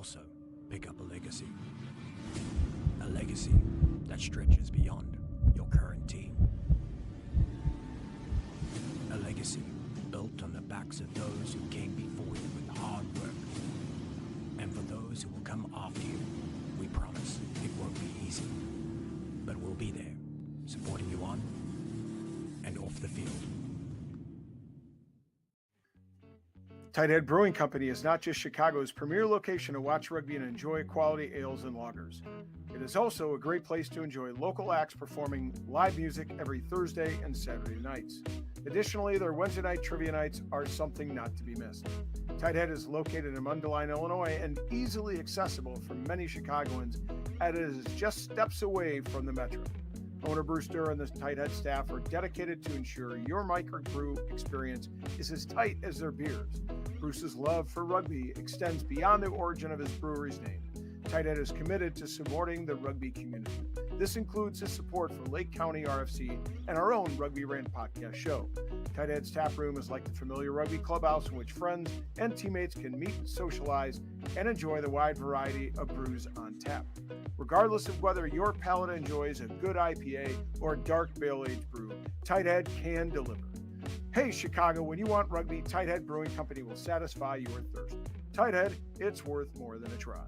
also pick up a legacy. A legacy that stretches beyond your current team. A legacy built on the backs of those who came before you with hard work. And for those who will come after you, we promise it won't be easy. But we'll be there, supporting you on and off the field. Tighthead Brewing Company is not just Chicago's premier location to watch rugby and enjoy quality ales and lagers. It is also a great place to enjoy local acts performing live music every Thursday and Saturday nights. Additionally, their Wednesday night trivia nights are something not to be missed. Tighthead is located in Mundelein, Illinois, and easily accessible for many Chicagoans, as it is just steps away from the metro. Owner Bruce Durr and the Tighthead staff are dedicated to ensure your microbrew experience is as tight as their beers. Bruce's love for rugby extends beyond the origin of his brewery's name. Tighthead is committed to supporting the rugby community. This includes his support for Lake County RFC and our own Rugby Rant podcast show. Tighthead's tap room is like the familiar rugby clubhouse in which friends and teammates can meet, socialize, and enjoy the wide variety of brews on tap. Regardless of whether your palate enjoys a good IPA or a dark barrel-aged brew, Tighthead can deliver. Hey, Chicago, when you want rugby, Tighthead Brewing Company will satisfy your thirst. Tighthead, it's worth more than a try.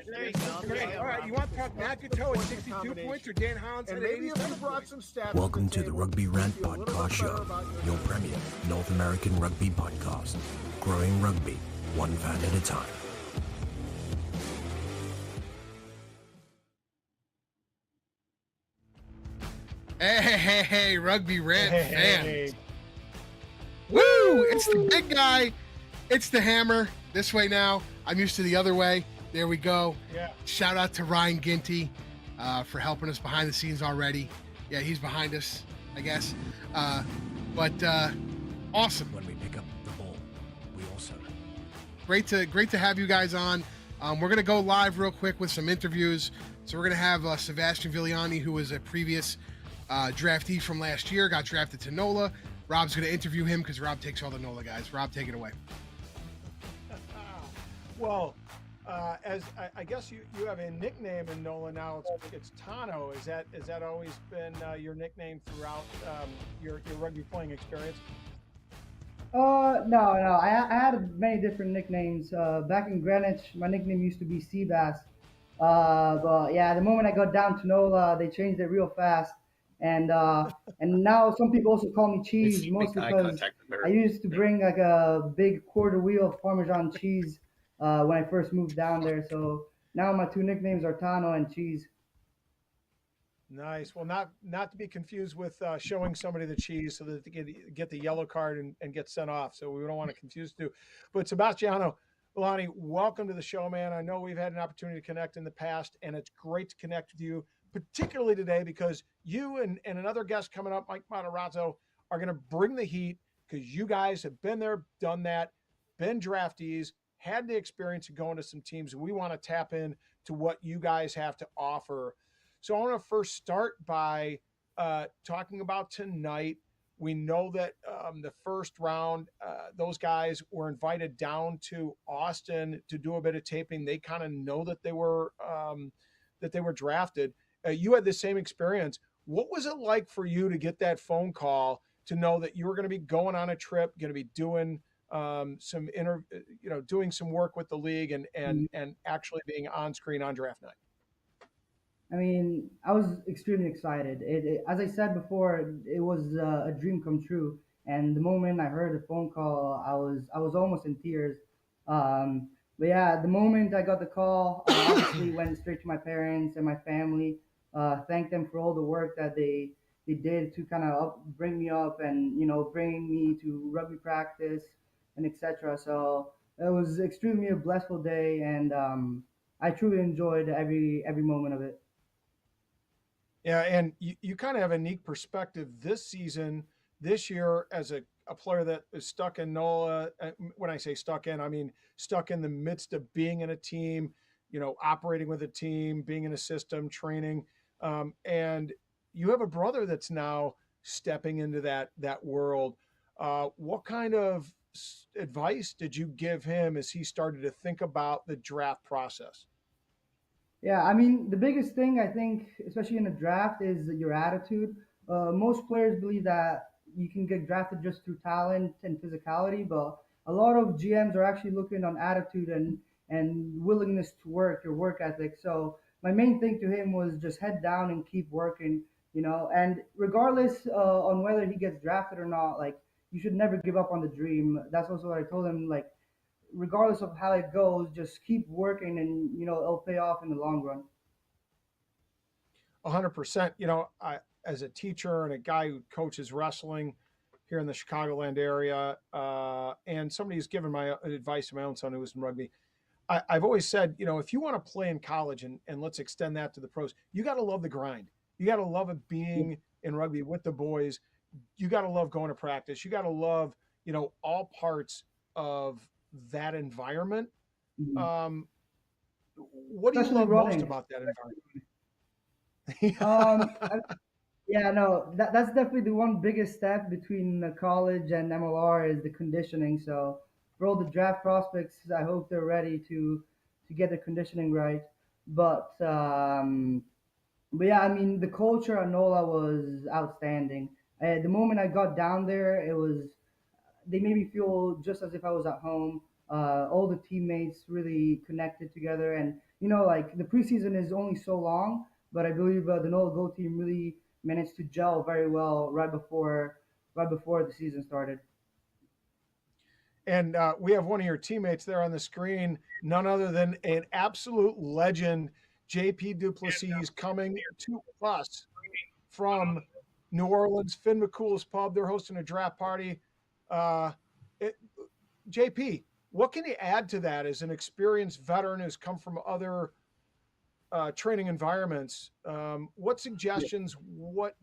There you go. Okay, all right. You want to talk Matthew Toe at 62 points or Dan Hans at 87 points? Welcome to the Rugby Rant Podcast Show, your premier North American rugby podcast. Growing rugby, one fan at a time. Hey, Rugby Rant fans. Woo! It's the big guy. It's the hammer. This way now. I'm used to the other way. There we go. Yeah. Shout out to Ryan Ginty for helping us behind the scenes already. Yeah, he's behind us, I guess. But awesome. When we pick up the ball, we also. Great to have you guys on. We're going to go live real quick with some interviews. So we're going to have Sebastian Villani, who was a previous draftee from last year, got drafted to NOLA. Rob's going to interview him because Rob takes all the NOLA guys. Rob, take it away. Well, as I guess you have a nickname in NOLA now. It's Tano. Is that always been your nickname throughout your rugby playing experience? No. I had many different nicknames. Back in Greenwich, my nickname used to be Seabass. But yeah, the moment I got down to NOLA, they changed it real fast. And now some people also call me Cheese, mostly because I used to bring like a big quarter wheel of Parmesan cheese when I first moved down there. So now my two nicknames are Tano and Cheese. Nice. Well, not to be confused with showing somebody the cheese so that they get the yellow card and get sent off. So we don't want to confuse the two. But Sebastiano Villani, welcome to the show, man. I know we've had an opportunity to connect in the past, and it's great to connect with you, particularly today, because you and another guest coming up, Mike Matarazzo, are going to bring the heat because you guys have been there, done that, been draftees, had the experience of going to some teams. We want to tap in to what you guys have to offer. So I want to first start by talking about tonight. We know that the first round, those guys were invited down to Austin to do a bit of taping. They kind of know that they were drafted. You had the same experience. What was it like for you to get that phone call to know that you were going to be going on a trip, going to be doing doing some work with the league and actually being on screen on draft night? I mean, I was extremely excited. As I said before, it was a dream come true. And the moment I heard the phone call, I was almost in tears. But yeah, the moment I got the call, I obviously went straight to my parents and my family. Thanked them for all the work that they did to kind of bring me up and bring me to rugby practice and etc. So it was extremely a blissful day, and I truly enjoyed every moment of it. Yeah, and you kind of have a unique perspective this year as a player that is stuck in NOLA. When I say stuck in, I mean stuck in the midst of being in a team, operating with a team, being in a system, training. And you have a brother that's now stepping into that world. What kind of advice did you give him as he started to think about the draft process? Yeah, I mean, the biggest thing I think, especially in a draft, is your attitude. Most players believe that you can get drafted just through talent and physicality, but a lot of GMs are actually looking on attitude and willingness to work, your work ethic. So my main thing to him was just head down and keep working, and regardless on whether he gets drafted or not, like you should never give up on the dream. That's also what I told him. Like regardless of how it goes, just keep working and it'll pay off in the long run. 100%. As a teacher and a guy who coaches wrestling here in the Chicagoland area, and somebody who's given my advice to my own son who was in rugby, I've always said, if you want to play in college and let's extend that to the pros, you got to love the grind. You got to love it being in rugby with the boys. You got to love going to practice. You got to love, all parts of that environment. Mhm. What do you Especially love most running. about that Um, environment? I- yeah, no, that's definitely the one biggest step between college and MLR is the conditioning. So for all the draft prospects, I hope they're ready to get their conditioning right. But um, But yeah, I mean, the culture at NOLA was outstanding. The moment I got down there, they made me feel just as if I was at home. All the teammates really connected together, and like the preseason is only so long, but I believe the NOLA Gold team really managed to gel very well right before the season started. And we have one of your teammates there on the screen, none other than an absolute legend, JP Duplessis, coming to us from New Orleans, Finn McCool's Pub. They're hosting a draft party. Uh, it, JP, what can you add to that as an experienced veteran who's come from other training environments? What suggestions, what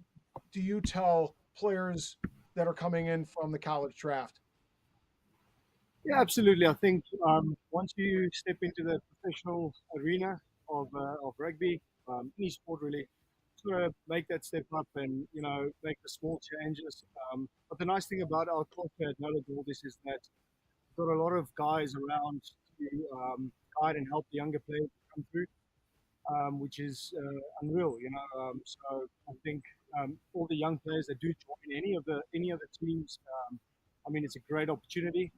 do you tell players that are coming in from the college draft? Yeah, absolutely. I think once you step into the professional arena of rugby, any sport really, just gotta make that step up and make the small changes. But the nice thing about our culture at NOLA Gold is that we've got a lot of guys around to guide and help the younger players come through, which is unreal. So I think all the young players that do join any of the teams, I mean, it's a great opportunity.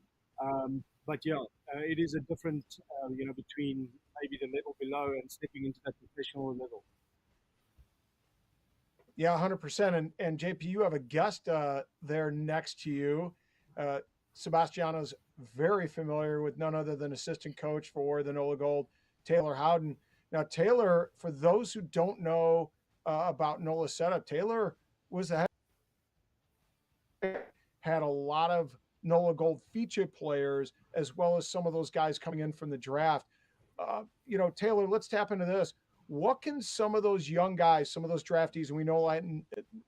But yeah, it is a different, between maybe the level below and stepping into that professional level. Yeah, 100%. And JP, you have a guest there next to you. Sebastiano's very familiar with none other than assistant coach for the NOLA Gold, Taylor Howden. Now, Taylor, for those who don't know about NOLA setup, Taylor was the head, had a lot of NOLA Gold feature players, as well as some of those guys coming in from the draft. Taylor, let's tap into this. What can some of those young guys, some of those draftees, and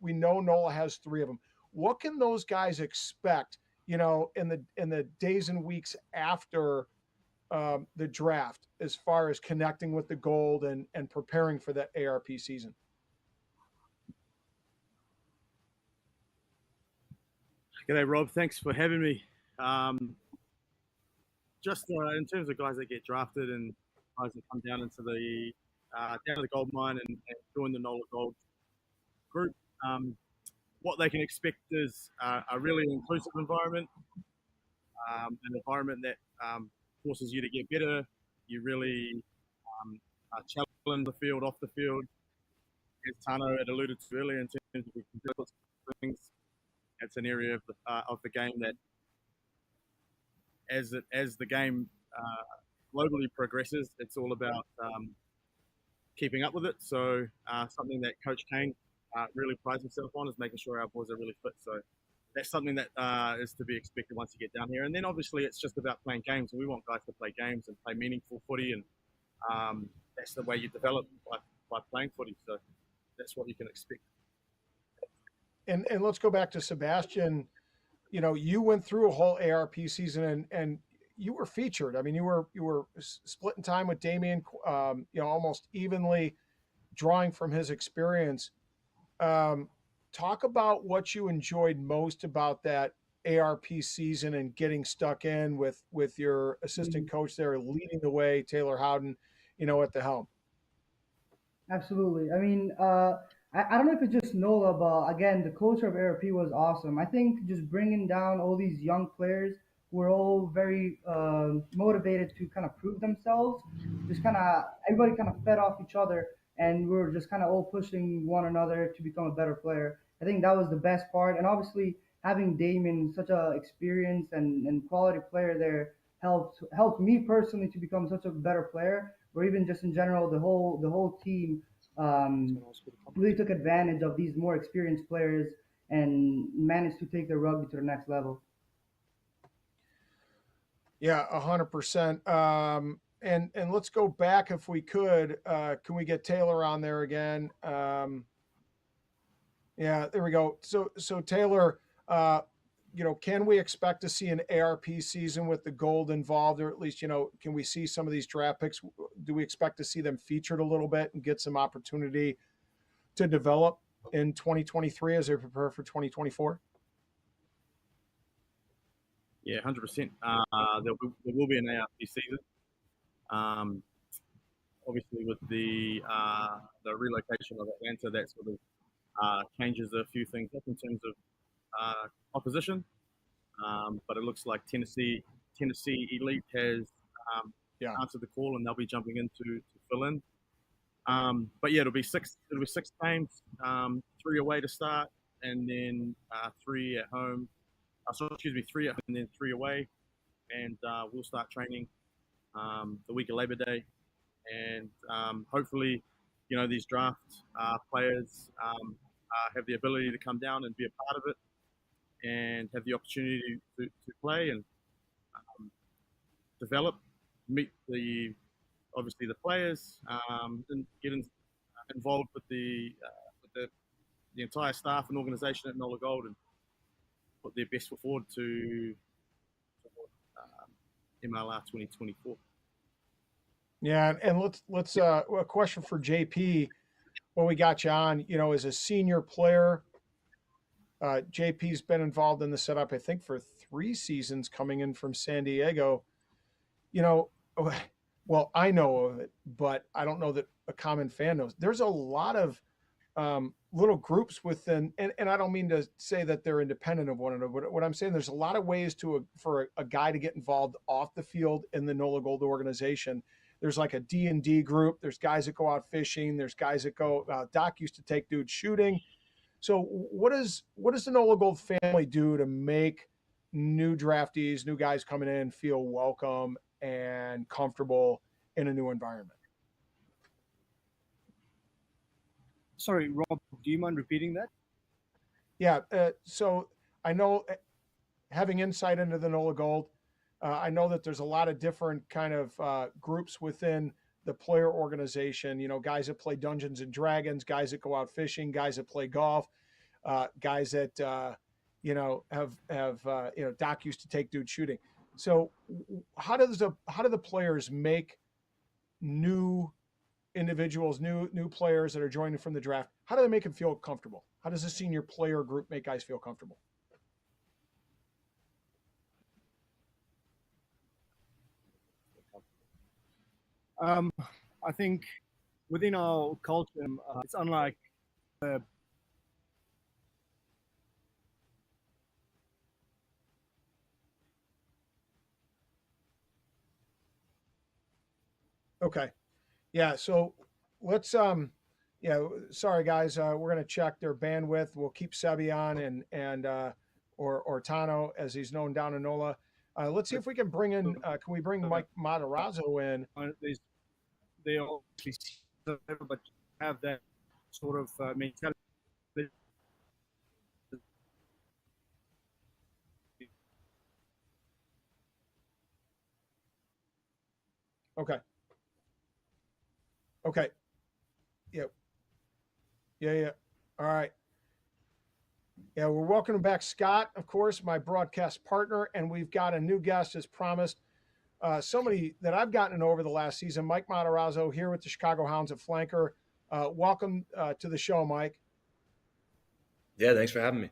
we know NOLA has three of them. What can those guys expect? In the days and weeks after the draft, as far as connecting with the gold and preparing for that ARP season. G'day, Rob. Thanks for having me. Just in terms of guys that get drafted and guys that come down to the gold mine and join the NOLA Gold group, what they can expect is a really inclusive environment, an environment that forces you to get better. You really are challenged the field, off the field. As Tano had alluded to earlier, in terms of things, it's an area of the game that, as the game globally progresses, it's all about keeping up with it. So something that Coach Kane really prides himself on is making sure our boys are really fit. So that's something that is to be expected once you get down here. And then obviously it's just about playing games, and we want guys to play games and play meaningful footy, and that's the way you develop by playing footy. So that's what you can expect. And let's go back to Sebastian. You went through a whole ARP season and you were featured. I mean, you were splitting time with Damien, almost evenly, drawing from his experience. talk about what you enjoyed most about that ARP season and getting stuck in with your assistant coach there leading the way, Taylor Howden, at the helm. Absolutely. I mean, I don't know if it's just NOLA, but again, the culture of ARP was awesome. I think just bringing down all these young players who were all very motivated to kind of prove themselves, just kind of everybody kind of fed off each other, and we were just kind of all pushing one another to become a better player. I think that was the best part, and obviously having Damon, such a experienced and quality player there, helped me personally to become such a better player, or even just in general the whole team really took advantage of these more experienced players and managed to take their rugby to the next level. Yeah, 100%. And let's go back if we could. Can we get Taylor on there again? Yeah, there we go. So Taylor, can we expect to see an ARP season with the gold involved, or at least, can we see some of these draft picks? Do we expect to see them featured a little bit and get some opportunity to develop in 2023 as they prepare for 2024? Yeah, 100%. There will be an ARP season. Obviously, with the relocation of Atlanta, that sort of changes a few things up in terms of opposition. But it looks like Tennessee Elite has answered the call, and they'll be jumping in to fill in. But yeah, it'll be six games, 3 away to start, and then 3 at home. Three at home and then 3 away, and we'll start training the week of Labor Day, and hopefully, these draft players have the ability to come down and be a part of it, and have the opportunity to play and develop, meet obviously the players, and get involved with the entire staff and organisation at NOLA Gold, and put their best foot forward to MLR 2024. Yeah, and let's a question for JP. When we got you on, as a senior player, JP's been involved in the setup, I think, for 3 seasons, coming in from San Diego. Well, I know of it, but I don't know that a common fan knows. There's a lot of little groups within, and I don't mean to say that they're independent of one another, but what I'm saying, there's a lot of ways for a guy to get involved off the field in the NOLA Gold organization. There's like a D&D group. There's guys that go out fishing. There's guys that go, Doc used to take dudes shooting. So what does the NOLA Gold family do to make new draftees, new guys coming in, feel welcome and comfortable in a new environment? Sorry, Rob, do you mind repeating that? Yeah, so I know, having insight into the NOLA Gold, I know that there's a lot of different kind of groups within the player organization, guys that play Dungeons and Dragons, guys that go out fishing, guys that play golf, guys that, have Doc used to take dude shooting. So how do the players make new individuals, new players that are joining from the draft? How do they make them feel comfortable? How does the senior player group make guys feel comfortable? I think within our culture, it's unlike Okay. Yeah. So let's, sorry guys. We're going to check their bandwidth. We'll keep Sebi on or Tano, as he's known down in NOLA. Let's see if we can bring in, can we bring Mike Matarazzo in? They obviously but have that sort of mentality. Okay. Okay. Yep. Yeah. All right. Yeah, we're welcoming back Scott, of course, my broadcast partner, and we've got a new guest as promised. Somebody that I've gotten to know over the last season, Mike Matarazzo, here with the Chicago Hounds at flanker. Welcome to the show, Mike. Yeah, thanks for having me.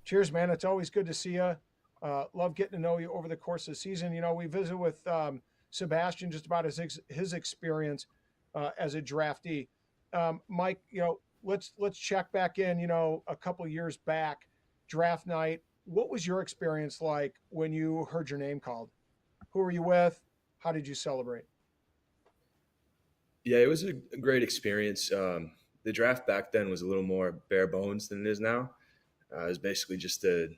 Cheers, man. It's always good to see you. Love getting to know you over the course of the season. We visit with Sebastian just about his experience as a draftee. Mike, let's check back in. A couple years back, draft night. What was your experience like when you heard your name called? Who were you with? How did you celebrate? Yeah, it was a great experience. The draft back then was a little more bare bones than it is now. It was basically just a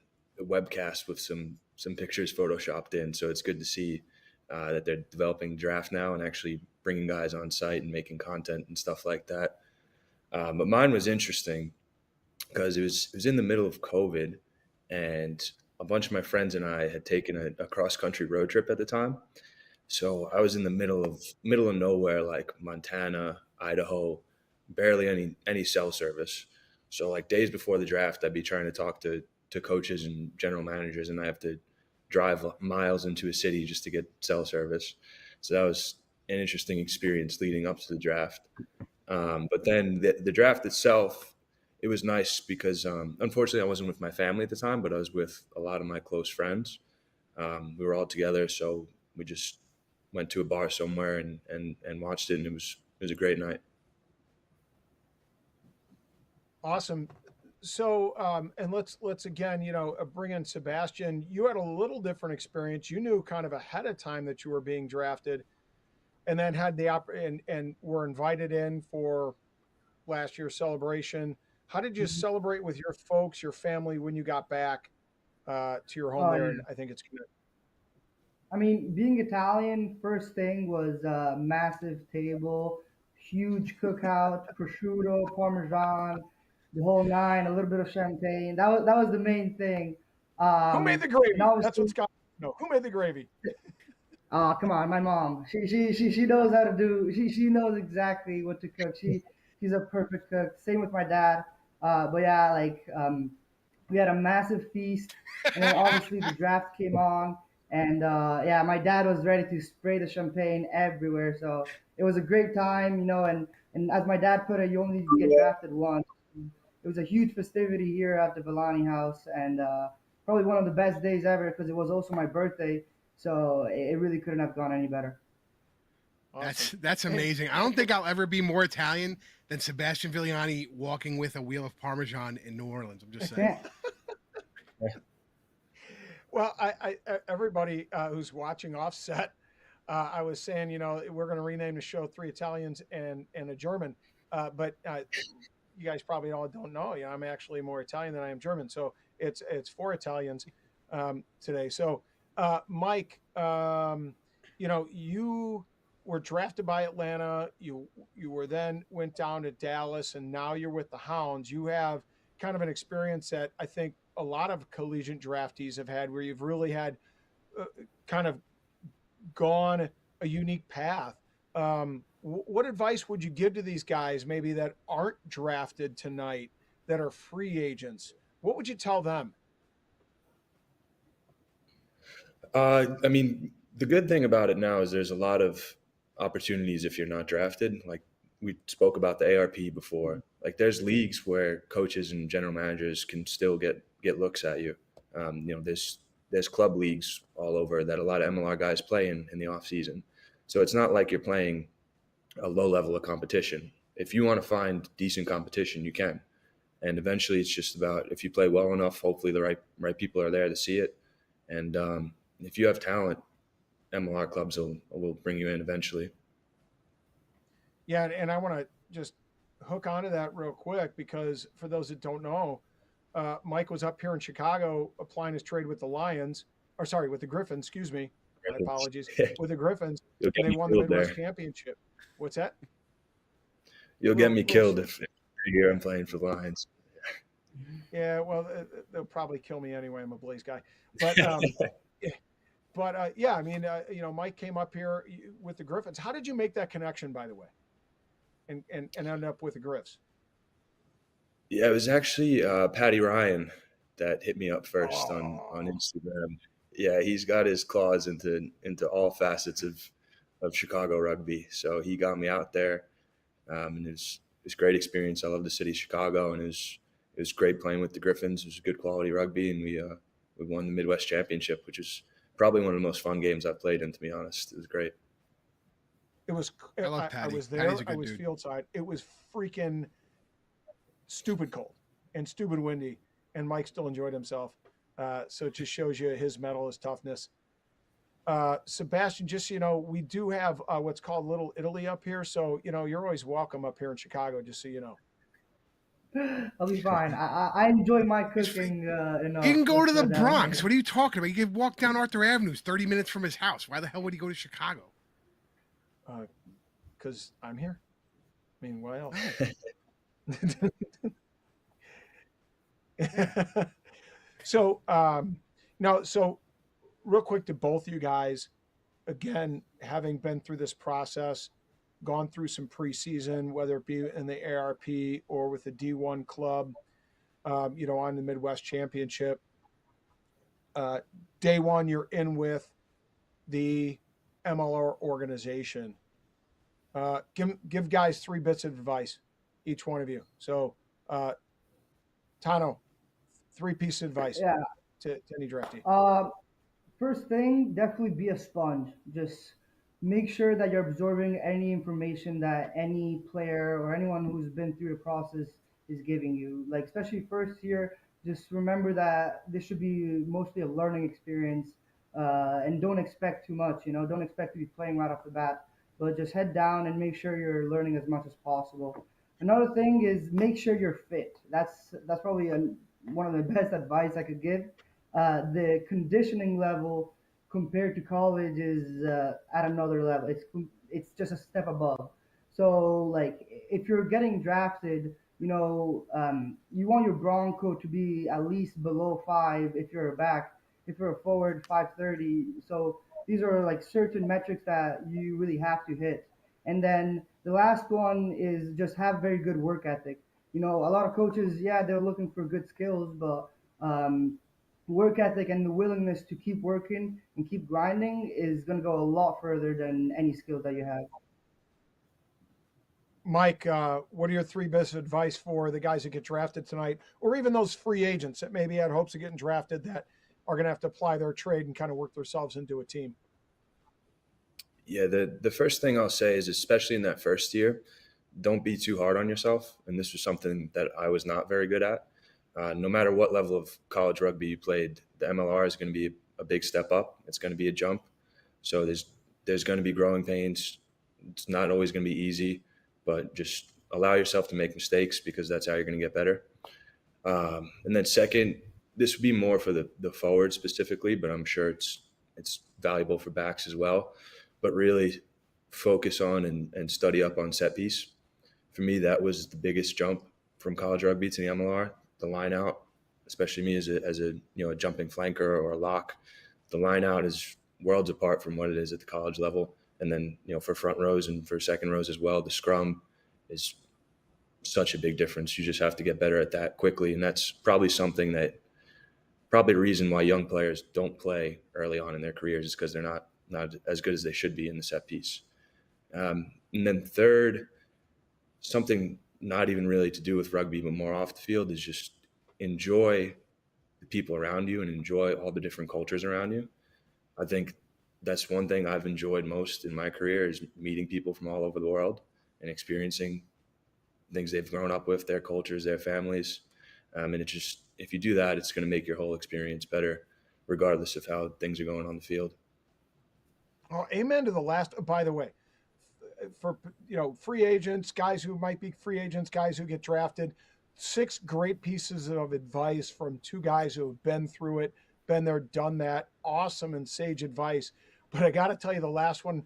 webcast with some pictures photoshopped in. So it's good to see that they're developing draft now and actually bringing guys on site and making content and stuff like that. But mine was interesting because it was in the middle of COVID, and a bunch of my friends and I had taken a cross country road trip at the time. So I was in the middle of nowhere, like Montana, Idaho, barely any cell service. So like days before the draft, I'd be trying to talk to coaches and general managers, and I have to drive miles into a city just to get cell service. So that was an interesting experience leading up to the draft. But then the draft itself, it was nice because unfortunately I wasn't with my family at the time, but I was with a lot of my close friends. We were all together, so we just went to a bar somewhere and watched it, and it was a great night. Awesome. So, and let's again, bring in Sebastian. You had a little different experience. You knew kind of ahead of time that you were being drafted, and then had and were invited in for last year's celebration. How did you celebrate with your folks, your family, when you got back to your home there? Yeah. And I think it's good. I mean, being Italian, first thing was a massive table, huge cookout, prosciutto, parmesan, the whole nine, a little bit of champagne. That was the main thing. Who made the And gravy? That's obviously, what Scott. No, who made the gravy? come on, my mom. She knows how to do. She knows exactly what to cook. She's a perfect cook. Same with my dad. But yeah, we had a massive feast, and then obviously the draft came on, and yeah, my dad was ready to spray the champagne everywhere. So it was a great time, and as my dad put it, you only get drafted once. It was a huge festivity here at the Villani house, and probably one of the best days ever because it was also my birthday. So it really couldn't have gone any better. Awesome. That's amazing. I don't think I'll ever be more Italian than Sebastian Villani walking with a wheel of Parmesan in New Orleans. I'm just saying. Well, I everybody who's watching offset, I was saying, we're going to rename the show Three Italians and a German, but you guys probably all don't know. I'm actually more Italian than I am German, so it's four Italians today. So, Mike, you were drafted by Atlanta. You were then went down to Dallas, and now you're with the Hounds. You have kind of an experience that I think a lot of collegiate draftees have had, where you've really had kind of gone a unique path. What advice would you give to these guys, maybe that aren't drafted tonight, that are free agents? What would you tell them? I mean, the good thing about it now is there's a lot of opportunities if you're not drafted. Like we spoke about the ARP before. Like there's leagues where coaches and general managers can still get looks at you. There's club leagues all over that a lot of MLR guys play in the off season. So it's not like you're playing a low level of competition. If you want to find decent competition, you can. And eventually it's just about, if you play well enough, hopefully the right people are there to see it. And if you have talent, MLR clubs will bring you in eventually. Yeah, and I want to just hook onto that real quick, because for those that don't know, Mike was up here in Chicago applying his trade with the with the Griffins, excuse me. My apologies. With the Griffins, and they won the Midwest Championship. What's that? You'll get me killed if you're I'm playing for the Lions. Yeah, well, they'll probably kill me anyway. I'm a Blaze guy. But yeah, I mean, Mike came up here with the Griffins. How did you make that connection, by the way, and end up with the Griffs? Yeah, it was actually Patty Ryan that hit me up first on Instagram. Yeah, he's got his claws into all facets of Chicago rugby. So he got me out there, and it was great experience. I love the city of Chicago, and it it was great playing with the Griffins. It was good quality rugby, and we won the Midwest Championship, which was probably one of the most fun games I've played in, to be honest. It was great. It was. I love I Patty. was there. Patty's a good I was dude. field side. It was freaking stupid cold and stupid windy, and Mike still enjoyed himself. So it just shows you his mettle, his toughness. Sebastian, just so you know, we do have what's called Little Italy up here. So, you know, you're always welcome up here in Chicago, just so you know. I'll be fine. I enjoy my cooking enough. He can go to Let's the put it that Bronx. way. What are you talking about? He could walk down Arthur Avenue. It's 30 minutes from his house. Why the hell would he go to Chicago? Because I'm here. I mean, why else? So, now, so real quick to both you guys, again, having been through this process, gone through some preseason, whether it be in the ARP or with the D1 club, you know, on the Midwest Championship. Day one, you're in with the MLR organization. Give guys 3 bits of advice, each one of you. So, Tano, 3 pieces of advice Yeah. to any draftee. First thing, definitely be a sponge. Just make sure that you're absorbing any information that any player or anyone who's been through the process is giving you. Like, especially first year, just remember that this should be mostly a learning experience, and don't expect too much. You know, don't expect to be playing right off the bat, but just head down and make sure you're learning as much as possible. Another thing is make sure you're fit. That's probably one of the best advice I could give. The conditioning level compared to college is at another level. It's just a step above. So like if you're getting drafted, you know, you want your Bronco to be at least below 5 if you're a back. If you're a forward, 530. So these are like certain metrics that you really have to hit. And then the last one is just have very good work ethic. You know, a lot of coaches, yeah, they're looking for good skills, but work ethic and the willingness to keep working and keep grinding is going to go a lot further than any skills that you have. Mike, what are your 3 bits of advice for the guys that get drafted tonight, or even those free agents that maybe had hopes of getting drafted that are going to have to apply their trade and kind of work themselves into a team? Yeah, the first thing I'll say is, especially in that first year, don't be too hard on yourself. And this was something that I was not very good at. No matter what level of college rugby you played, the MLR is going to be a big step up. It's going to be a jump. So there's going to be growing pains. It's not always going to be easy, but just allow yourself to make mistakes, because that's how you're going to get better. And then second, this would be more for the forward specifically, but I'm sure it's valuable for backs as well. But really focus on and study up on set piece. For me, that was the biggest jump from college rugby to the MLR. The line out, especially me as a a jumping flanker or a lock, the line out is worlds apart from what it is at the college level. And then, for front rows and for second rows as well, the scrum is such a big difference. You just have to get better at that quickly. And that's probably probably a reason why young players don't play early on in their careers, is because they're not as good as they should be in the set piece. And then third, something not even really to do with rugby, but more off the field, is just enjoy the people around you and enjoy all the different cultures around you. I think that's one thing I've enjoyed most in my career, is meeting people from all over the world and experiencing things they've grown up with, their cultures, their families. And if you do that, it's going to make your whole experience better, regardless of how things are going on the field. Oh, amen to the last. By the way, for free agents, guys who might be free agents, guys who get drafted, 6 great pieces of advice from 2 guys who have been through it, been there, done that. Awesome and sage advice. But I got to tell you, the last one,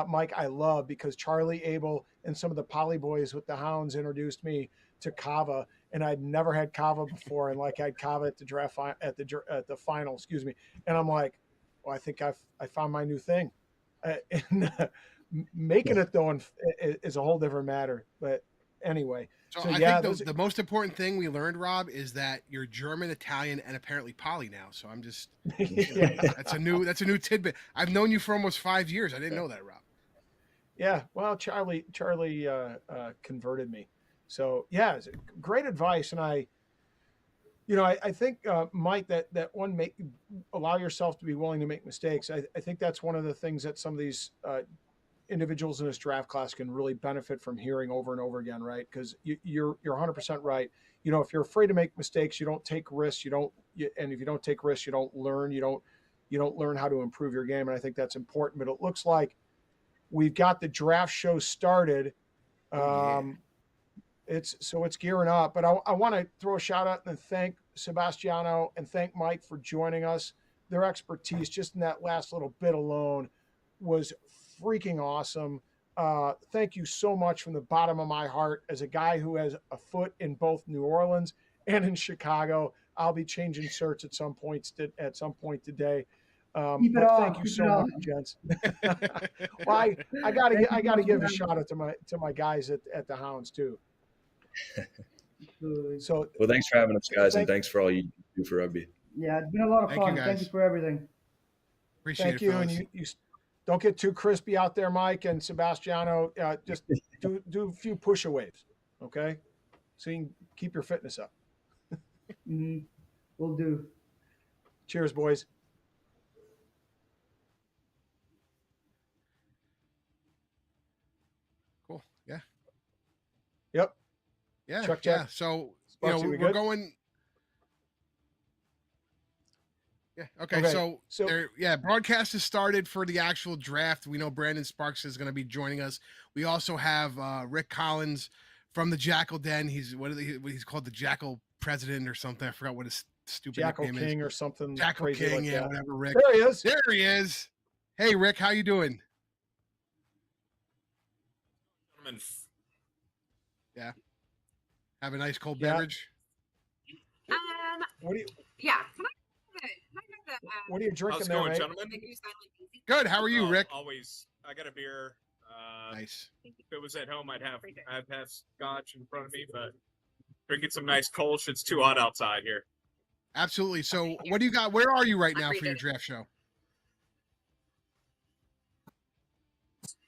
Mike, I love, because Charlie Abel and some of the Poly boys with the Hounds introduced me to Kava, and I'd never had Kava before, and I had Kava at the draft at the final, excuse me, and I'm like, well, I think I found my new thing. And making it though is a whole different matter. But anyway, so I think the most important thing we learned, Rob, is that you're German, Italian, and apparently poly now. So I'm just that's a new tidbit. I've known you for almost 5 years. I didn't know that, Rob. Yeah, well, Charlie converted me. So yeah, great advice, and I think, Mike, that one, allow yourself to be willing to make mistakes. I think that's one of the things that some of these individuals in this draft class can really benefit from hearing over and over again, right? Because you're 100% right. If you're afraid to make mistakes, you don't take risks. And if you don't take risks, you don't learn. You don't learn how to improve your game. And I think that's important. But it looks like we've got the draft show started. It's gearing up. But I want to throw a shout out and thank Sebastiano and thank Mike for joining us. Their expertise just in that last little bit alone was freaking awesome. Thank you so much from the bottom of my heart. As a guy who has a foot in both New Orleans and in Chicago, I'll be changing shirts at some point today. Thank you so much, gents. Well, I gotta give a shout out to my guys at the Hounds too. So, well, thanks for having us, guys, and thanks for all you do for rugby. Yeah, it's been a lot of fun. Thank you for everything. Appreciate it, fellas. And you don't get too crispy out there, Mike and Sebastiano. Just do a few push waves, okay? So you can keep your fitness up. Will do. Cheers, boys. Cool. Yeah. Yep. Yeah. Check. Yeah. So we're going. Yeah. Okay. So broadcast has started for the actual draft. We know Brandon Sparks is going to be joining us. We also have Rick Collins from the Jackal Den. He's called the Jackal President or something. I forgot what his stupid Jackal nickname King is. or something. Jackal crazy King, like that. Whatever. Rick. There he is. There he is. Hey, Rick, how you doing? Yeah. Have a nice cold beverage. What do you? Yeah. What are you drinking? How's it there, going, mate? gentlemen? Good. How are you, Rick? Always. I got a beer. Nice. If it was at home, I'd have scotch in front of me, but drinking some nice Kolsch. It's too hot outside here. Absolutely. So, what do you got? Where are you right now for your draft show?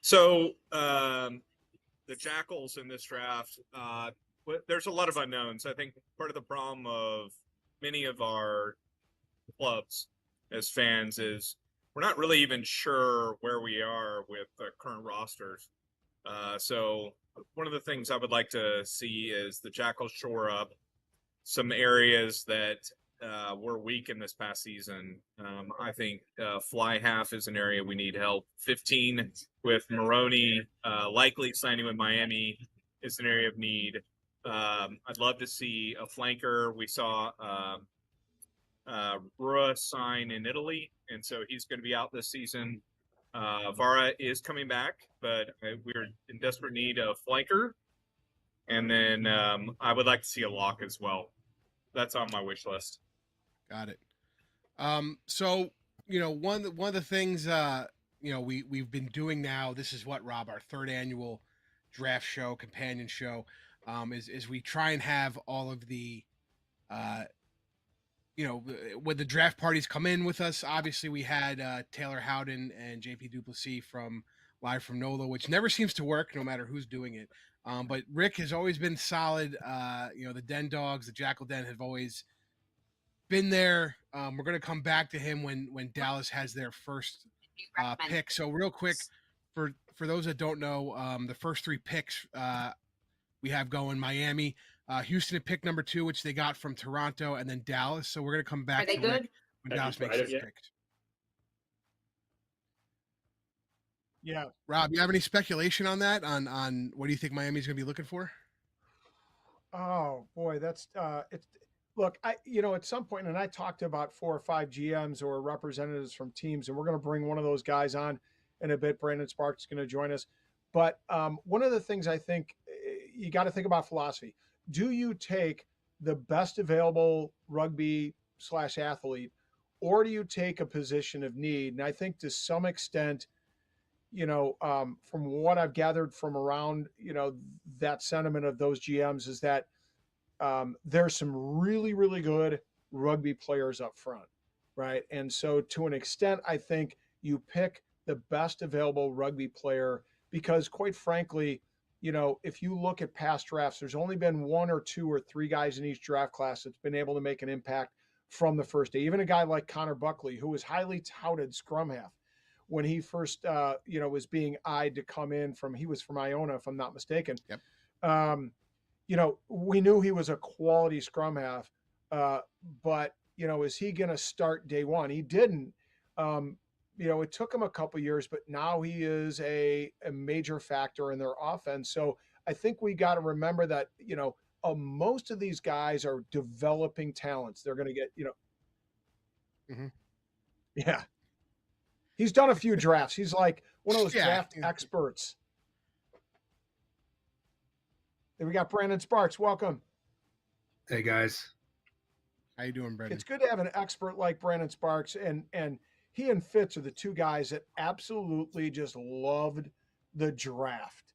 So, the Jackals in this draft, there's a lot of unknowns. I think part of the problem of many of our clubs as fans is we're not really even sure where we are with the current rosters. So one of the things I would like to see is the Jackals shore up some areas that were weak in this past season. I think fly half is an area we need help. 15 with Maroney, likely signing with Miami is an area of need. I'd love to see a flanker. We saw Rua sign in Italy, and so he's going to be out this season. Vara is coming back, but we're in desperate need of flanker. And then I would like to see a lock as well. That's on my wish list. Got it. So, one of the things, we've been doing now, this is what, Rob, our third annual draft show, companion show, is we try and have all of the, when the draft parties come in with us. Obviously we had Taylor Howden and JP Duplessis live from NOLA, which never seems to work no matter who's doing it. But Rick has always been solid. The Den Dogs, the Jackal Den have always been there. We're going to come back to him when Dallas has their first pick. So real quick, for those that don't know, the first three picks we have going: Miami, Houston at pick number 2, which they got from Toronto, and then Dallas. So we're going to come back to Rick when Dallas makes his picks. Yeah. Rob, you have any speculation on that? On what do you think Miami's going to be looking for? Oh boy, that's it's. Look, at some point, and I talked to about 4 or 5 GMs or representatives from teams, and we're going to bring one of those guys on in a bit. Brandon Sparks is going to join us. But one of the things I think you got to think about philosophy. Do you take the best available rugby/athlete, or do you take a position of need? And I think to some extent, from what I've gathered from around, that sentiment of those GMs is that there's some really, really good rugby players up front, right? And so to an extent, I think you pick the best available rugby player because, quite frankly, if you look at past drafts, there's only been 1 or 2 or 3 guys in each draft class that's been able to make an impact from the first day. Even a guy like Connor Buckley, who was highly touted scrum half when he first, was being eyed to come in he was from Iona, if I'm not mistaken. Yep. We knew he was a quality scrum half, but, is he going to start day one? He didn't. It took him a couple years, but now he is a major factor in their offense. So I think we got to remember that, most of these guys are developing talents. They're going to get, Mhm. Yeah. He's done a few drafts. He's like one of those Yeah. draft experts. Then we got Brandon Sparks. Welcome. Hey guys. How you doing, Brendan? It's good to have an expert like Brandon Sparks, and he and Fitz are the 2 guys that absolutely just loved the draft.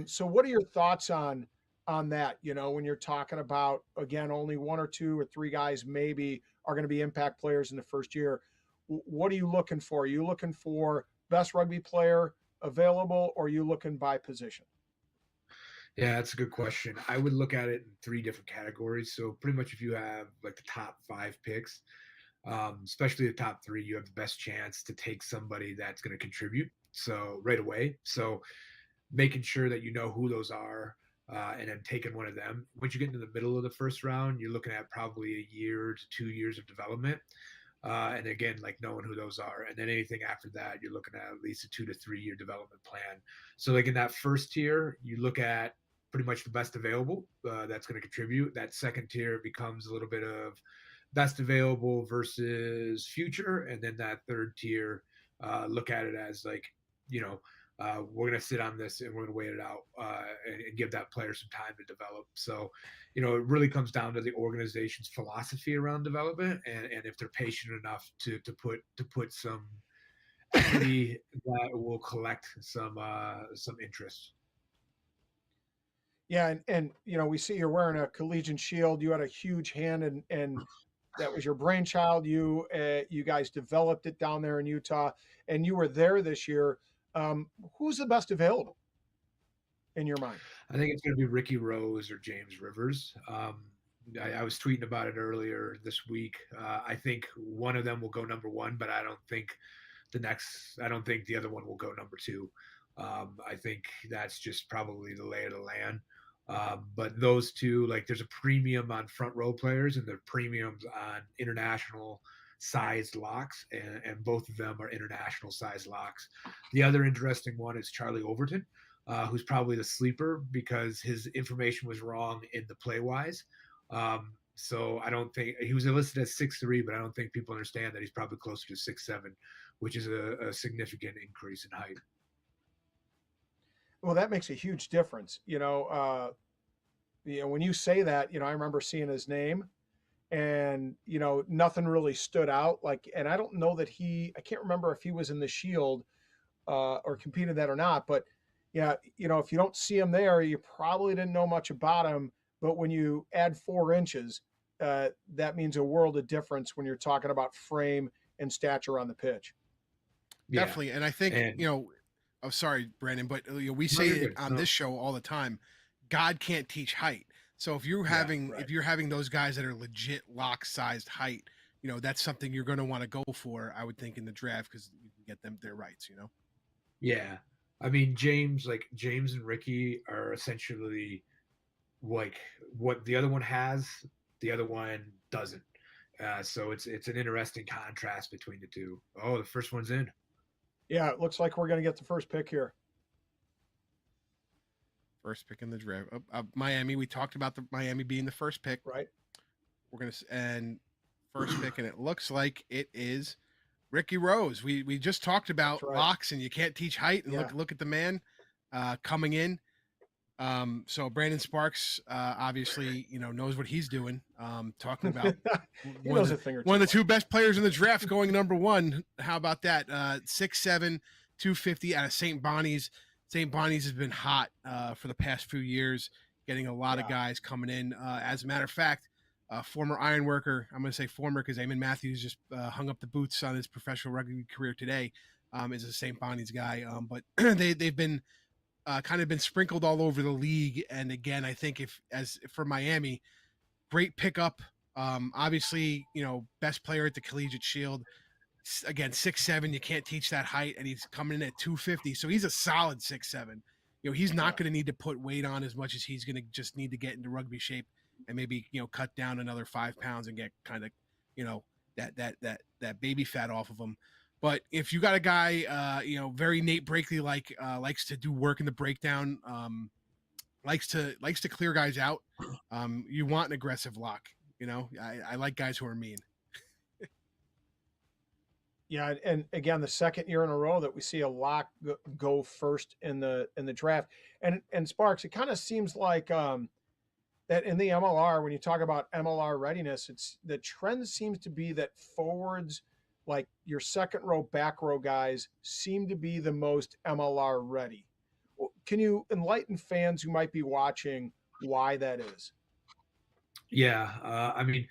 So what are your thoughts on that? When you're talking about, again, only 1 or 2 or 3 guys maybe are going to be impact players in the first year. What are you looking for? Are you looking for best rugby player available, or are you looking by position? Yeah, that's a good question. I would look at it in 3 different categories. So pretty much if you have like the top 5 picks, especially the top 3, you have the best chance to take somebody that's going to contribute. So right away. So making sure that you know who those are, and then taking one of them. Once you get into the middle of the first round, you're looking at probably a year to 2 years of development. And again, like knowing who those are. And then anything after that, you're looking at least a 2 to 3 year development plan. So like in that first tier, you look at pretty much the best available that's going to contribute. That second tier becomes a little bit of best available versus future. And then that third tier, look at it as like, we're going to sit on this and we're going to wait it out and give that player some time to develop. So, it really comes down to the organization's philosophy around development and if they're patient enough to put some equity that will collect some interest. Yeah, and we see you're wearing a Collegiate shield. You had a huge hand, and that was your brainchild. You guys developed it down there in Utah, and you were there this year. Who's the best available in your mind? I think it's going to be Ricky Rose or James Rivers. I was tweeting about it earlier this week. I think one of them will go number 1, but I don't think the other one will go number 2. I think that's just probably the lay of the land. But those 2, like there's a premium on front row players and there are premiums on international sized locks, and both of them are international sized locks. The other interesting one is Charlie Overton, who's probably the sleeper because his information was wrong in the play wise. So I don't think he was listed as 6'3", but I don't think people understand that he's probably closer to 6'7", which is a significant increase in height. Well, that makes a huge difference. When you say that, I remember seeing his name, and nothing really stood out. And I don't know that I can't remember if he was in the Shield or competed that or not. But yeah, if you don't see him there, you probably didn't know much about him. But when you add 4 inches, that means a world of difference when you're talking about frame and stature on the pitch. Definitely, and I think I'm sorry, Brandon, but we say it on this show all the time. God can't teach height. So if you're having those guys that are legit lock-sized height, that's something you're going to want to go for, I would think, in the draft because you can get them their rights. Yeah, I mean James and Ricky are essentially like what the other one has, the other one doesn't. So it's an interesting contrast between the 2. Oh, the first one's in. Yeah, it looks like we're going to get the first pick here. First pick in the draft. Miami. We talked about the Miami being the first pick. Right. We're going to and first pick, and it looks like it is Ricky Rose. We just talked about locks, and you can't teach height. And look at the man coming in. So Brandon Sparks obviously knows what he's doing. Talking about one of the 2 best players in the draft going number 1. How about that? 6'7", 250 out of St. Bonnie's. St. Bonnie's has been hot for the past few years, getting a lot of guys coming in. As a matter of fact, former iron worker, I'm going to say former because Eamon Matthews just hung up the boots on his professional rugby career today, is a St. Bonnie's guy. But they've been kind of been sprinkled all over the league. And again, I think as for Miami, great pickup. Obviously, best player at the Collegiate Shield. Again, 6'7", you can't teach that height, and he's coming in at 250, so he's a solid 6'7". He's not going to need to put weight on as much as he's going to just need to get into rugby shape and maybe cut down another 5 pounds and get kind of that baby fat off of him. But if you got a guy, very Nate Brakely likes to do work in the breakdown, likes to clear guys out. You want an aggressive lock. I like guys who are mean. Yeah, and again, the second year in a row that we see a lock go first in the draft, and Sparks, it kind of seems like that in the MLR, when you talk about MLR readiness, it's the trend seems to be that forwards, like your second row, back row guys, seem to be the most MLR ready. Can you enlighten fans who might be watching why that is? Yeah, I mean,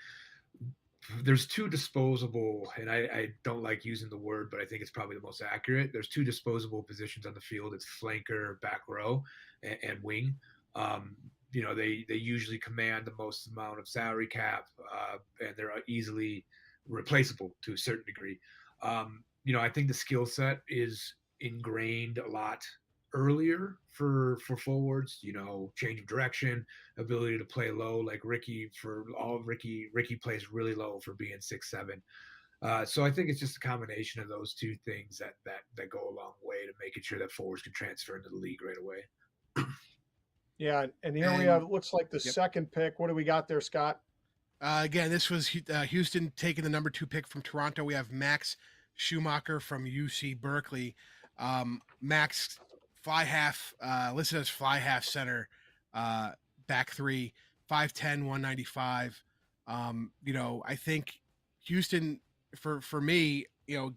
there's two disposable, and I don't like using the word, but I think it's probably the most accurate. There's two disposable positions on the field. It's flanker, back row, and wing. They usually command the most amount of salary cap, and they're easily replaceable to a certain degree. I think the skill set is ingrained a lot earlier for forwards, change of direction, ability to play low, like Ricky plays really low for being 6'7". So I think it's just a combination of those two things that go a long way to making sure that forwards can transfer into the league right away. Yeah, and here we have, looks like the second pick. What do we got there, Scott? Again, this was Houston taking the number 2 pick from Toronto. We have Max Schumacher from UC Berkeley. Max, fly half, listed as fly half center, back 3, 5'10", 195. I think Houston, for me,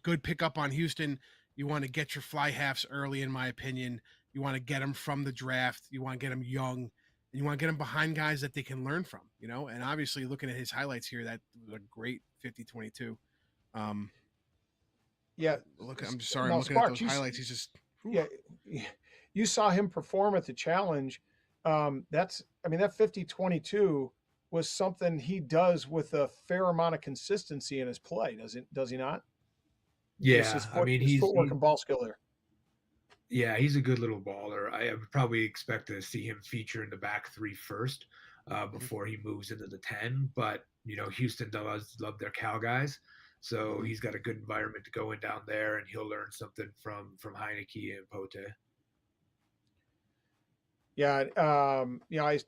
good pickup on Houston. You want to get your fly halves early, in my opinion. You want to get them from the draft. You want to get them young, and you want to get them behind guys that they can learn from, and obviously looking at his highlights here, that was a great 50-22. Yeah. I'm sorry. Now, I'm looking at those highlights. He's just, yeah. You saw him perform at the challenge. That 50-22 was something he does with a fair amount of consistency in his play. Does he not? Yeah. His footwork and ball skill there. Yeah, he's a good little baller. I would probably expect to see him feature in the back 3 first before he moves into the 10. But, Houston does love their Cal guys. So he's got a good environment to go in down there, and he'll learn something from Heineke and Pote. Yeah, I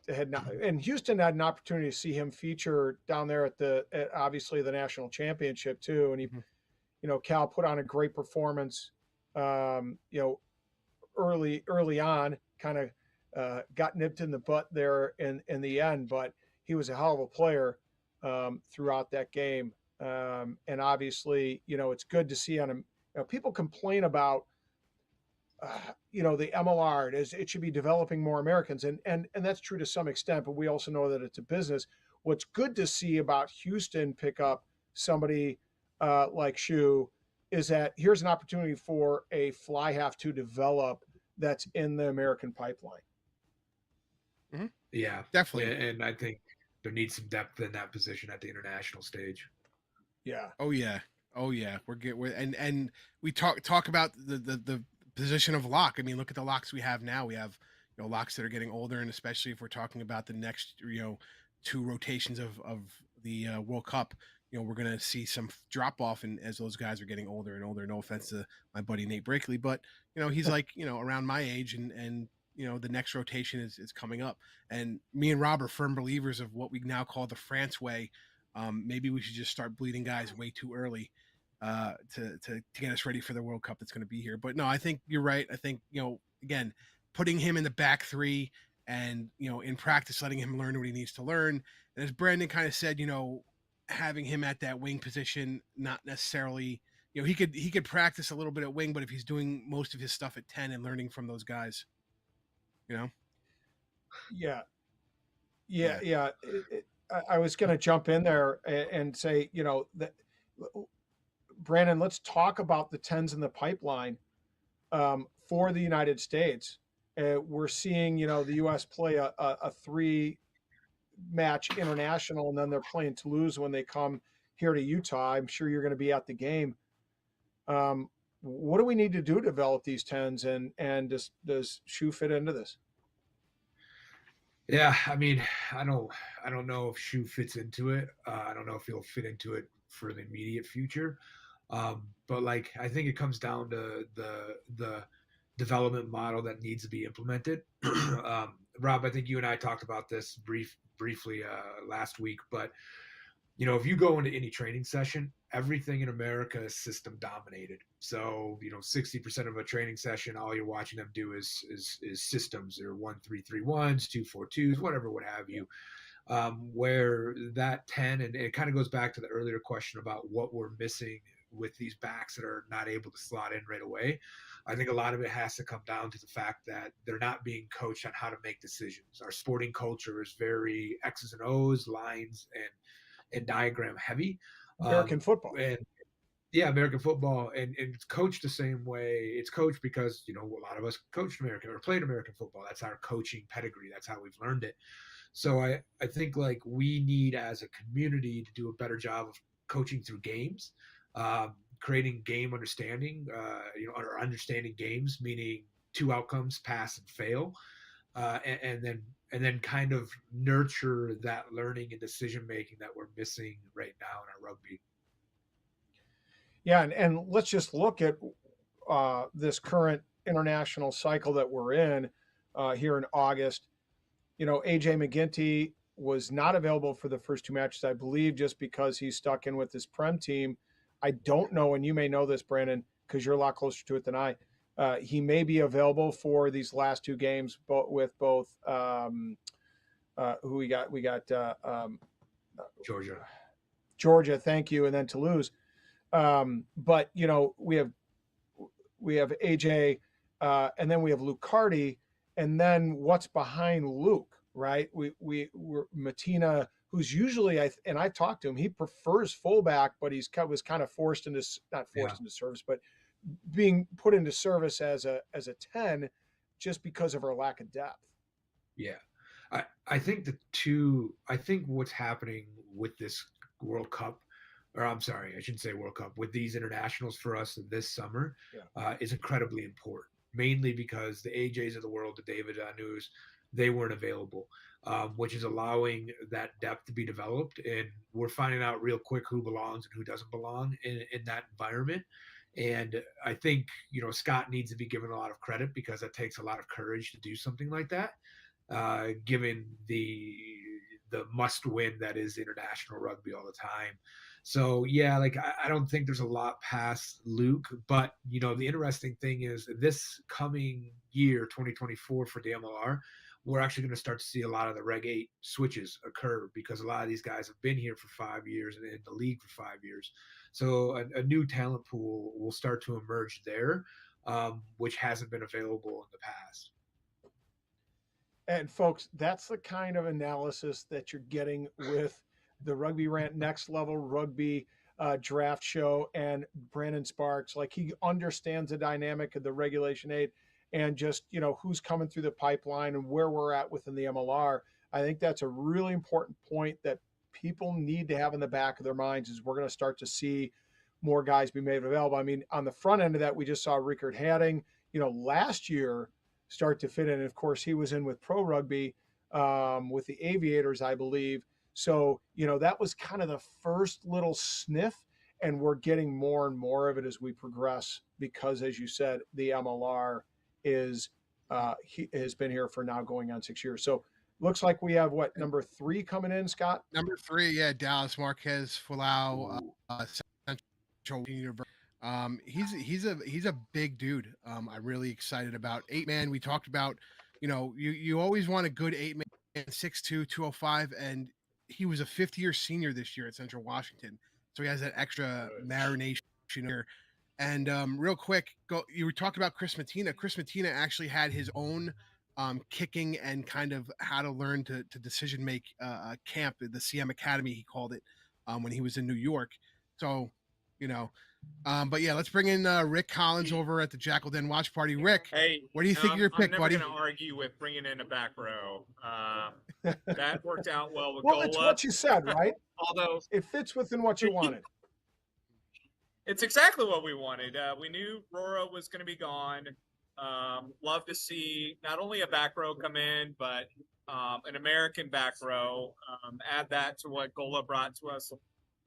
had not, and Houston had an opportunity to see him feature down there at obviously the national championship too, and he, Cal put on a great performance, early on, kind of got nipped in the butt there in the end, but he was a hell of a player throughout that game, and obviously, it's good to see on him. People complain about. The MLR, it should be developing more Americans, and that's true to some extent, but we also know that it's a business. What's good to see about Houston pick up somebody like Shu is that here's an opportunity for a fly half to develop that's in the American pipeline. Mm-hmm. Yeah, definitely. And I think there needs some depth in that position at the international stage. Yeah. Oh yeah. And we talk about the position of lock. I mean, look at the locks we have now. We have locks that are getting older, and especially if we're talking about the next 2 rotations of the World Cup, we're going to see some drop off, and as those guys are getting older and older. No offense to my buddy Nate Brakely, but he's like around my age, and the next rotation is coming up. And me and Rob are firm believers of what we now call the France way. Maybe we should just start bleeding guys way too early to get us ready for the World Cup that's going to be here. But no, I think you're right. I think, again, putting him in the back 3 and, in practice, letting him learn what he needs to learn. And as Brandon kind of said, having him at that wing position, not necessarily, he could practice a little bit at wing, but if he's doing most of his stuff at 10 and learning from those guys, Yeah. I was going to jump in there and say, that Brandon, let's talk about the 10s in the pipeline for the United States. we're seeing, the U.S. play a 3-match international, and then they're playing Toulouse when they come here to Utah. I'm sure you're going to be at the game. What do we need to do to develop these 10s, and does Shoe fit into this? Yeah, I mean, I don't know if Shoe fits into it. I don't know if he'll fit into it for the immediate future. But like, I think it comes down to the development model that needs to be implemented. Rob, I think you and I talked about this briefly last week, but if you go into any training session, everything in America is system dominated. So 60% of a training session, all you're watching them do is systems. They're 1-3-3-1s, 2-4-2s, whatever, what have you. Where that 10, and it kind of goes back to the earlier question about what we're missing with these backs that are not able to slot in right away. I think a lot of it has to come down to the fact that they're not being coached on how to make decisions. Our sporting culture is very X's and O's, lines, and diagram heavy. American football. And yeah, American football, and it's coached the same way. It's coached because a lot of us coached American or played American football. That's our coaching pedigree. That's how we've learned it. So I think like we need as a community to do a better job of coaching through games, creating game understanding, or understanding games, meaning 2 outcomes, pass and fail, and then kind of nurture that learning and decision making that we're missing right now in our rugby. Yeah, and let's just look at this current international cycle that we're in here in August. AJ McGinty was not available for the first 2 matches, I believe, just because he's stuck in with his Prem team. I don't know, and you may know this, Brandon, because you're a lot closer to it than I. He may be available for these last 2 games, but with both who we got Georgia, thank you, and then Toulouse. But we have AJ, and then we have Luke Carty, and then what's behind Luke, right? We're Matina, who's usually and I talked to him. He prefers fullback, but was kind of forced into into service, but being put into service as a 10, just because of our lack of depth. Yeah, I think what's happening with this World Cup, or I'm sorry, I shouldn't say World Cup, with these internationals for us this summer, is incredibly important. Mainly because the AJs of the world, the David Anus, they weren't available, which is allowing that depth to be developed. And we're finding out real quick who belongs and who doesn't belong in that environment. And I think, Scott needs to be given a lot of credit because it takes a lot of courage to do something like that, given the must win that is international rugby all the time. So yeah, like I don't think there's a lot past Luke, but the interesting thing is this coming year, 2024 for the MLR, we're actually going to start to see a lot of the Reg 8 switches occur because a lot of these guys have been here for 5 years and in the league for 5 years. So a new talent pool will start to emerge there, which hasn't been available in the past. And folks, that's the kind of analysis that you're getting with the Rugby Rant Next Level Rugby Draft Show and Brandon Sparks. Like, he understands the dynamic of the Regulation 8 and just, who's coming through the pipeline and where we're at within the MLR. I think that's a really important point that people need to have in the back of their minds is we're going to start to see more guys be made available. I mean, on the front end of that, we just saw Rickard Hadding, last year start to fit in. And of course, he was in with Pro Rugby with the Aviators, I believe. So, that was kind of the first little sniff, and we're getting more and more of it as we progress because, as you said, the MLR has been here for now going on 6 years. So looks like we have number 3 coming in, Scott? Number 3, yeah, Dallas Marquez Folau, Central University. He's a big dude. I'm really excited about 8-man. We talked about, you always want a good 8-man, 6'2", 205, and he was a 5th-year senior this year at Central Washington, so he has that extra marination here. And real quick, you were talking about Chris Matina. Chris Matina actually had his own kicking and kind of how to learn to decision make camp, the CM Academy he called it, when he was in New York. So you know. But yeah, let's bring in Rick Collins over at the Jackal Den Watch Party. Rick, Hey, what do you think of your pick, I'm never buddy? going to argue with bringing in a back row. That worked out well with Well, Gola. it's what you said, right? Although It fits within what you wanted. it's exactly what we wanted. We knew Rora was going to be gone. Love to see not only a back row come in, but an American back row. Add that to what Gola brought to us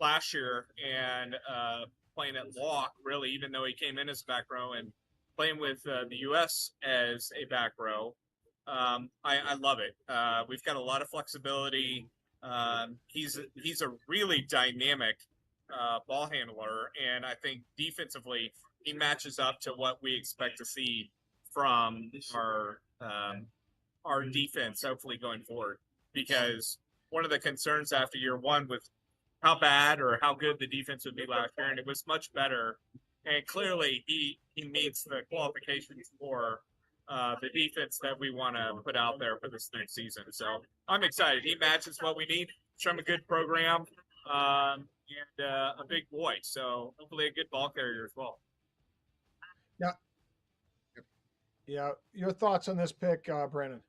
last year, and playing at lock, really, even though he came in as a back row and playing with the U.S. as a back row. I love it. We've got a lot of flexibility. He's a really dynamic ball handler, and I think defensively he matches up to what we expect to see from our defense, hopefully going forward. Because one of the concerns after year one with how bad or how good the defense would be last year, and it was much better. And clearly, he meets the qualifications for the defense that we want to put out there for this next season. So I'm excited. He matches what we need. From a good program and a big boy. So hopefully a good ball carrier as well. Yeah. Your thoughts on this pick, Brandon?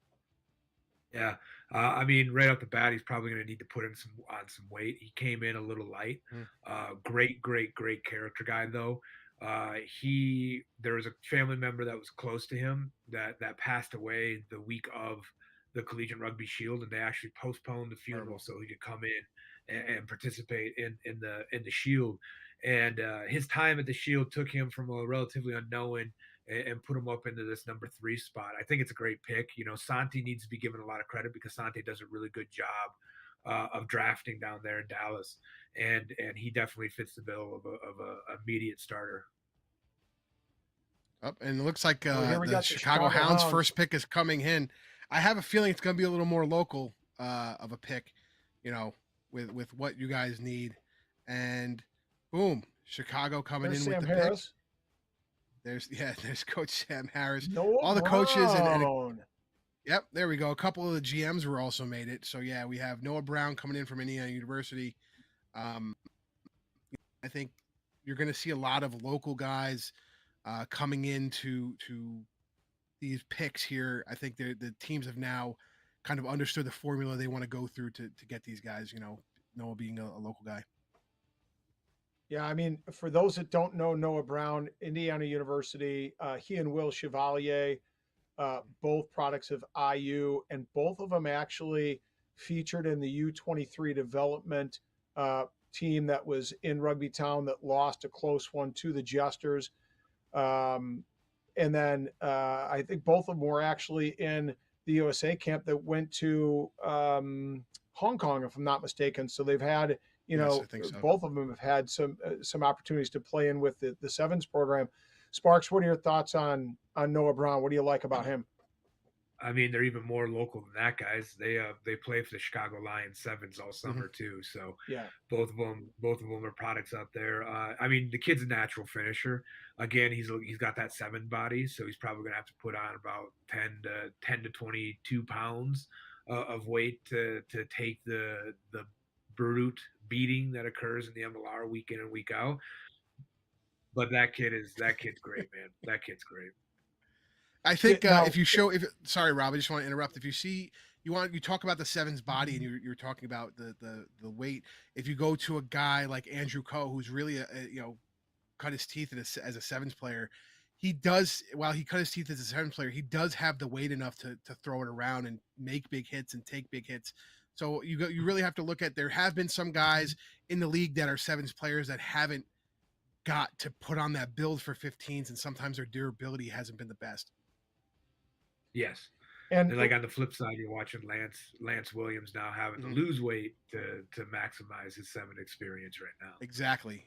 Yeah, I mean, right off the bat, he's probably going to need to put in some weight. He came in a little light. Great character guy though. There was a family member that was close to him that passed away the week of the Collegiate Rugby Shield, and they actually postponed the funeral so he could come in and participate in the Shield. And his time at the Shield took him from a relatively unknown and put him up into this number 3 spot. I think it's a great pick. You know, Santi needs to be given a lot of credit because Santi does a really good job of drafting down there in Dallas, and he definitely fits the bill of a immediate starter. And it looks like we the got Chicago Hounds first pick is coming in. I have a feeling it's going to be a little more local of a pick, you know, with what you guys need. And boom, Chicago coming There's in Sam with the Harris. pick. There's Coach Sam Harris. Noah all the coaches Brown. Yep, there we go. A couple of the GMs were also made it. So yeah, we have Noah Brown coming in from Indiana University. I think you're going to see a lot of local guys coming into these picks here. I think the teams have now kind of understood the formula they want to go through to get these guys, you know, Noah being a local guy. Yeah, I mean, for those that don't know Noah Brown, Indiana University, he and Will Chevalier, both products of IU, and both of them actually featured in the U23 development team that was in Rugby Town that lost a close one to the Jesters. And then I think both of them were actually in the USA camp that went to Hong Kong, if I'm not mistaken. So they've had, you know, I think so. Both of them have had some opportunities to play in with the Sevens program. Sparks, what are your thoughts on Noah Brown? What do you like about him? I mean, they're even more local than that, guys. They play for the Chicago Lions Sevens all summer too. So yeah, both of them are products out there. I mean, the kid's a natural finisher. Again, he's got that 7 body, so he's probably going to have to put on about 10 to 22 pounds of weight to take the brute beating that occurs in the MLR week in and week out. But that kid's great, man. That kid's great. I think sorry, Rob, I just want to interrupt. If you see, you talk about the Sevens body and you're talking about the weight. If you go to a guy like Andrew Coe, who's really cut his teeth as a Sevens player, he does, while he cut his teeth as a Sevens player, he does have the weight enough to throw it around and make big hits and take big hits. So you really have to look at, there have been some guys in the league that are Sevens players that haven't got to put on that build for 15s, and sometimes their durability hasn't been the best. Yes. And like on the flip side, you're watching Lance Williams now having to lose weight to maximize his 7 experience right now. Exactly.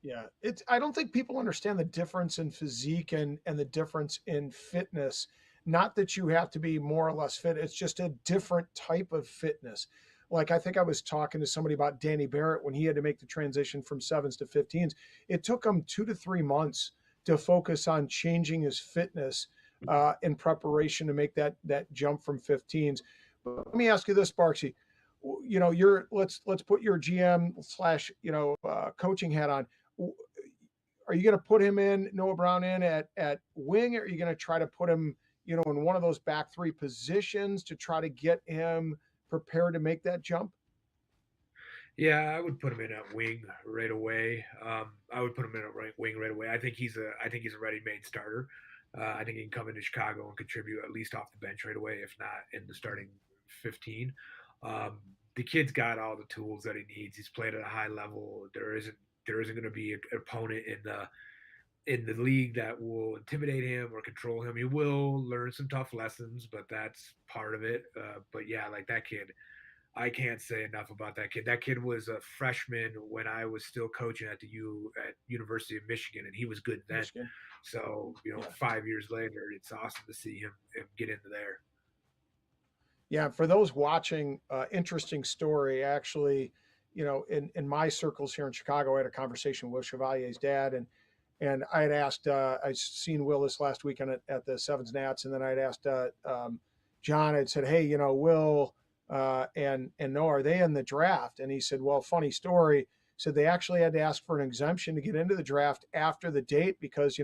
Yeah. I don't think people understand the difference in physique and the difference in fitness. Not that you have to be more or less fit. It's just a different type of fitness. Like, I think I was talking to somebody about Danny Barrett when he had to make the transition from 7s to 15s. It took him 2 to 3 months to focus on changing his fitness in preparation to make that jump from 15s. But let me ask you this, Sparksy. let's put your GM / coaching hat on. Are you going to put him in, Noah Brown in at wing, or are you going to try to put him, in one of those back three positions to try to get him prepared to make that jump? Yeah, I would put him in at wing right away. I would put him in at right wing right away. I think he's a ready-made starter. I think he can come into Chicago and contribute at least off the bench right away, if not in the starting 15. The kid's got all the tools that he needs. He's played at a high level. There isn't going to be an opponent in the league that will intimidate him or control him. He will learn some tough lessons, but that's part of it. But yeah, like that kid, I can't say enough about that kid. That kid was a freshman when I was still coaching at University of Michigan, and he was good then. Michigan. So 5 years later, it's awesome to see him get into there. Yeah, for those watching, interesting story. Actually, in my circles here in Chicago, I had a conversation with Chevalier's dad, and I had asked, I'd seen Will this last weekend at the Sevens Nats, and then I'd asked John. I'd said, hey, Will and Noah, are they in the draft? And he said, well, funny story. So they actually had to ask for an exemption to get into the draft after the date because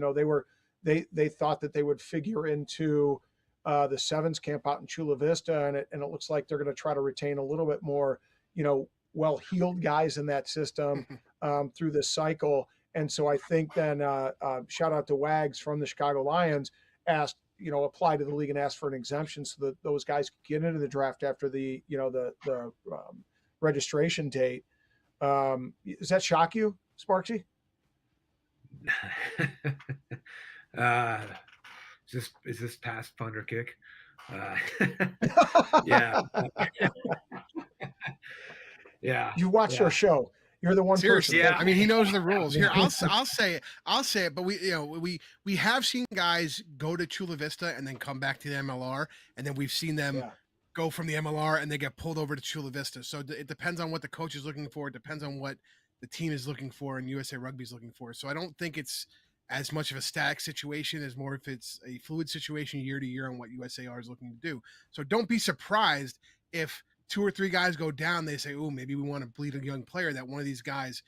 they thought that they would figure into the Sevens camp out in Chula Vista, and it looks like they're going to try to retain a little bit more, well-heeled guys in that system through this cycle. And so I think then shout out to Wags from the Chicago Lions asked, apply to the league and ask for an exemption so that those guys could get into the draft after the registration date. Does that shock you, Sparksy? Is this past punter kick? Yeah. Yeah. You watched our show. You're the one Seriously, person. I mean, he knows the rules. Here, I'll say it. But we have seen guys go to Chula Vista and then come back to the MLR, and then we've seen them go from the MLR and they get pulled over to Chula Vista. So it depends on what the coach is looking for. It depends on what the team is looking for and USA Rugby is looking for. So I don't think it's as much of a static situation as more if it's a fluid situation year to year on what USAR is looking to do. So don't be surprised if 2 or 3 guys go down, they say, oh, maybe we want to bleed a young player, that one of these guys,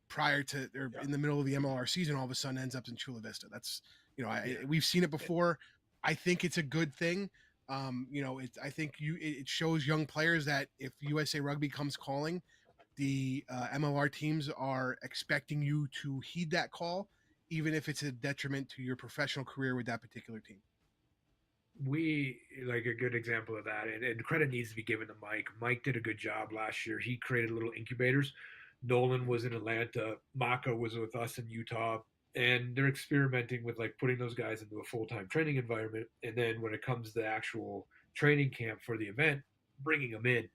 prior to or in the middle of the MLR season, all of a sudden ends up in Chula Vista. That's, we've seen it before. I think it's a good thing. I think it shows young players that if USA Rugby comes calling, the MLR teams are expecting you to heed that call, even if it's a detriment to your professional career with that particular team. We like a good example of that, and credit needs to be given to Mike. Mike did a good job last year. He created little incubators. Nolan was in Atlanta. Maka was with us in Utah, and they're experimenting with like putting those guys into a full-time training environment. And then when it comes to the actual training camp for the event, bringing them in.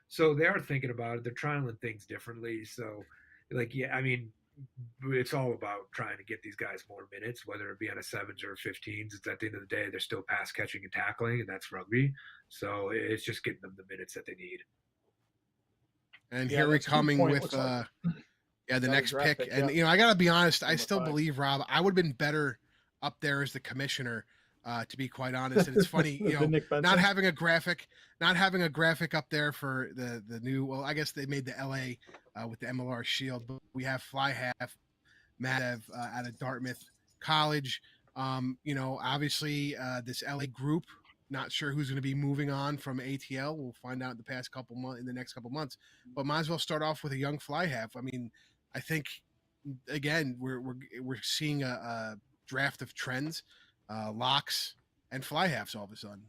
So they are thinking about it. They're trying things differently. So, it's all about trying to get these guys more minutes, whether it be on a 7s or 15s. It's at the end of the day, they're still pass catching and tackling, and that's rugby. So it's just getting them the minutes that they need. And here we're coming with the next pick. And I gotta be honest, I still believe, Rob, I would have been better up there as the commissioner, to be quite honest. And it's funny, not having a graphic up there for the new. Well, I guess they made the LA with the MLR shield, but we have fly half Matev out of Dartmouth College. Obviously this LA group. Not sure who's going to be moving on from ATL. We'll find out in the next couple months. But might as well start off with a young fly half. I mean, I think again we're seeing a draft of trends, locks and fly halves all of a sudden.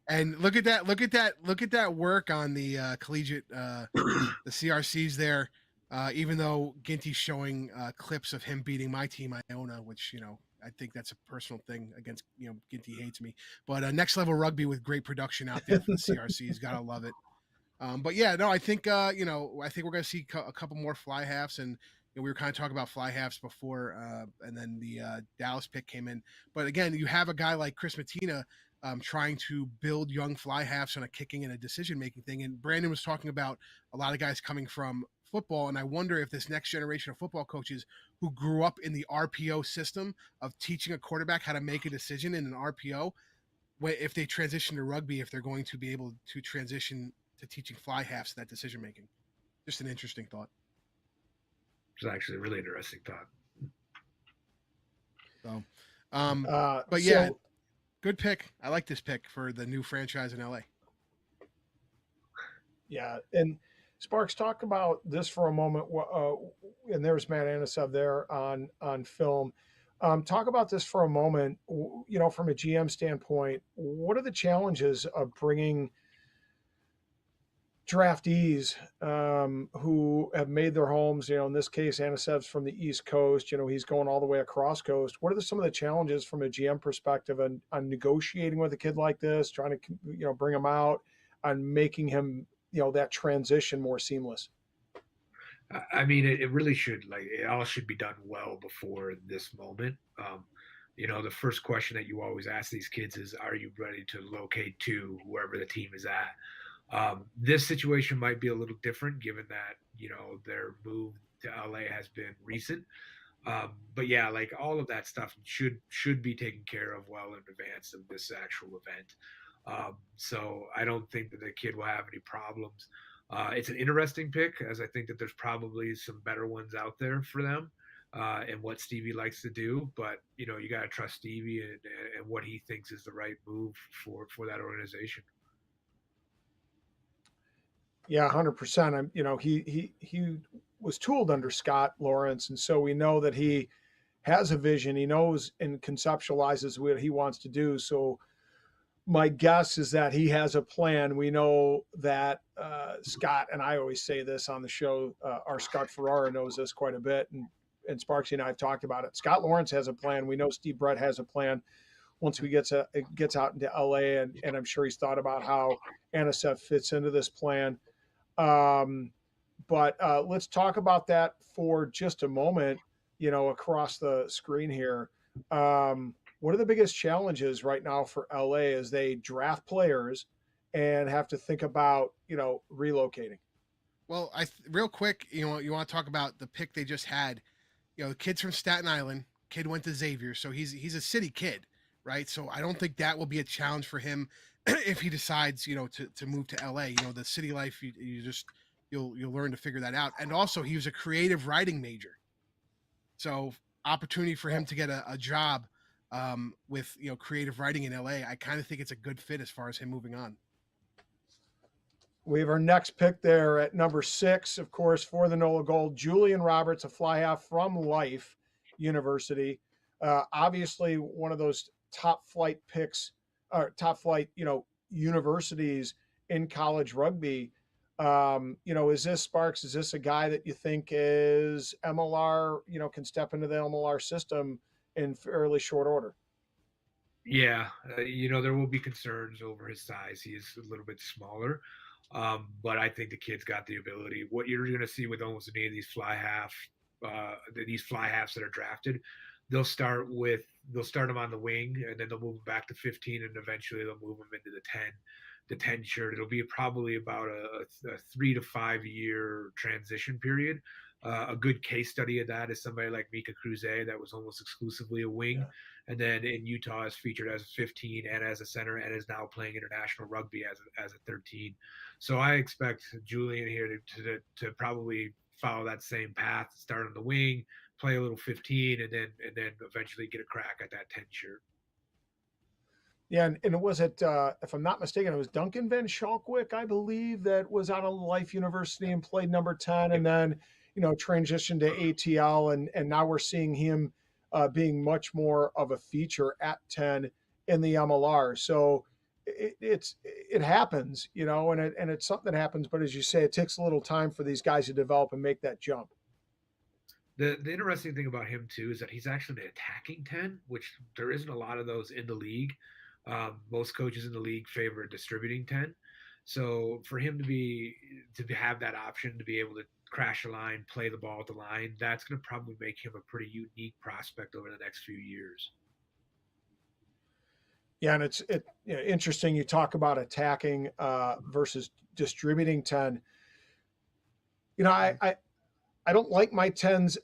And look at that work on the collegiate, the CRCs there. Even though Ginty's showing clips of him beating my team, Iona, which I think that's a personal thing against, Ginty hates me. But next level rugby with great production out there for the CRCs. Gotta love it. But yeah, no, I think, I think we're going to see a couple more fly halves. And we were kind of talking about fly halves before, and then the Dallas pick came in. But again, you have a guy like Chris Mattina trying to build young fly halves on a kicking and a decision-making thing. And Brandon was talking about a lot of guys coming from football, and I wonder if this next generation of football coaches who grew up in the RPO system of teaching a quarterback how to make a decision in an RPO, if they transition to rugby, if they're going to be able to transition to teaching fly halves that decision making. Just an interesting thought. It's actually a really interesting thought. So, but yeah, good pick. I like this pick for the new franchise in LA. Yeah, and Sparks, talk about this for a moment. And there's Matt Anisev there on film. Talk about this for a moment. You know, from a GM standpoint, what are the challenges of bringing draftees who have made their homes? You know, in this case, Anisev's from the East Coast. You know, he's going all the way across coast. What are some of the challenges from a GM perspective on negotiating with a kid like this, trying to bring him out, on making him that transition more seamless? I mean, it really should, it all should be done well before this moment. The first question that you always ask these kids is, are you ready to locate to wherever the team is at? This situation might be a little different given that, their move to LA has been recent. But yeah, all of that stuff should be taken care of well in advance of this actual event. So I don't think that the kid will have any problems. It's an interesting pick, as I think that there's probably some better ones out there for them and what Stevie likes to do. But, you got to trust Stevie and what he thinks is the right move for that organization. Yeah, 100%. He was tooled under Scott Lawrence, and so we know that he has a vision. He knows and conceptualizes what he wants to do. So my guess is that he has a plan. We know that Scott, and I always say this on the show, our Scott Ferrara knows this quite a bit, and Sparksy and I have talked about it. Scott Lawrence has a plan. We know Steve Brett has a plan once we gets out into LA, and I'm sure he's thought about how Anisev fits into this plan. But let's talk about that for just a moment, across the screen here. What are the biggest challenges right now for LA as they draft players and have to think about, relocating? Well, real quick, you want to talk about the pick they just had. The kid's from Staten Island. Kid went to Xavier, so he's a city kid, right? So I don't think that will be a challenge for him if he decides, to move to LA. The city life, you'll learn to figure that out. And also, he was a creative writing major, so opportunity for him to get a job with creative writing in LA. I kind of think it's a good fit as far as him moving on. We have our next pick there at number 6, of course, for the NOLA Gold, Julian Roberts, a fly half from Life University. Obviously one of those top flight picks, or top flight, universities in college rugby. Is this, Sparks, is this a guy that you think is MLR, can step into the MLR system in fairly short order? Yeah, there will be concerns over his size. He is a little bit smaller, but I think the kid's got the ability. What you're going to see with almost any of these fly halves that are drafted, they'll start them on the wing, and then they'll move them back to 15, and eventually they'll move them into the 10 shirt. It'll be probably about a 3 to 5 year transition period. A good case study of that is somebody like Mika Cruze, that was almost exclusively a wing. Yeah. And then in Utah is featured as a 15 and as a center, and is now playing international rugby as a 13. So I expect Julian here to probably follow that same path, start on the wing, play a little 15, and then eventually get a crack at that 10 shirt. Yeah, and it was if I'm not mistaken, it was Duncan Van Schalkwyk, I believe, that was out of Life University and played number 10, and then transitioned to ATL, and now we're seeing him being much more of a feature at 10 in the MLR. So it happens, and it's something that happens. But as you say, it takes a little time for these guys to develop and make that jump. The interesting thing about him too is that he's actually an attacking 10, which there isn't a lot of those in the league. Most coaches in the league favor a distributing 10. So for him to have that option to be able to crash a line, play the ball at the line, that's going to probably make him a pretty unique prospect over the next few years. Yeah, and it's interesting. You talk about attacking versus distributing 10. I don't like my 10s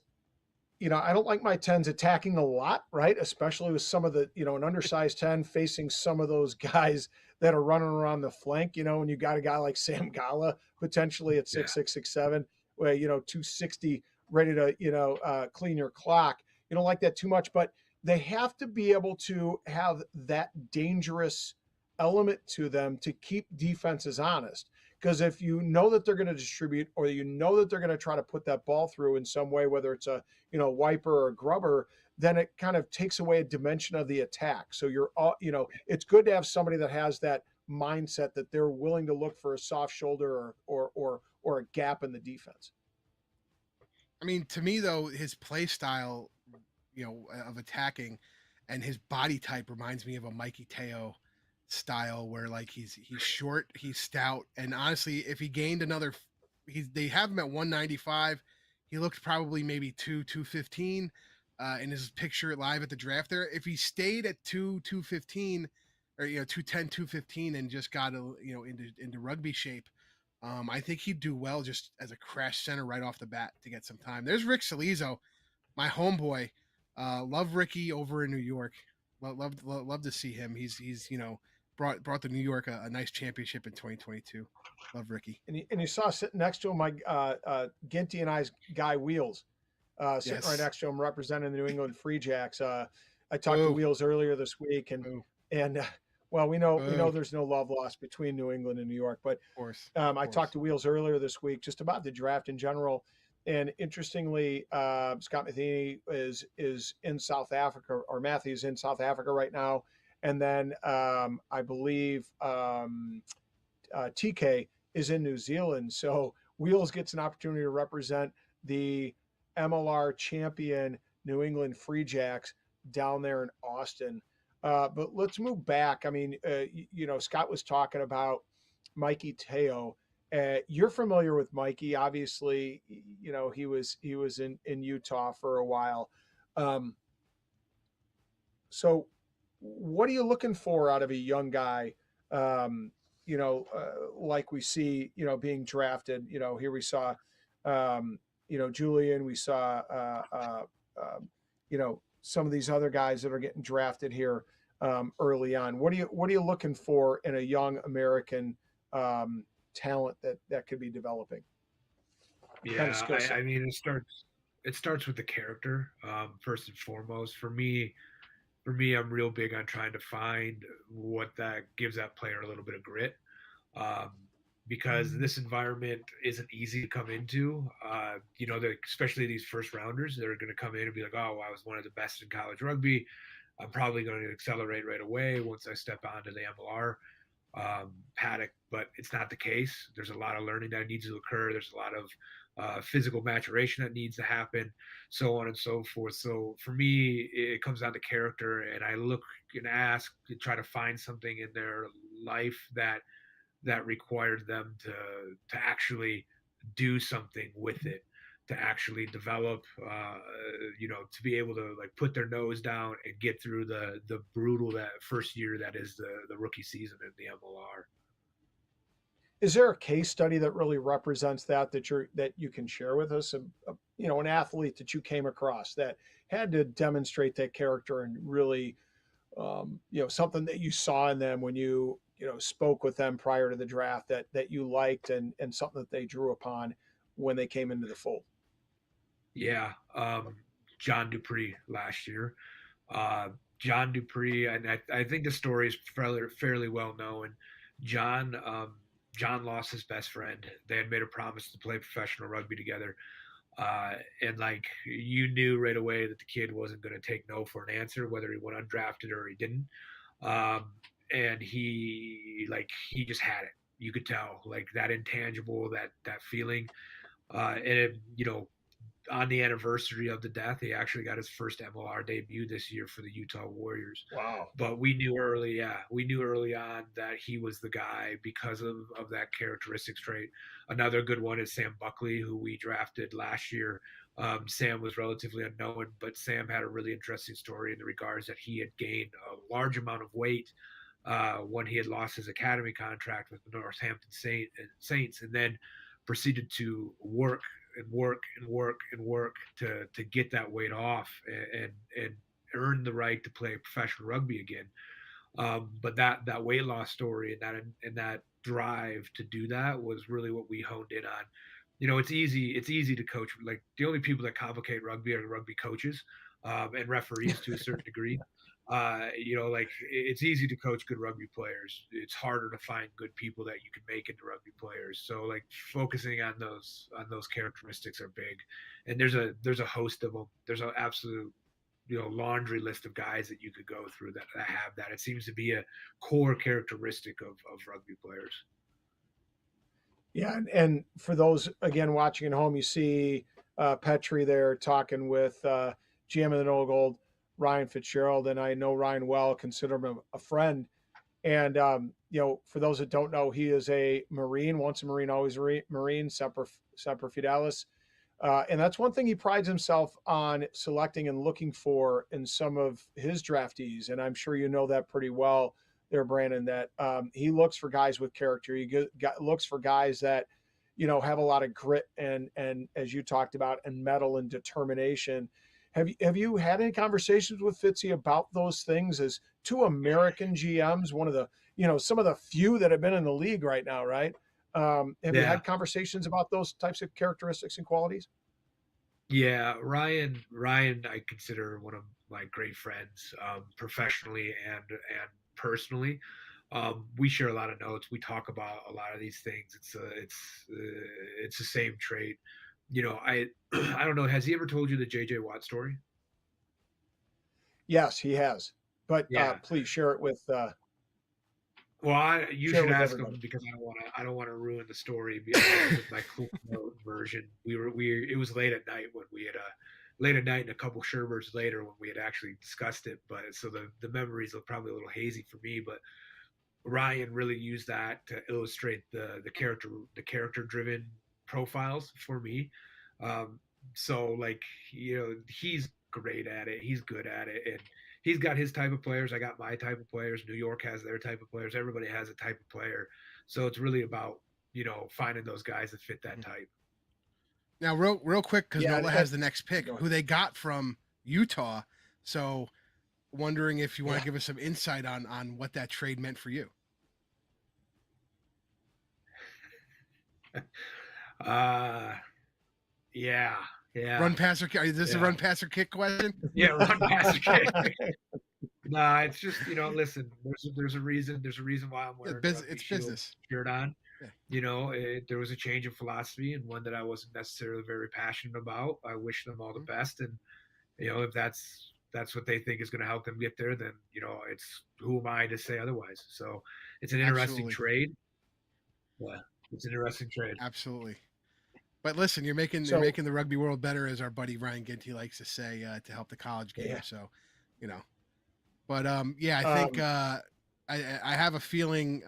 I don't like my 10s attacking a lot, right? Especially with some of the, an undersized 10 facing some of those guys that are running around the flank, when you got a guy like Sam Gala potentially at 6'6", 6'7", where, 260 ready to, clean your clock. You don't like that too much, but they have to be able to have that dangerous element to them to keep defenses honest. Because if you know that they're going to distribute, or you know that they're going to try to put that ball through in some way, whether it's a wiper or a grubber, then it kind of takes away a dimension of the attack. So you're all, it's good to have somebody that has that mindset that they're willing to look for a soft shoulder or a gap in the defense. I mean, to me though, his play style, of attacking, and his body type reminds me of a Mikey Teo style, where like he's short, he's stout, and honestly, if he gained another, they have him at 195. He looked probably maybe 215 in his picture live at the draft there. If he stayed at 215 or 210, 215 and just got into rugby shape, I think he'd do well just as a crash center right off the bat to get some time. There's Rick Salizo, my homeboy. Love Ricky over in New York. Love to see him. He's brought the New York a nice championship in 2022. Love Ricky. And you saw sitting next to him, my Ginty and I's guy Wheels, sitting right next to him, representing the New England Free Jacks. I talked to Wheels earlier this week, and well, we know there's no love lost between New England and New York, but of course, I talked to Wheels earlier this week just about the draft in general. And interestingly, Scott Matheny is in South Africa, or Matthew's in South Africa right now. And then I believe TK is in New Zealand. So Wheels gets an opportunity to represent the MLR champion New England Free Jacks down there in Austin. But let's move back. I mean, Scott was talking about Mikey Teo. You're familiar with Mikey, obviously. He was in Utah for a while. So what are you looking for out of a young guy? Like we see, being drafted. Here we saw, Julian. We saw, some of these other guys that are getting drafted here early on. What are you looking for in a young American talent that could be developing? Yeah, I mean, it starts with the character first and foremost. For me, I'm real big on trying to find what that gives that player a little bit of grit, because this environment isn't easy to come into. Especially these first rounders, they're going to come in and be like, "Oh, I was one of the best in college rugby. I'm probably going to accelerate right away once I step onto the MLR paddock," but it's not the case. There's a lot of learning that needs to occur. There's a lot of physical maturation that needs to happen, so on and so forth. So for me, it comes down to character, and I look and ask to try to find something in their life that required them to actually do something with it, to actually develop, to be able to like put their nose down and get through the brutal that first year that is the rookie season in the MLR. Is there a case study that really represents that you can share with us? An athlete that you came across that had to demonstrate that character and really, something that you saw in them when you spoke with them prior to the draft that you liked and something that they drew upon when they came into the fold. Yeah. John Dupree last year. John Dupree, and I think the story is fairly well known. John lost his best friend. They had made a promise to play professional rugby together. And like, you knew right away that the kid wasn't going to take no for an answer, whether he went undrafted or he didn't. And he just had it. You could tell, like, that intangible, that feeling. On the anniversary of the death, he actually got his first MLR debut this year for the Utah Warriors. Wow. But we knew early on that he was the guy because of that characteristic trait. Another good one is Sam Buckley, who we drafted last year. Sam was relatively unknown, but Sam had a really interesting story in the regards that he had gained a large amount of weight when he had lost his academy contract with the Northampton Saints, and then proceeded to work and work and work and work to get that weight off and earn the right to play professional rugby again. But that weight loss story and that drive to do that was really what we honed in on. It's easy to coach. Like, the only people that complicate rugby are the rugby coaches, and referees to a certain degree. Like, it's easy to coach good rugby players. It's harder to find good people that you can make into rugby players. So, like, focusing on those characteristics are big. And there's a host of them. There's an absolute laundry list of guys that you could go through that have that. It seems to be a core characteristic of rugby players. Yeah, and for those again watching at home, you see Petrie there talking with GM of the NOLA Gold, Ryan Fitzgerald, and I know Ryan well, consider him a friend. And for those that don't know, he is a Marine, once a Marine, always a Marine, Semper Fidelis. And that's one thing he prides himself on selecting and looking for in some of his draftees. And I'm sure you know that pretty well there, Brandon, that he looks for guys with character. He looks for guys that, have a lot of grit and as you talked about, and mettle and determination. Have you had any conversations with Fitzy about those things as two American GMs, one of the, some of the few that have been in the league right now, right? Have you had conversations about those types of characteristics and qualities? Yeah, Ryan, I consider one of my great friends, professionally and personally. We share a lot of notes. We talk about a lot of these things. It's the same trait. I don't know. Has he ever told you the JJ Watt story? Yes, he has. But please share it with. Well, you should ask him, because I don't want to ruin the story with my cool version. It was late at night when we had late at night and a couple sherbers later when we had actually discussed it. But so the memories are probably a little hazy for me. But Ryan really used that to illustrate the character driven profiles for me. So, like, he's great at it. He's good at it, and he's got his type of players. I got my type of players. New York has their type of players. Everybody has a type of player. So it's really about, finding those guys that fit that type. Now, real quick, because NOLA has the next pick, who they got from Utah. So wondering if you want to give us some insight on what that trade meant for you. Yeah. Run, pass, or kick. Is this a run, pass, or kick question? Yeah, run, pass, or kick. Nah, it's just, listen, there's a reason why I'm wearing it's business shirt on. Yeah. There was a change of philosophy, and one that I wasn't necessarily very passionate about. I wish them all the best, and if that's what they think is going to help them get there, then it's, who am I to say otherwise? So it's an interesting trade. Yeah, it's an interesting trade. Absolutely. But listen, you're making the rugby world better, as our buddy Ryan Ginty likes to say, to help the college game. Yeah. So, but I think I have a feeling.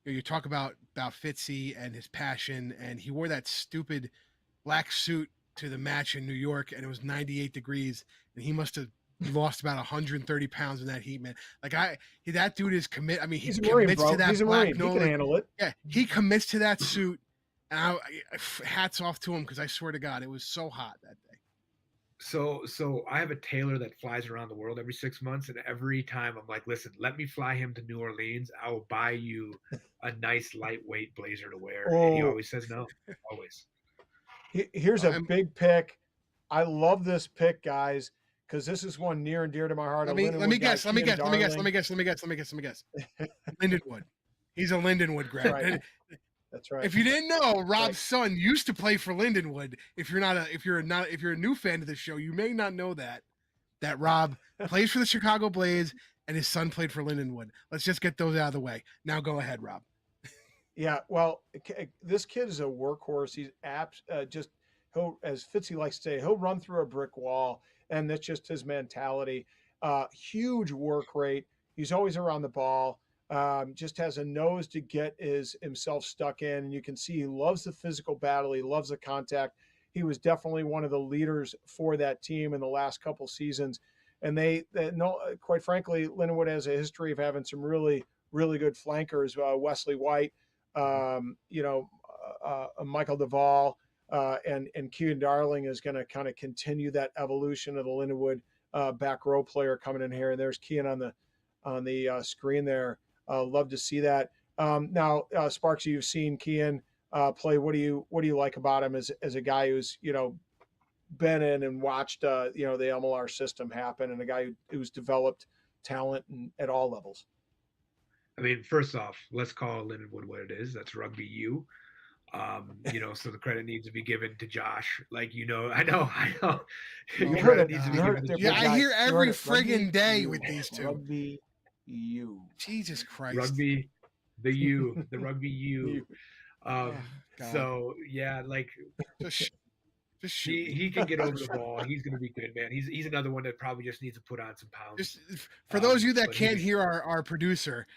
You talk about Fitzy and his passion, and he wore that stupid black suit to the match in New York, and it was 98 degrees, and he must have lost about 130 pounds in that heat, man. Like, that dude is commit. I mean, he commits to that black. He can handle it. Yeah, he commits to that suit. And hats off to him, because I swear to God, it was so hot that day. So I have a tailor that flies around the world every 6 months, and every time I'm like, listen, let me fly him to New Orleans. I will buy you a nice lightweight blazer to wear. And he always says no, always. Here's a big pick. I love this pick, guys, because this is one near and dear to my heart. Let me guess. Lindenwood. He's a Lindenwood grad. Right. That's right. If you didn't know, Rob's son used to play for Lindenwood. If you're a new fan of the show, you may not know that Rob plays for the Chicago Blaze and his son played for Lindenwood. Let's just get those out of the way. Now go ahead, Rob. Yeah, well, this kid is a workhorse. He's he'll, as Fitzy likes to say, he'll run through a brick wall, and that's just his mentality. Huge work rate. He's always around the ball. Just has a nose to get himself stuck in, and you can see he loves the physical battle. He loves the contact. He was definitely one of the leaders for that team in the last couple seasons. And quite frankly, Lindenwood has a history of having some really, really good flankers. Wesley White, Michael Duvall, and Kean Darling is going to kind of continue that evolution of the Lindenwood back row player coming in here. And there's Kean on the screen there. Love to see that. Now, Sparks, you've seen Kean play. What do you like about him as a guy who's been in and watched the MLR system happen, and a guy who's developed talent at all levels? I mean, first off, let's call Lindenwood what it is. That's Rugby U. So the credit needs to be given to Josh. Like, I know. You heard it. I hear every friggin' day with these two. Rugby U. Jesus Christ. Rugby, the Rugby U. So yeah, like just he can get over the ball. He's going to be good, man. He's another one that probably just needs to put on some pounds. Just for those of you that can't hear our producer,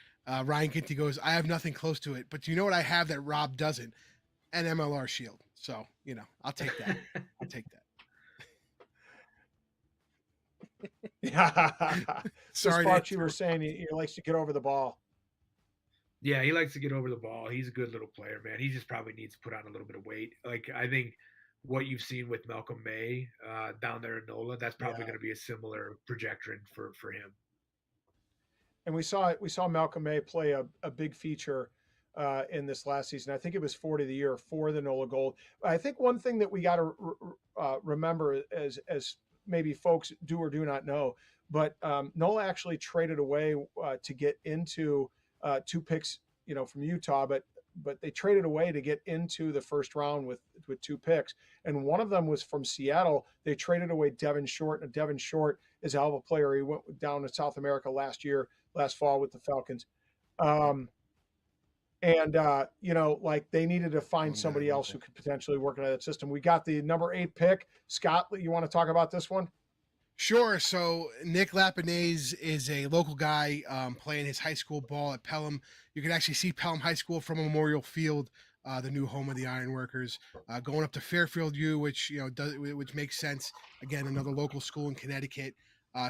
Ryan Ginty goes, I have nothing close to it, but you know what I have that Rob doesn't? An MLR shield. So, I'll take that. I'll take that. Yeah. Sorry, Sparks, you were saying he likes to get over the ball. Yeah, he likes to get over the ball. He's a good little player, man. He just probably needs to put on a little bit of weight. Like, I think what you've seen with Malcolm May down there in NOLA, that's probably going to be a similar projection for him. And we saw Malcolm May play a big feature in this last season. I think it was 40 of the year for the NOLA Gold. I think one thing that we got to remember as maybe folks do or do not know, but NOLA actually traded away to get into 2 picks, from Utah, but they traded away to get into the first round with 2 picks. And one of them was from Seattle. They traded away Devin Short, and Devin Short is a hell of a player. He went down to South America last fall with the Falcons. Like they needed to find somebody else who could potentially work in that system. We got the number 8 pick. Scott, you want to talk about this one? Sure. So Nick Lapinese is a local guy playing his high school ball at Pelham. You can actually see Pelham High School from Memorial Field, the new home of the Ironworkers. Going up to Fairfield U, which which makes sense. Again, another local school in Connecticut.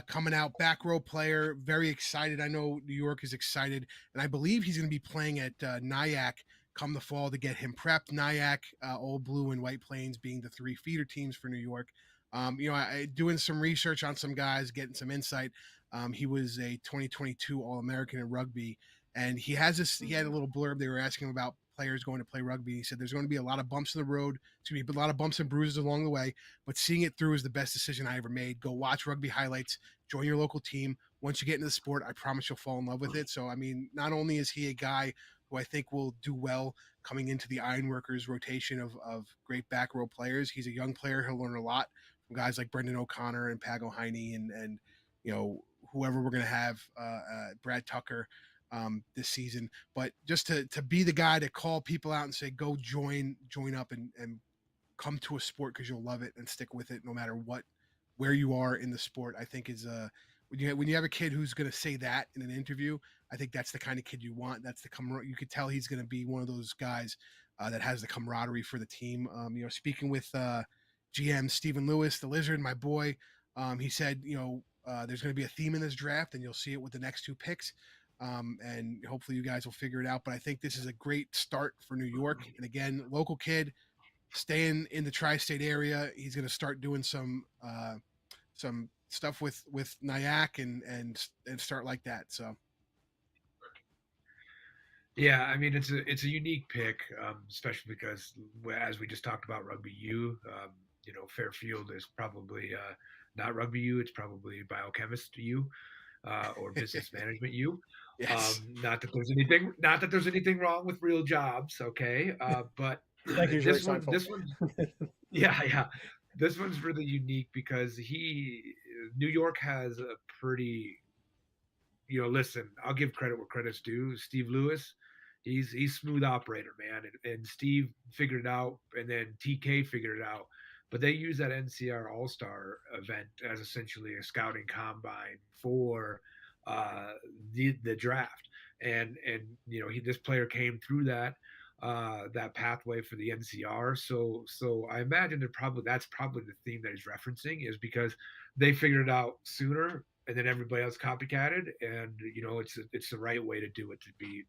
Coming out, back row player, very excited. I know New York is excited, and I believe he's going to be playing at Nyack come the fall to get him prepped. Nyack, Old Blue, and White Plains being the 3 feeder teams for New York. I doing some research on some guys, getting some insight. He was a 2022 All-American in rugby, and he had a little blurb. They were asking him about players going to play rugby. He said there's going to be a lot of bumps in the road. It's going to be a lot of bumps and bruises along the way, but seeing it through is the best decision I ever made. Go watch rugby highlights, join your local team. Once you get into the sport, I promise you'll fall in love with it. So, I mean, not only is he a guy who I think will do well coming into the Ironworkers rotation of great back row players, he's a young player. He'll learn a lot from guys like Brendan O'Connor and Pago Heine and whoever we're going to have, Brad Tucker, this season. But just to be the guy to call people out and say, go join up and come to a sport because you'll love it and stick with it no matter where you are in the sport, I think is when you have a kid who's going to say that in an interview, I think that's the kind of kid you want. That's you could tell he's going to be one of those guys that has the camaraderie for the team. Speaking with GM Stephen Lewis, the Lizard, my boy, he said, there's going to be a theme in this draft, and you'll see it with the next 2 picks. And hopefully you guys will figure it out. But I think this is a great start for New York. And again, local kid, staying in the tri-state area. He's going to start doing some stuff with Nyack and start like that. So. Yeah, I mean it's a unique pick, especially because as we just talked about Rugby U, Fairfield is probably not Rugby U, it's probably Biochemist U, or Business Management U. Yes. Not that there's anything wrong with real jobs, okay? But Thank you, this one, yeah, this one's really unique because New York has a pretty. Listen, I'll give credit where credit's due. Steve Lewis, he's smooth operator, man. And Steve figured it out, and then TK figured it out. But they use that NCR All-Star event as essentially a scouting combine for the draft. And this player came through that pathway for the NCR. So I imagine that's probably the theme that he's referencing, is because they figured it out sooner, and then everybody else copycatted, and it's the right way to do it,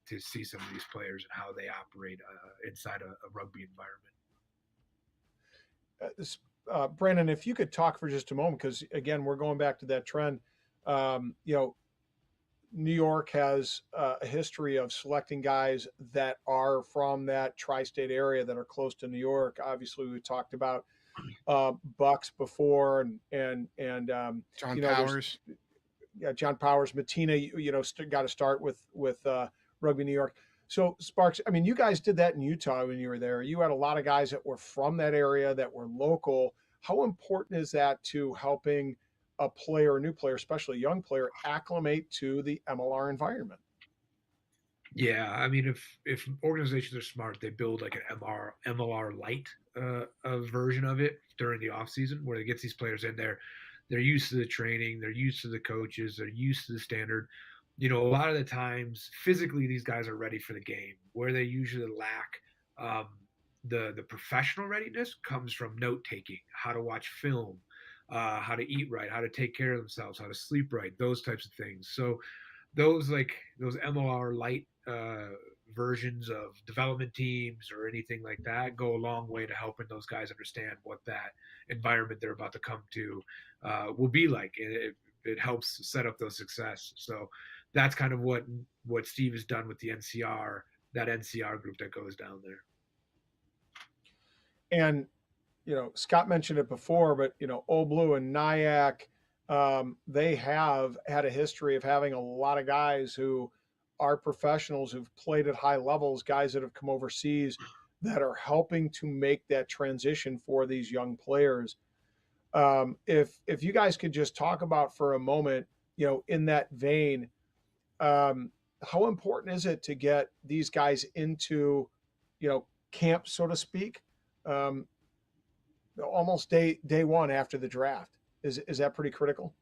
to see some of these players and how they operate inside a rugby environment. Brandon, if you could talk for just a moment, because again, we're going back to that trend. New York has a history of selecting guys that are from that tri-state area that are close to New York. Obviously, we talked about Bucks before, and John Powers. John Powers, Matina. Got to start with Rugby New York. So Sparks, I mean, you guys did that in Utah when you were there. You had a lot of guys that were from that area that were local. How important is that to helping a new player, especially a young player, acclimate to the MLR environment? Yeah, I mean, if organizations are smart, they build like an MLR light version of it during the off season, where they get these players in there. They're used to the training, they're used to the coaches, they're used to the standard. A lot of the times, physically, these guys are ready for the game. Where they usually lack the professional readiness comes from note taking, how to watch film, how to eat right, how to take care of themselves, how to sleep right, those types of things. So those MLR light versions of development teams or anything like that go a long way to helping those guys understand what that environment they're about to come to will be like. And it helps set up those success. So that's kind of what Steve has done with the NCR, that NCR group that goes down there. And Scott mentioned it before, but Old Blue and Nyack, they have had a history of having a lot of guys who are professionals who've played at high levels, guys that have come overseas that are helping to make that transition for these young players. If you guys could just talk about for a moment, in that vein, how important is it to get these guys into, camp, so to speak, almost day one after the draft? Is that pretty critical?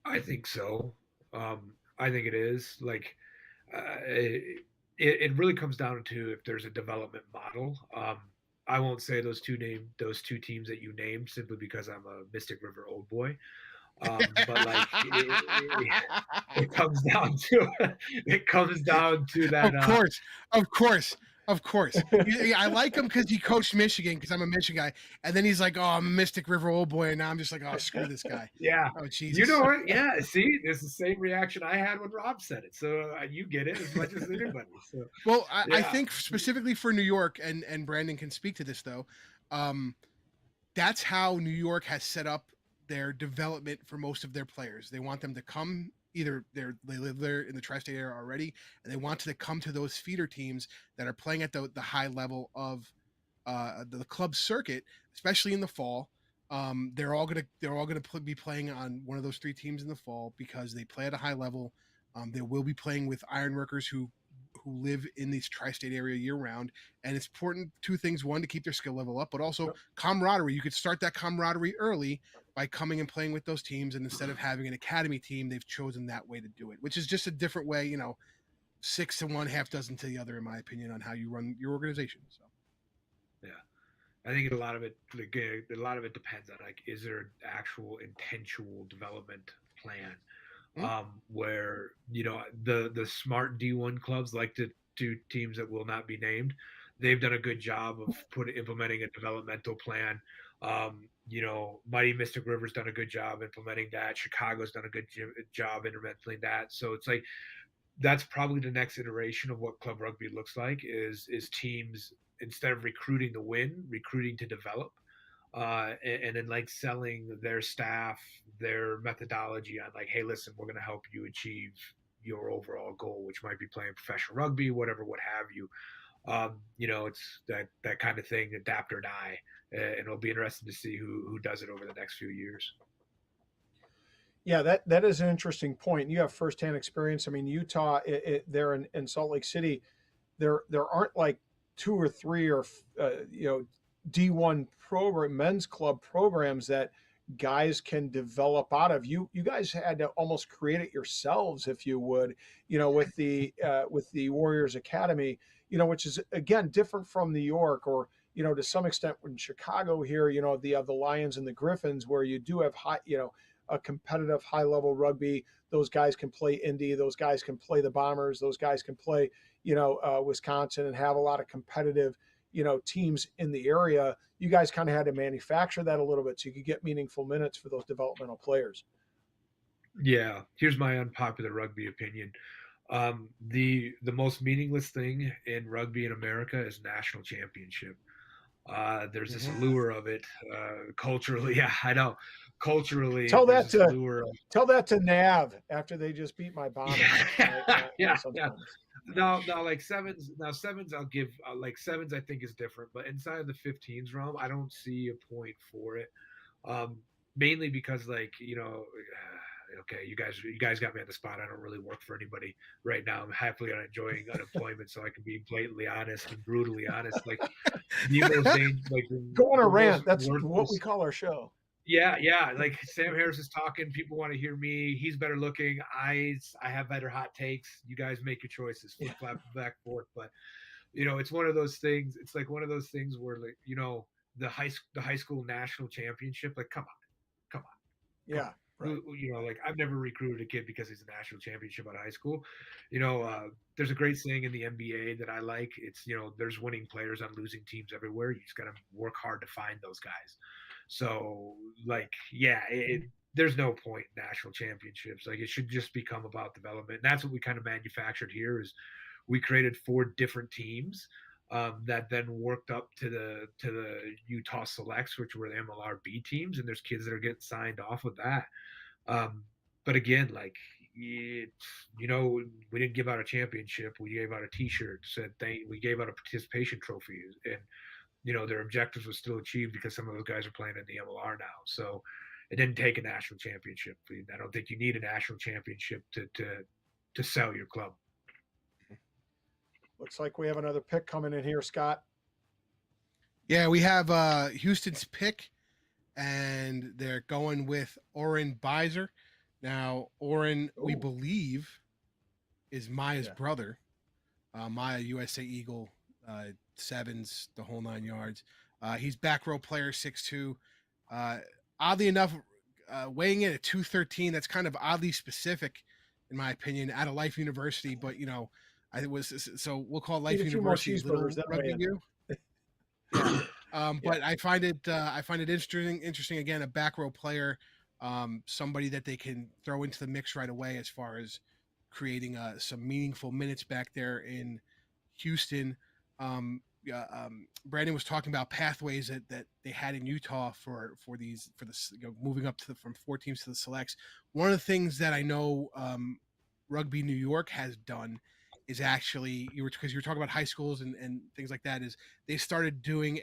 I think so. I think it is. Like, it really comes down to if there's a development model. I won't say those two teams that you named simply because I'm a Mystic River old boy. But like it comes down to that. Of course. I like him because he coached Michigan, because I'm a Michigan guy, and then he's like, "Oh, I'm a Mystic River old boy," and now I'm just like, "Oh, screw this guy." Yeah. Oh, Jesus. You know what? Yeah. See, it's the same reaction I had when Rob said it. So you get it as much as anybody. So, well, I think specifically for New York, and Brandon can speak to this though. That's how New York has set up their development for most of their players. They want them to come. Either they live there in the tri-state area already, and they want to come to those feeder teams that are playing at the high level of the club circuit, especially in the fall. They're all gonna be playing on one of those three teams in the fall because they play at a high level. They will be playing with ironworkers who live in these tri-state area year round, and it's important. Two things: one, to keep their skill level up, but also camaraderie. You could start that camaraderie early by coming and playing with those teams, and instead of having an academy team, they've chosen that way to do it, which is just a different way. 6 to 1, half dozen to the other, in my opinion, on how you run your organization. So, yeah, I think a lot of it depends on, like, is there an actual intentional development plan? Where the smart D1 clubs, like the two teams that will not be named, they've done a good job of implementing a developmental plan. Mighty Mystic River's done a good job implementing that. Chicago's done a good job implementing that. So it's like that's probably the next iteration of what club rugby looks like, is teams, instead of recruiting to win, recruiting to develop. And then like selling their staff, their methodology on, like, hey, listen, we're going to help you achieve your overall goal, which might be playing professional rugby, what have you. It's that kind of thing, adapt or die. And it'll be interesting to see who does it over the next few years. Yeah, that is an interesting point. You have firsthand experience. I mean, Utah, there in Salt Lake City, there aren't like 2 or 3 or D1 program, men's club programs that guys can develop out of. You guys had to almost create it yourselves, if you would, with the Warriors Academy, which is again different from New York, or to some extent in Chicago here, the Lions and the Griffins, where you do have high, a competitive high level rugby. Those guys can play Indy, those guys can play the Bombers, those guys can play, Wisconsin, and have a lot of competitive, teams in the area. You guys kind of had to manufacture that a little bit so you could get meaningful minutes for those developmental players. Yeah, here's my unpopular rugby opinion. The most meaningless thing in rugby in America is national championship. There's this allure of it culturally. Yeah, I know. Culturally, Tell there's that this to allure of tell that to Nav after they just beat my Bombers. yeah. Sometimes. No, like sevens. Now sevens, I'll give like sevens. I think is different, but inside of the 15s realm, I don't see a point for it. Mainly because okay, you guys got me on the spot. I don't really work for anybody right now. I'm happily enjoying unemployment, so I can be blatantly honest and brutally honest. Like the most like go on a the rant. most That's worthless- what we call our show. Yeah. Like Sam Harris is talking. People want to hear me. He's better looking. I have better hot takes. You guys make your choices. Flip flop back forth. But it's one of those things. It's like one of those things where the high school national championship. Like come on. Yeah. Right. Like I've never recruited a kid because he's a national championship out of high school. There's a great saying in the NBA that I like. It's there's winning players on losing teams everywhere. You just got to work hard to find those guys. So there's no point in national championships. Like it should just become about development. And that's what we kind of manufactured here. Is we created 4 different teams that then worked up to the Utah Selects, which were the MLR B teams, and there's kids that are getting signed off with that. But again, like we didn't give out a championship. We gave out a T-shirt. We gave out a participation trophy, and their objectives were still achieved because some of those guys are playing in the MLR now. So it didn't take a national championship. I don't think you need a national championship to sell your club. Looks like we have another pick coming in here, Scott. Yeah, we have Houston's pick, and they're going with Oren Beiser. Now, Oren, we believe, is Maya's brother. Maya, USA Eagle, sevens, the whole 9 yards. He's back row player, 6'2". Oddly enough, weighing in at 213, that's kind of oddly specific, in my opinion, out of Life University. But, I think so we'll call Life University Little Rugby U. But I find it interesting again, a back row player, somebody that they can throw into the mix right away as far as creating some meaningful minutes back there in Houston. Brandon was talking about pathways that they had in Utah for moving up from 4 teams to the selects. One of the things that I know Rugby New York has done is actually because you were talking about high schools and things like that, is they started doing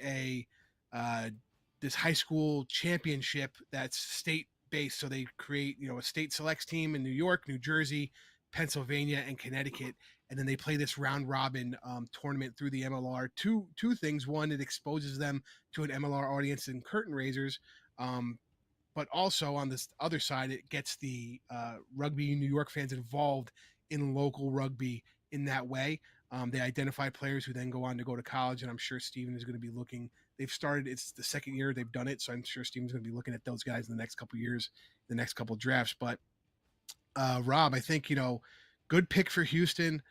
this high school championship that's state based. So they create a state selects team in New York, New Jersey, Pennsylvania, and Connecticut, and then they play this round robin tournament through the MLR. Two things: one, it exposes them to an MLR audience and curtain raisers, but also on this other side, it gets the Rugby New York fans involved in local rugby in that way. They identify players who then go on to go to college, and I'm sure Steven is going to be looking. They've started; it's the second year they've done it, so I'm sure Steven's going to be looking at those guys in the next couple of years, the next couple of drafts. But Rob, I think good pick for Houston.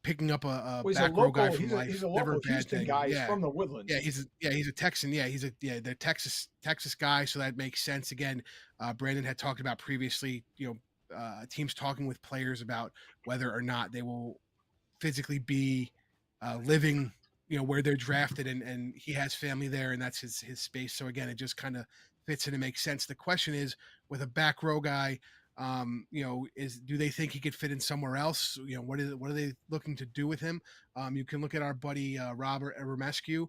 Picking up a back row guy from Life. He's a local Houston guy. He's from the Woodlands. Yeah, he's a Texan. Yeah, the Texas guy, so that makes sense. Again, Brandon had talked about previously. Teams talking with players about whether or not they will physically be living, where they're drafted, and he has family there, and that's his space. So again, it just kind of fits in and makes sense. The question is, with a back row guy, do they think he could fit in somewhere else? What are they looking to do with him? You can look at our buddy Robert Romescu.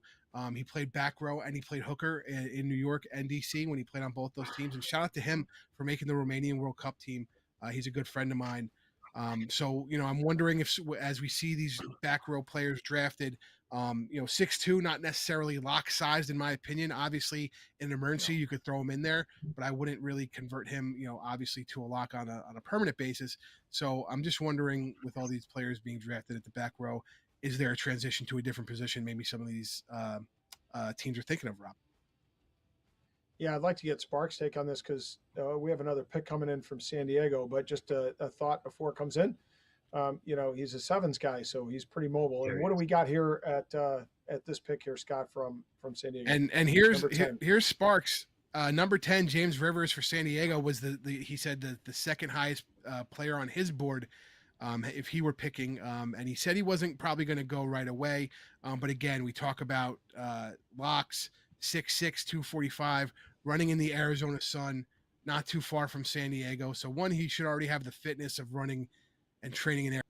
He played back row and he played hooker in New York and DC when he played on both those teams. And shout out to him for making the Romanian World Cup team. He's a good friend of mine. So I'm wondering if, as we see these back row players drafted, 6'2", not necessarily lock sized in my opinion. Obviously, in an emergency, you could throw him in there, but I wouldn't really convert him, obviously to a lock on a permanent basis. So I'm just wondering, with all these players being drafted at the back row, is there a transition to a different position? Maybe some of these teams are thinking of, Rob. Yeah, I'd like to get Sparks' take on this because we have another pick coming in from San Diego. But just a thought before it comes in. He's a sevens guy, so he's pretty mobile. And Yeah, what do we got here at this pick here, Scott, from San Diego? And here's Number 10. here's Sparks. Number 10, James Rivers for San Diego was he said the second highest player on his board if he were picking. And he said he wasn't probably going to go right away. But again, we talk about locks, 6'6", 245, running in the Arizona sun, not too far from San Diego. So one, he should already have the fitness of running and training in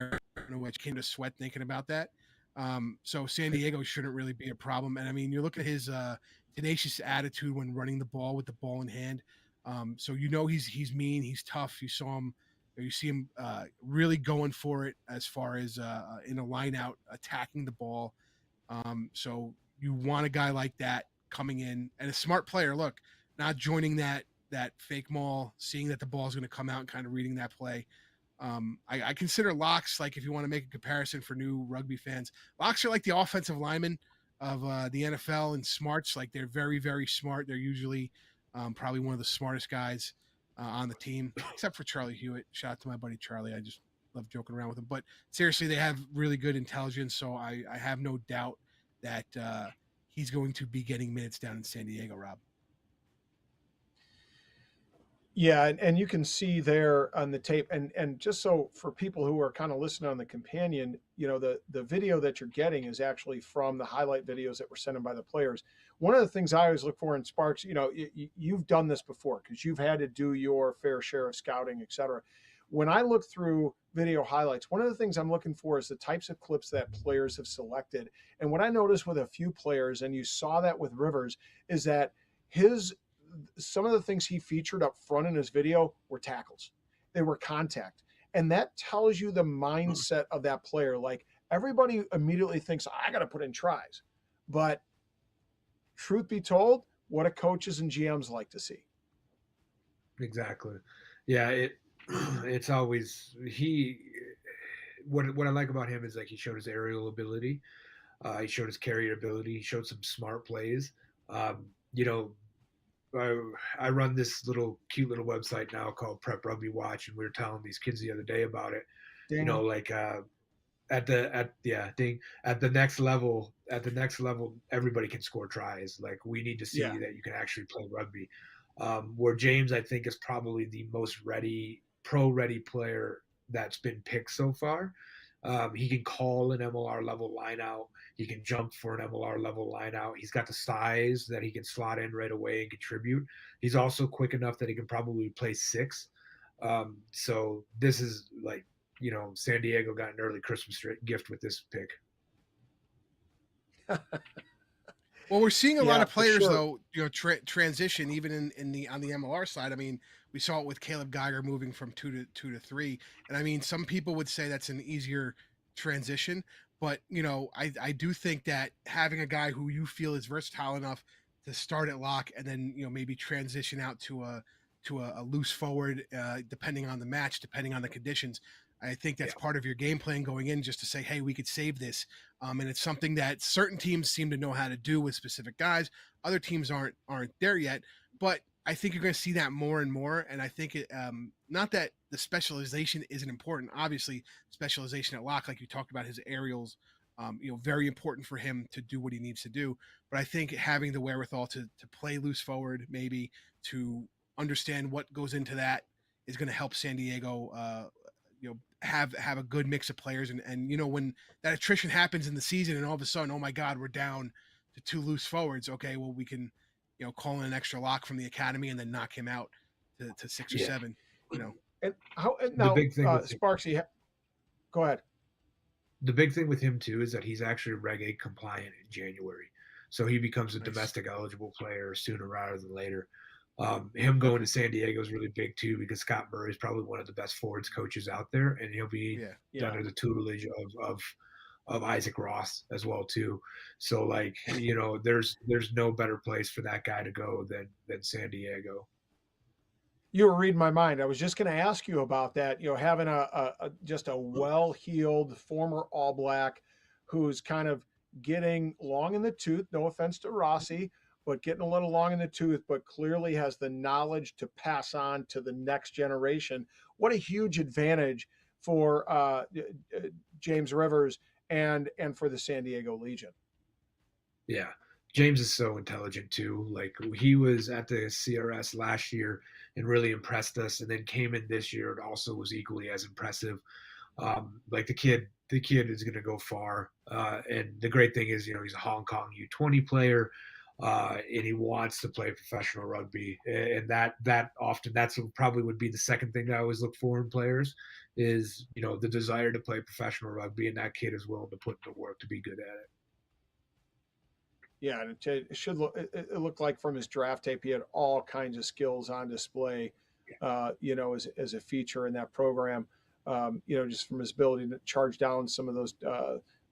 Arizona, which came to sweat thinking about that. So San Diego shouldn't really be a problem. And I mean, you look at his tenacious attitude when running the ball with the ball in hand. So he's mean, he's tough. You see him really going for it as far as in a line out, attacking the ball. So you want a guy like that coming in and a smart player. Look, not joining that fake maul, seeing that the ball is going to come out and kind of reading that play. I consider locks, like if you want to make a comparison for new rugby fans, locks are like the offensive linemen of the NFL, and smarts, like they're very, very smart. They're usually probably one of the smartest guys on the team, except for Charlie Hewitt. Shout out to my buddy Charlie. I just love joking around with him. But seriously, they have really good intelligence, so I have no doubt that he's going to be getting minutes down in San Diego, Rob. Yeah, and you can see there on the tape, and just so for people who are kind of listening on the companion, the video that you're getting is actually from the highlight videos that were sent in by the players. One of the things I always look for in Sparks, you've done this before because you've had to do your fair share of scouting, et cetera. When I look through video highlights, one of the things I'm looking for is the types of clips that players have selected. And what I noticed with a few players, and you saw that with Rivers, is that some of the things he featured up front in his video were tackles. They were contact. And that tells you the mindset of that player. Like everybody immediately thinks, I got to put in tries. But truth be told, what do coaches and GMs like to see? Exactly. Yeah, it's always what I like about him is like he showed his aerial ability. He showed his carrier ability. He showed some smart plays. I run this cute little website now called Prep Rugby Watch, and we were telling these kids the other day about it. Dang. At the next level, everybody can score tries. Like we need to see that you can actually play rugby. Where James, I think, is probably the most pro-ready player that's been picked so far. He can call an MLR level line out. He can jump for an MLR level line out. He's got the size that he can slot in right away and contribute. He's also quick enough that he can probably play 6. So this is like, San Diego got an early Christmas gift with this pick. Well, we're seeing a lot of players though, transition even on the MLR side. I mean, we saw it with Caleb Geiger moving from 2 to 3, and I mean, some people would say that's an easier transition, but I do think that having a guy who you feel is versatile enough to start at lock and then maybe transition out to a loose forward, depending on the match, depending on the conditions. I think that's part of your game plan going in, just to say, hey, we could save this. And it's something that certain teams seem to know how to do with specific guys. Other teams aren't there yet, but I think you're going to see that more and more. And I think not that the specialization isn't important. Obviously, specialization at lock, like you talked about, his aerials, very important for him to do what he needs to do. But I think having the wherewithal to play loose forward, maybe to understand what goes into that, is going to help San Diego have a good mix of players. And when that attrition happens in the season and all of a sudden, oh my God, we're down to 2 loose forwards. Okay, well, we can call in an extra lock from the academy and then knock him out to 6 or 7. And now, big thing Sparksy, go ahead. The big thing with him too is that he's actually Reg 8 compliant in January, so he becomes a domestic eligible player sooner rather than later. Him going to San Diego is really big too, because Scott Murray is probably one of the best forwards coaches out there, and he'll be under the tutelage of Isaac Ross as well too. So there's no better place for that guy to go than San Diego. You were reading my mind. I was just going to ask you about that. Having just a well-heeled former All Black who's kind of getting long in the tooth. No offense to Rossi, but getting a little long in the tooth, but clearly has the knowledge to pass on to the next generation. What a huge advantage for James Rivers and for the San Diego Legion. Yeah. James is so intelligent too. Like he was at the CRS last year and really impressed us, and then came in this year and also was equally as impressive. Like the kid is going to go far. And the great thing is, he's a Hong Kong U20 player, and he wants to play professional rugby. And that often that's probably would be the second thing I always look for in players is, the desire to play professional rugby, and that kid is willing to put in the work to be good at it. Yeah, and it should look. It looked like from his draft tape, he had all kinds of skills on display. As a feature in that program. Just from his ability to charge down some of those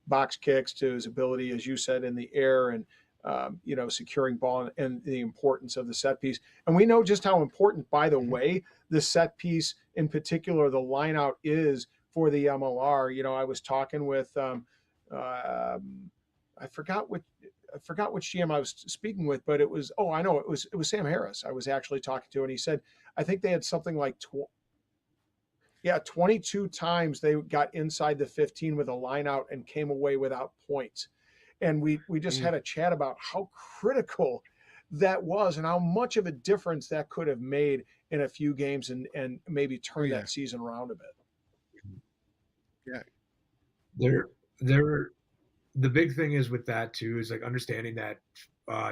box kicks to his ability, as you said, in the air and securing ball and the importance of the set piece. And we know just how important, by the way, the set piece in particular, the lineout is for the MLR. I was talking with I forgot which GM I was speaking with, but it was it was Sam Harris I was actually talking to, and he said I think they had something like 22 times they got inside the 15 with a line out and came away without points. And we just had a chat about how critical that was and how much of a difference that could have made in a few games and maybe turn that season around a bit. Yeah. The big thing is with that too, is like understanding that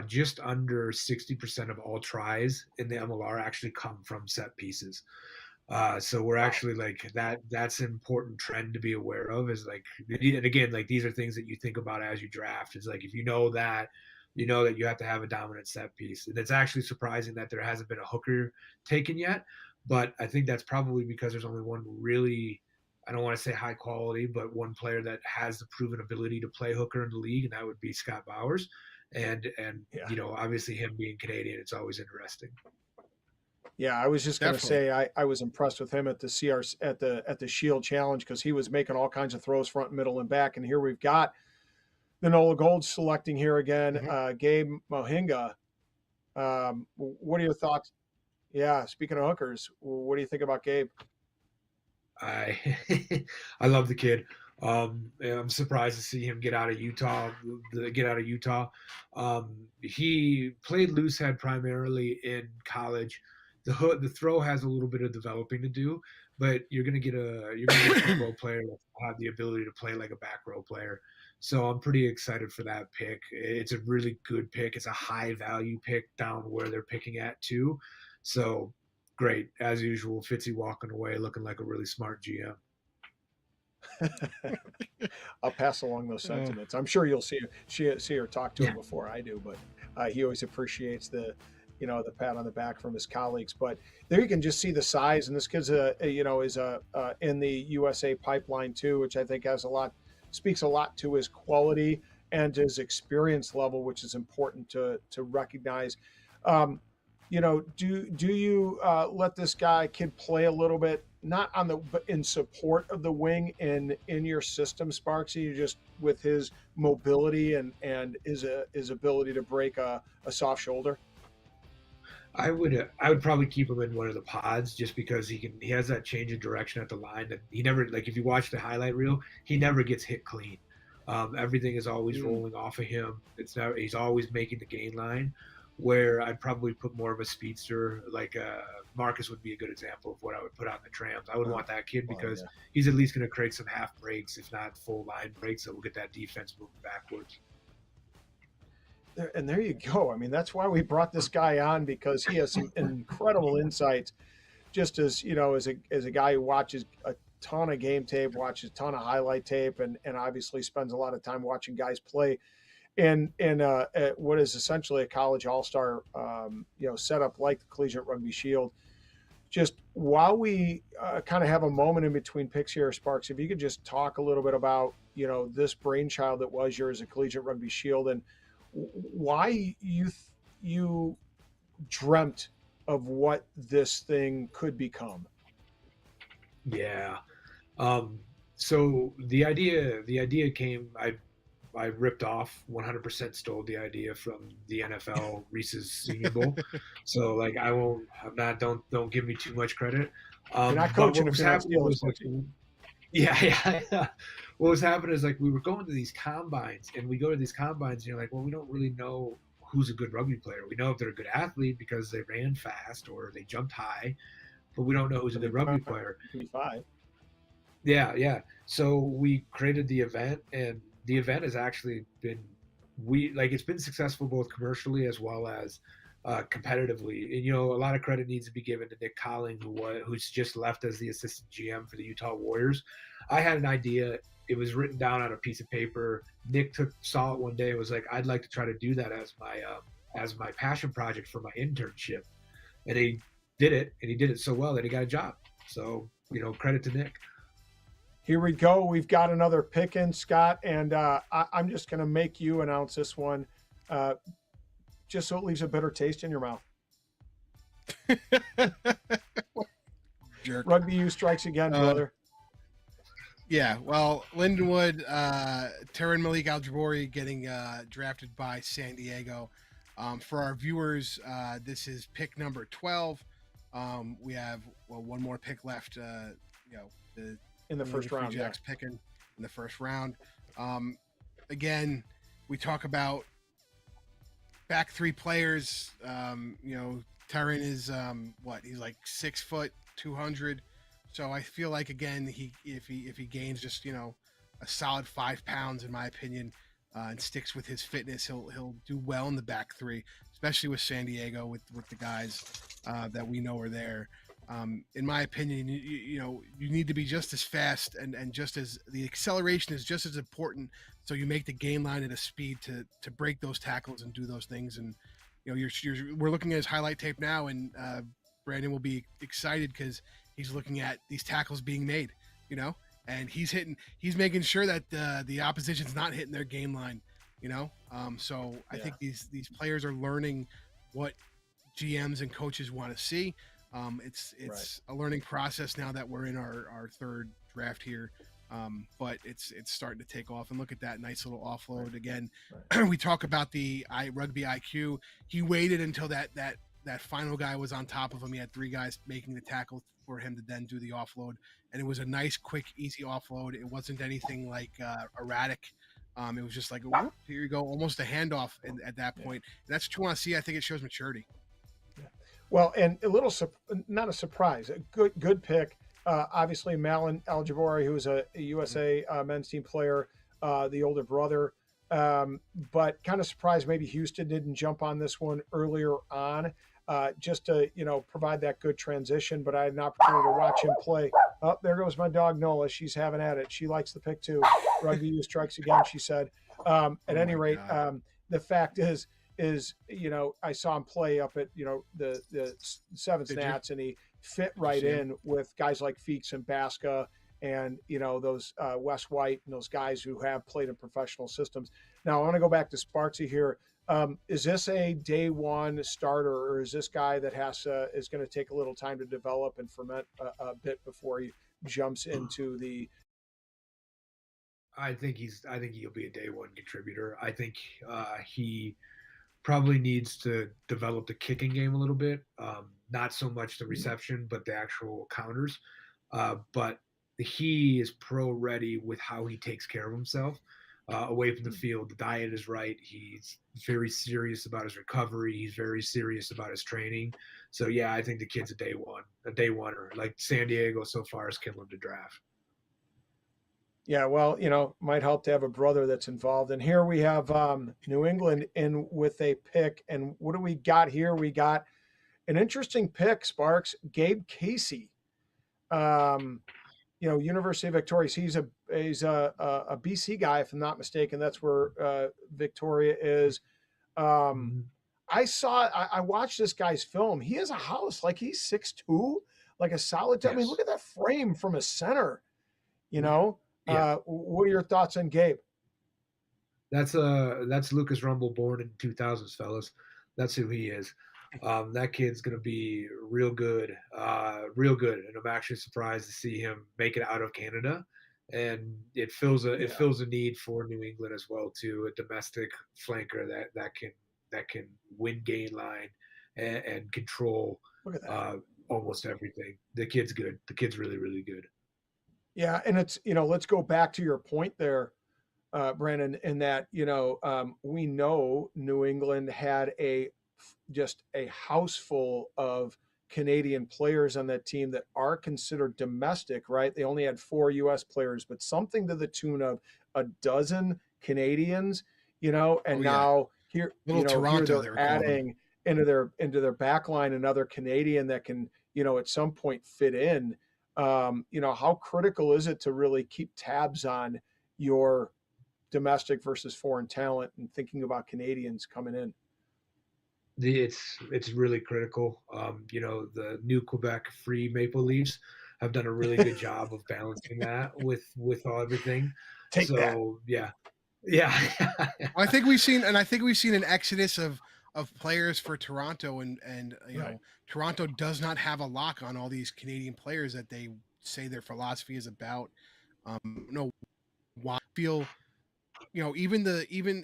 just under 60% of all tries in the MLR actually come from set pieces. So we're actually like that's an important trend to be aware of, is like, and again, like these are things that you think about as you draft. It's like, if you know that you have to have a dominant set piece. And it's actually surprising that there hasn't been a hooker taken yet, but I think that's probably because there's only one really, I don't want to say high quality, but one player that has the proven ability to play hooker in the league, and that would be Scott Bowers. And obviously him being Canadian, it's always interesting. Yeah, I was just going to say I was impressed with him at the CR at the Shield Challenge, because he was making all kinds of throws front, middle, and back. And here we've got the NOLA Gold selecting here again, Gabe Mohinga. What are your thoughts? Yeah, speaking of hookers, what do you think about Gabe? I love the kid. I'm surprised to see him get out of Utah. He played loose head primarily in college. The throw has a little bit of developing to do, but you're gonna get a front row player that have the ability to play like a back row player. So I'm pretty excited for that pick. It's a really good pick. It's a high value pick down where they're picking at too. So great, as usual. Fitzy walking away looking like a really smart GM. I'll pass along those sentiments. I'm sure you'll see or talk to him before I do, but he always appreciates the pat on the back from his colleagues. But there you can just see the size, and this kid's is in the USA pipeline too, which I think speaks a lot to his quality and his experience level, which is important to recognize. Do you let this kid play a little bit, not but in support of the wing in your system, Sparksy? You just with his mobility and his ability to break a soft shoulder? I would probably keep him in one of the pods, just because he has that change of direction at the line that he never, like, if you watch the highlight reel, he never gets hit clean. Everything is always rolling off of him. He's always making the gain line, where I'd probably put more of a speedster, like Marcus would be a good example of what I would put on the trams. I would want that kid because he's at least going to create some half breaks, if not full line breaks, that will get that defense moving backwards. And there you go. I mean, that's why we brought this guy on, because he has some incredible insights, just as as a guy who watches a ton of game tape, watches a ton of highlight tape, and obviously spends a lot of time watching guys play in what is essentially a college all-star setup like the Collegiate Rugby Shield. Just while we kind of have a moment in between picks here, Sparks, if you could just talk a little bit about this brainchild that was yours at Collegiate Rugby Shield, and why you dreamt of what this thing could become. Yeah. So the idea came, I ripped off 100% stole the idea from the NFL Reese's Senior Bowl. So like, don't give me too much credit. You're not coaching if you're not stealing. Yeah. What was happening is like we were going to these combines, and we go to these combines, and you're like, well, we don't really know who's a good rugby player. We know if they're a good athlete because they ran fast or they jumped high, but we don't know who's a good rugby player. 25. Yeah. So we created the event, and the event has actually been it's been successful both commercially as well as competitively. And a lot of credit needs to be given to Nick Colling, who's just left as the assistant GM for the Utah Warriors. I had an idea. It was written down on a piece of paper. Nick saw it one day and was like, "I'd like to try to do that as my passion project for my internship." And he did it, and he did it so well that he got a job. So credit to Nick. Here we go. We've got another pick in, Scott, and I'm just going to make you announce this one, just so it leaves a bitter taste in your mouth. Jerk. Rugby U strikes again, brother. Yeah, well, Lindenwood, Taran Malik Aljabori getting drafted by San Diego. For our viewers, this is pick number 12. We have one more pick left. In the first round, Jacks picking in the first round. Again, we talk about back three players. Taran is he's like 6 foot 200. So I feel like again if he gains just a solid 5 pounds in my opinion, and sticks with his fitness, he'll do well in the back three, especially with San Diego with the guys that we know are there. In my opinion, you need to be just as fast and just as the acceleration is just as important. So you make the gain line at a speed to break those tackles and do those things. And we're looking at his highlight tape now, and Brandon will be excited because he's looking at these tackles being made, and he's making sure that the opposition's not hitting their gain line, So I think these players are learning what GMs and coaches want to see. It's right. A learning process now that we're in our third draft here. But it's starting to take off, and look at that nice little offload again. Right. We talk about the rugby IQ. He waited until that final guy was on top of him. He had 3 guys making the tackle for him to then do the offload, and it was a nice, quick, easy offload. It wasn't anything like erratic. It was just like, whoop, here you go, almost a handoff at that point. And that's what you want to see. I think it shows maturity. Well, and not a surprise, a good pick. Obviously, Malin Aljabori, who was a USA men's team player, the older brother. But kind of surprised maybe Houston didn't jump on this one earlier on, just to provide that good transition. But I had an opportunity to watch him play. Oh, there goes my dog Nola. She's having at it. She likes the pick too. Rugby U strikes again, she said. At any rate, the fact is I saw him play up at the Seventh Nats, and he fit right in with guys like Feeks and Baska, and those Wes White and those guys who have played in professional systems. Now I want to go back to Sparksy here. Is this a day one starter, or is this guy that is going to take a little time to develop and ferment a bit before he jumps into the? I think he'll be a day one contributor. I think he probably needs to develop the kicking game a little bit. Not so much the reception, but the actual counters. But he is pro ready with how he takes care of himself away from the field. The diet is right. He's very serious about his recovery. He's very serious about his training. So yeah, I think the kid's a day oneer. Like San Diego so far has killed him to draft. Yeah, well, might help to have a brother that's involved. And here we have New England in with a pick. And what do we got here? We got an interesting pick, Sparks. Gabe Casey, University of Victoria. He's a BC guy, if I'm not mistaken. That's where Victoria is. I watched this guy's film. He has a house, like he's 6'2", like a solid. Yes. I mean, look at that frame from a center, Yeah. What are your thoughts on Gabe? That's Lucas Rumble, born in 2000s, fellas. That's who he is. That kid's going to be real good. And I'm actually surprised to see him make it out of Canada. And it fills a need for New England as well too, a domestic flanker that can win gain line and control almost everything. The kid's good. The kid's really, really good. Yeah, and it's let's go back to your point there, Brandon, in that we know New England had just a house full of Canadian players on that team that are considered domestic, right? They only had 4 U.S. players, but something to the tune of a dozen Canadians, and Oh yeah, now here, little here Toronto they're they were calling them. adding into their back line another Canadian that can, at some point fit in. How critical is it to really keep tabs on your domestic versus foreign talent and thinking about Canadians coming in? It's really critical. The new Quebec Free Maple Leafs have done a really good job of balancing that with everything. Take that. So yeah. I think we've seen an exodus of players for Toronto, and Right. Toronto does not have a lock on all these Canadian players that they say their philosophy is about. No, why I feel even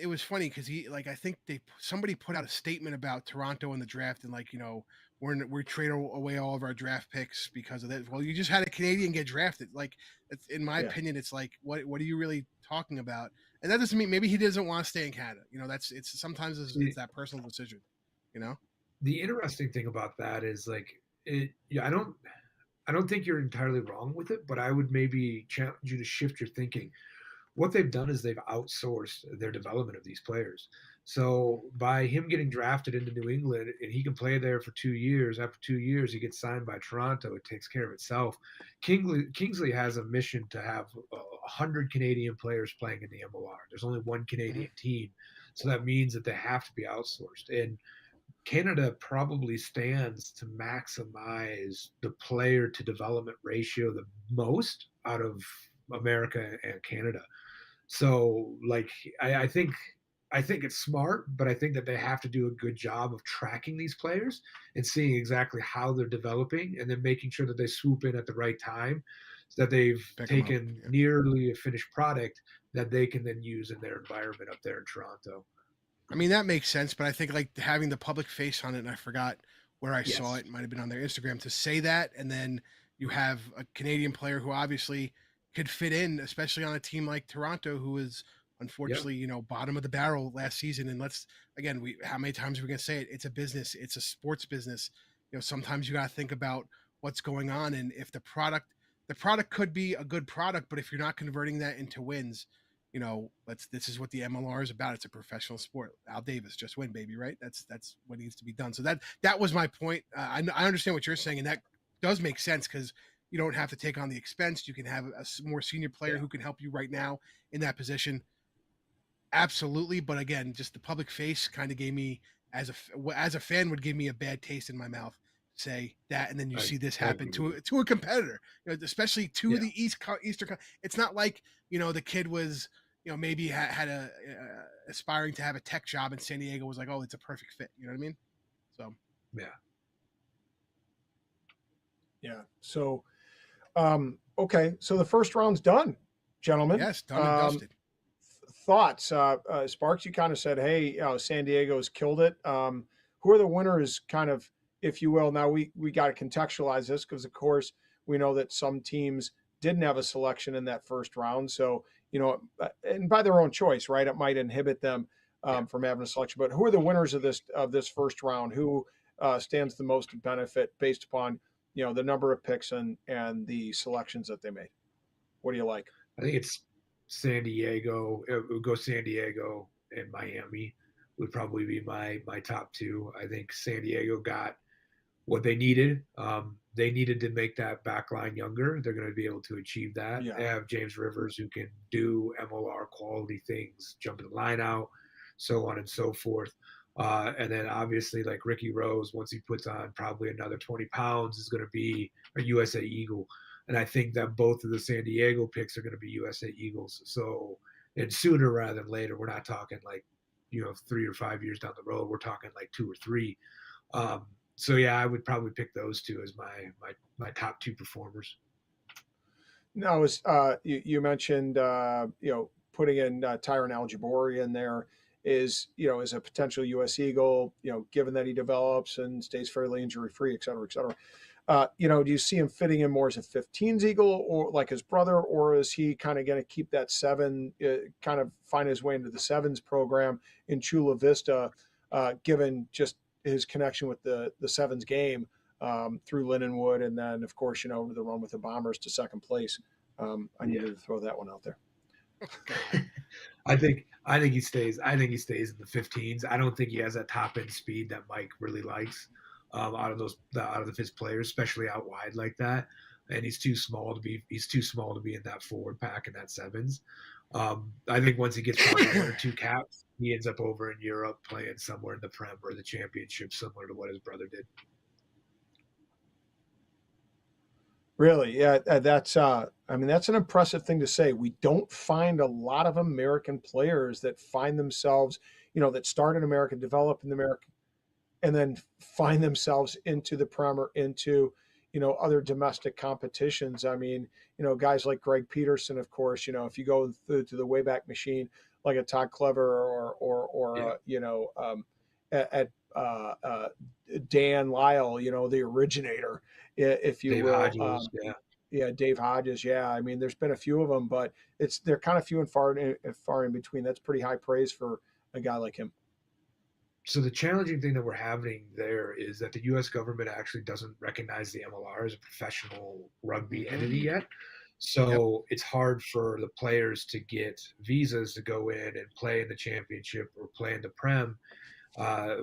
it was funny because I think somebody put out a statement about Toronto in the draft, and we're trading away all of our draft picks because of that. Well, you just had a Canadian get drafted. In my opinion, it's like what are you really talking about? And that doesn't mean maybe he doesn't want to stay in Canada. It's sometimes it's that personal decision. The interesting thing about that is I don't think you're entirely wrong with it, but I would maybe challenge you to shift your thinking. What they've done is they've outsourced their development of these players. So by him getting drafted into New England and he can play there for 2 years, after 2 years he gets signed by Toronto. It takes care of itself. Kingsley has a mission to have 100 Canadian players playing in the MLR. There's only one Canadian team, so that means that they have to be outsourced. And Canada probably stands to maximize the player to development ratio the most out of America and Canada. So I think it's smart, but I think that they have to do a good job of tracking these players and seeing exactly how they're developing, and then making sure that they swoop in at the right time, so that they've taken nearly a finished product that they can then use in their environment up there in Toronto. I mean, that makes sense, but I think having the public face on it, and I forgot where I saw it might have been on their Instagram, to say that, and then you have a Canadian player who obviously could fit in, especially on a team like Toronto, who is unfortunately, bottom of the barrel last season. And how many times are we going to say it? It's a business. It's a sports business. Sometimes you got to think about what's going on. And if the product could be a good product, but if you're not converting that into wins, this is what the MLR is about. It's a professional sport. Al Davis, just win, baby, right? That's what needs to be done. So that was my point. I understand what you're saying, and that does make sense because you don't have to take on the expense. You can have a more senior player who can help you right now in that position. Absolutely, but again, just the public face kind of gave me, as a fan, would give me a bad taste in my mouth. Say that, and then you see this happen to a competitor, especially to the Eastern. It's not like the kid was maybe had a aspiring to have a tech job in San Diego, was like, oh, it's a perfect fit. You know what I mean? So yeah. So okay, so the first round's done, gentlemen. Yes, done and dusted. Thoughts, Sparks? You kind of said, hey, San Diego's killed it. Who are the winners, kind of, if you will? Now we got to contextualize this because, of course, we know that some teams didn't have a selection in that first round. So, and by their own choice, right? It might inhibit them from having a selection. But who are the winners of this first round? Who stands the most to benefit based upon the number of picks and the selections that they made? What do you like? I think it's San Diego. It would go San Diego and Miami would probably be my top two. I think San Diego got what they needed. They needed to make that back line younger. They're going to be able to achieve that. Yeah. They have James Rivers, who can do MLR quality things, jump in the line out, so on and so forth. And then obviously, like Ricky Rose, once he puts on probably another 20 pounds, is going to be a USA Eagle. And I think that both of the San Diego picks are going to be USA Eagles. So, and sooner rather than later, we're not talking 3 or 5 years down the road. We're talking 2 or 3. So yeah, I would probably pick those two as my top two performers. Now, as you mentioned, putting in Tyron Algibori in there is a potential U.S. Eagle, given that he develops and stays fairly injury free, et cetera, et cetera. Do you see him fitting in more as a 15s Eagle or like his brother, or is he kind of going to keep that 7, kind of find his way into the 7s program in Chula Vista, given just his connection with the 7s game through Lindenwood, and then of course the run with the Bombers to second place. I needed to throw that one out there. I think he stays. I think he stays in the 15s. I don't think he has that top end speed that Mike really likes out of his players, especially out wide like that. And he's too small to be in that forward pack in that 7s. I think once he gets probably 1 or 2 caps, he ends up over in Europe playing somewhere in the Prem or the Championship, similar to what his brother did. Really, yeah, that's that's an impressive thing to say. We don't find a lot of American players that find themselves, that start in America, develop in America, and then find themselves into the Prem or into, other domestic competitions. Guys like Greg Peterson, of course. If you go to the Wayback Machine, like a Todd Clever or at Dan Lyle, the originator, if you Dave will. Hodges, Dave Hodges. Yeah, there's been a few of them, but they're kind of few and far in between. That's pretty high praise for a guy like him. So the challenging thing that we're having there is that the U.S. government actually doesn't recognize the MLR as a professional rugby entity yet. So It's hard for the players to get visas to go in and play in the championship or play in the Prem,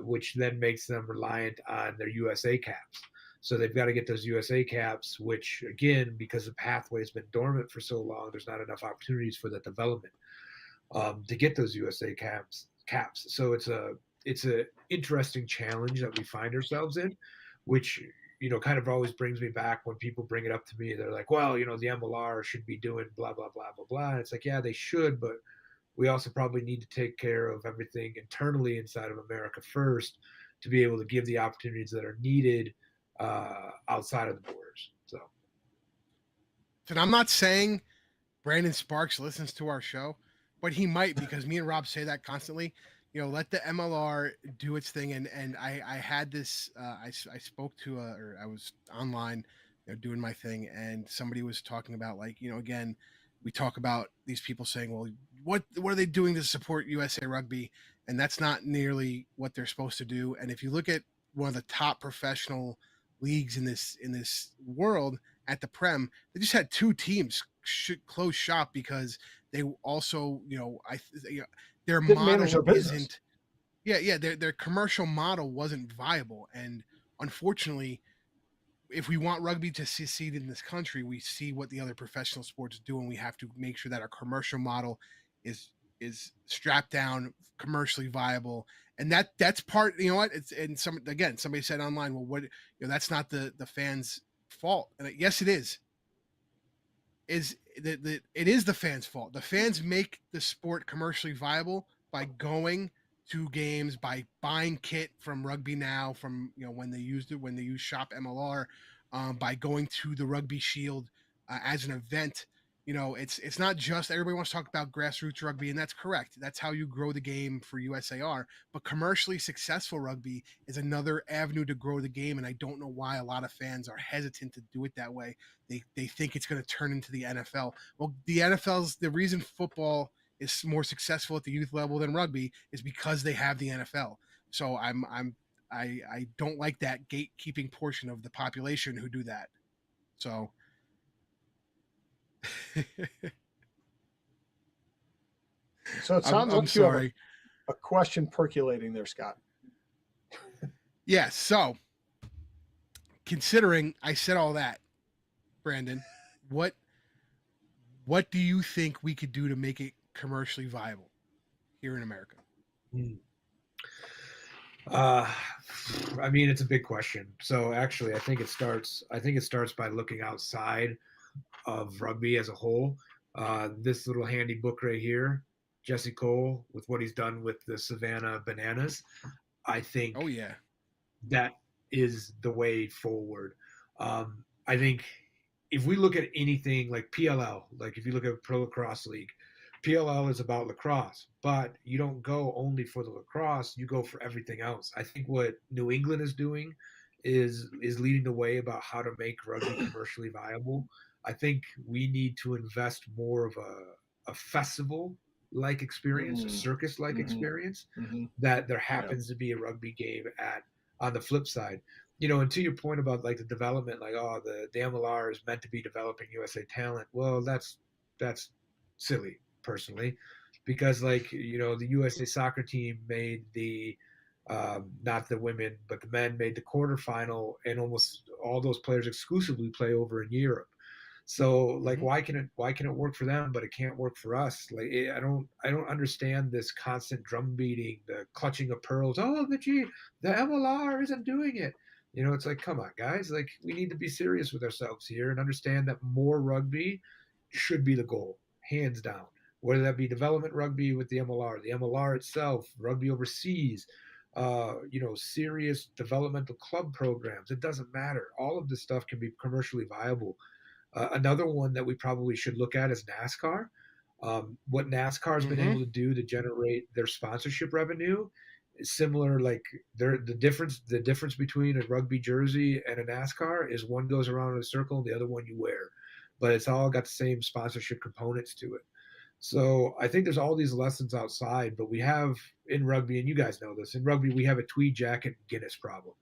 which then makes them reliant on their USA caps. So they've got to get those USA caps, which again, because the pathway has been dormant for so long, there's not enough opportunities for that development to get those USA caps. So it's a interesting challenge that we find ourselves in, which kind of always brings me back when people bring it up to me. They're like, well, the MLR should be doing blah blah blah blah blah. And it's like, yeah, they should, but we also probably need to take care of everything internally inside of America first to be able to give the opportunities that are needed outside of the borders. So, and I'm not saying Brandon Sparks listens to our show, but he might, because me and Rob say that constantly. Let the MLR do its thing. And I had this, I spoke to, or I was online, doing my thing, and somebody was talking about, like, again, we talk about these people saying, well, what are they doing to support USA Rugby? And that's not nearly what they're supposed to do. And if you look at one of the top professional leagues in this world at the Prem, they just had 2 teams close shop because they also, their model isn't, their commercial model wasn't viable. And unfortunately, if we want rugby to succeed in this country, we see what the other professional sports do, and we have to make sure that our commercial model is strapped down, commercially viable. And that's part, somebody said online, well, what, that's not the fans' fault. And yes, it is. It is the fans' fault. The fans make the sport commercially viable by going to games, by buying kit from Rugby Now, from when they used Shop MLR, by going to the Rugby Shield as an event. It's not just, everybody wants to talk about grassroots rugby, and that's correct. That's how you grow the game for USAR. But commercially successful rugby is another avenue to grow the game, and I don't know why a lot of fans are hesitant to do it that way. They think it's going to turn into the NFL. Well, the reason football is more successful at the youth level than rugby is because they have the NFL. So I don't like that gatekeeping portion of the population who do that. So. So it sounds like you have a question percolating there, Scott. Yeah. So, considering I said all that, Brandon, what do you think we could do to make it commercially viable here in America? It's a big question. So actually, I think it starts by looking outside of rugby as a whole. This little handy book right here, Jesse Cole, with what he's done with the Savannah Bananas, I think that is the way forward. I think if we look at anything like PLL, like if you look at Pro Lacrosse League, PLL is about lacrosse, but you don't go only for the lacrosse, you go for everything else. I think what New England is doing is leading the way about how to make rugby commercially viable. I think we need to invest more of a festival like experience, a circus like experience, that there happens to be a rugby game at on the flip side. And to your point about like the development, like, oh, the MLR is meant to be developing USA talent. Well, that's silly personally, because like, the USA soccer team made the not the women, but the men made the quarterfinal, and almost all those players exclusively play over in Europe. So like, why can it work for them, but it can't work for us? Like, I don't understand this constant drum beating, the clutching of pearls. Oh, the MLR isn't doing it. It's like, come on, guys. Like, we need to be serious with ourselves here and understand that more rugby should be the goal, hands down. Whether that be development rugby with the MLR itself, rugby overseas, serious developmental club programs. It doesn't matter. All of this stuff can be commercially viable. Another one that we probably should look at is NASCAR. What NASCAR has been able to do to generate their sponsorship revenue is similar. Like, the difference between a rugby jersey and a NASCAR is one goes around in a circle and the other one you wear, but it's all got the same sponsorship components to it. So I think there's all these lessons outside, but we have in rugby, and you guys know this, in rugby we have a tweed jacket Guinness problem.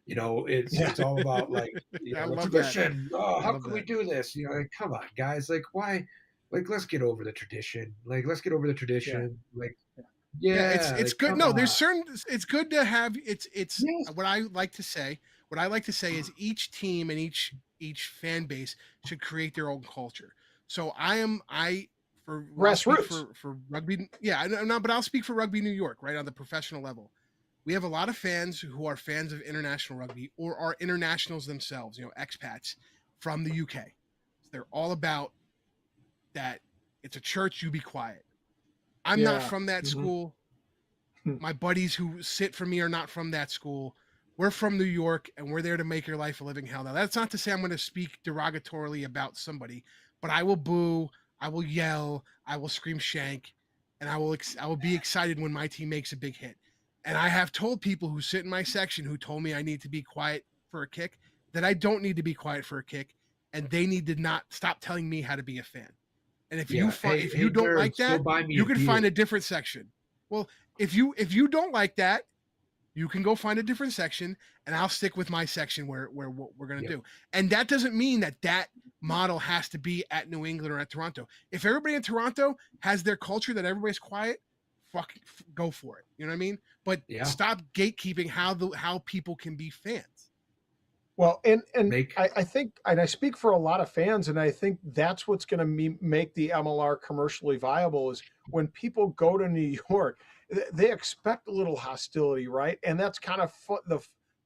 It's all about like, tradition. Oh, how can we do this? Like, come on, guys. Like, why? Like, let's get over the tradition. Like, let's get over the tradition. Yeah. Like, it's like, good. No, there's certain. It's good to have. It's Yes. what I like to say. What I like to say is each team and each fan base should create their own culture. So for Grassroots. for rugby. Yeah, no, but I'll speak for Rugby New York, right, on the professional level. We have a lot of fans who are fans of international rugby or are internationals themselves, expats from the UK. So they're all about that. It's a church, you be quiet. I'm not from that school. My buddies who sit for me are not from that school. We're from New York, and we're there to make your life a living hell. Now, that's not to say I'm going to speak derogatorily about somebody, but I will boo, I will yell, I will scream shank, and I will be excited when my team makes a big hit. And I have told people who sit in my section who told me I need to be quiet for a kick that I don't need to be quiet for a kick, and they need to not stop telling me how to be a fan. And if you don't like that, you can find a different section. Well, if you don't like that, you can go find a different section, and I'll stick with my section where what we're going to do. And that doesn't mean that model has to be at New England or at Toronto. If everybody in Toronto has their culture that everybody's quiet, go for it. You know what I mean? But stop gatekeeping how people can be fans. Well, and I think, and I speak for a lot of fans, and I think that's what's going to make the MLR commercially viable is when people go to New York, they expect a little hostility, right? And that's kind of the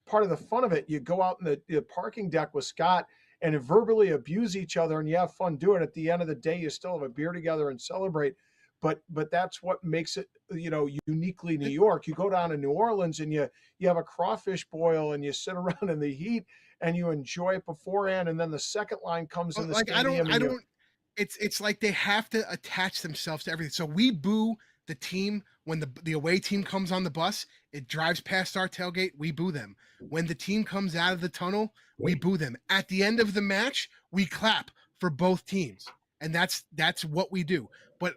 part of the fun of it. You go out in the parking deck with Scott and verbally abuse each other, and you have fun doing it. At the end of the day, you still have a beer together and celebrate. But that's what makes it, uniquely New York. You go down to New Orleans and you have a crawfish boil and you sit around in the heat and you enjoy it beforehand, and then the second line comes in the stadium. I don't. It's like they have to attach themselves to everything. So we boo the team when the away team comes on the bus. It drives past our tailgate. We boo them. When the team comes out of the tunnel, we boo them. At the end of the match, we clap for both teams. And that's what we do. But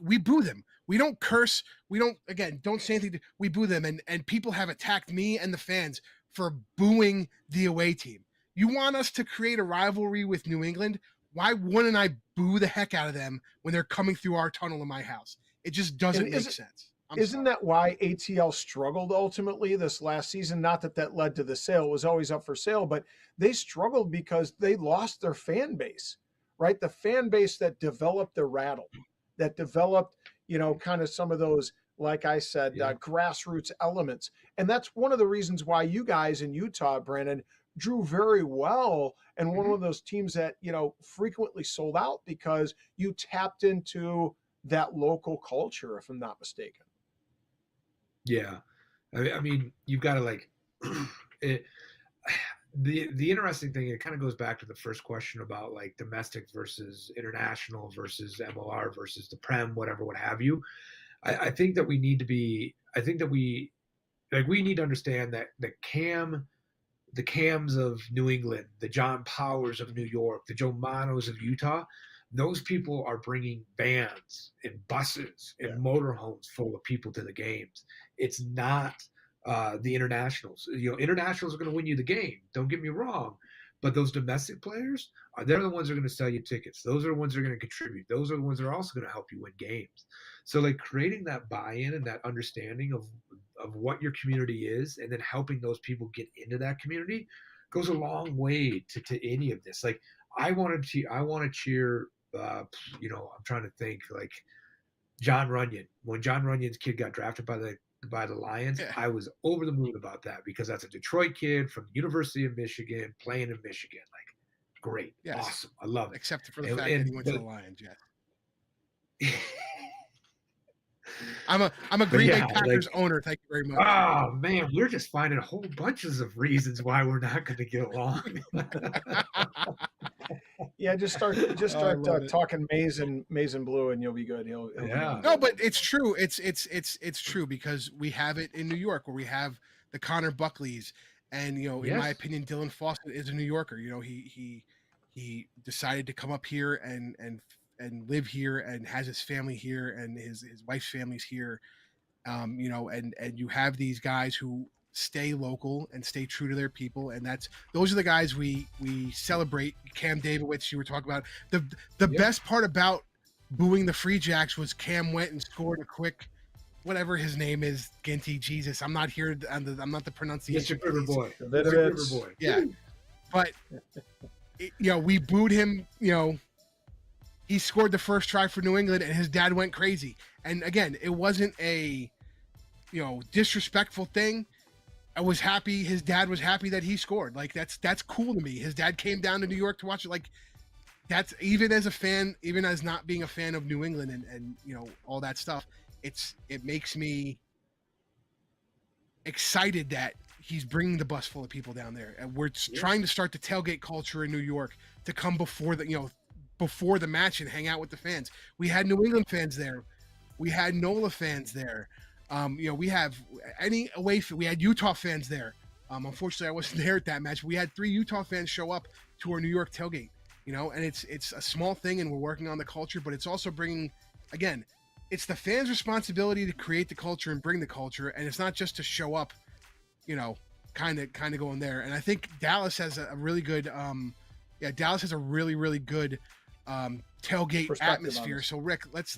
we boo them. We don't curse. We don't say anything. We boo them. And people have attacked me and the fans for booing the away team. You want us to create a rivalry with New England? Why wouldn't I boo the heck out of them when they're coming through our tunnel in my house? It just doesn't make sense. Isn't that why ATL struggled ultimately this last season? Not that led to the sale. It was always up for sale, but they struggled because they lost their fan base. Right? The fan base that developed the rattle, that developed, kind of some of those, like I said, grassroots elements. And that's one of the reasons why you guys in Utah, Brandon, drew very well. And one of those teams that, frequently sold out because you tapped into that local culture, if I'm not mistaken. Yeah. I mean, you've got to the interesting thing, it kind of goes back to the first question about like domestic versus international versus MLR versus the Prem, whatever, what have you. I think that we need to understand that Cam the Cams of New England, the John Powers of New York, the Joe Manos of Utah, those people are bringing vans and buses and motorhomes full of people to the games. It's not the internationals. Internationals are going to win you the game. Don't get me wrong. But those domestic players, they're the ones that are going to sell you tickets. Those are the ones that are going to contribute. Those are the ones that are also going to help you win games. So like creating that buy-in and that understanding of what your community is, and then helping those people get into that community goes a long way to any of this. Like I want to cheer, I'm trying to think, like John Runyon. When John Runyon's kid got drafted by the Lions, I was over the moon about that because that's a Detroit kid from the University of Michigan playing in Michigan. Like, great, awesome, I love it. Except for the fact that he went to the Lions, I'm a Green Bay Packers owner. Thank you very much. Oh man, we're just finding whole bunches of reasons why we're not going to get along. Yeah, just start talking maize and blue, and you'll be good. He'll No, but it's true. It's true because we have it in New York where we have the Connor Buckleys, and in my opinion, Dylan Fawcett is a New Yorker. He decided to come up here and live here and has his family here and his wife's family's here. And you have these guys who stay local and stay true to their people, and those are the guys we celebrate. Cam Davidwitz, you were talking about. The best part about booing the Free Jacks was Cam went and scored a quick, whatever his name is, Ginty. Jesus, I'm not here. I'm not the pronunciation. Mr. Riverboy. Riverboy. Yeah, but we booed him. He scored the first try for New England, and his dad went crazy. And again, it wasn't a disrespectful thing. I was happy. His dad was happy that he scored. Like that's cool to me. His dad came down to New York to watch it. Like that's, even as a fan, even as not being a fan of New England and all that stuff, it makes me excited that he's bringing the bus full of people down there, and we're trying to start the tailgate culture in New York to come before the match and hang out with the fans. We had New England fans there. We had NOLA fans there. We have we had Utah fans there. Unfortunately, I wasn't there at that match. We had 3 Utah fans show up to our New York tailgate, and it's a small thing, and we're working on the culture, but it's also bringing, again, it's the fans' responsibility to create the culture and bring the culture, and it's not just to show up, kind of going there. And I think Dallas has a really good, Dallas has a really, really good tailgate atmosphere. So Rick, let's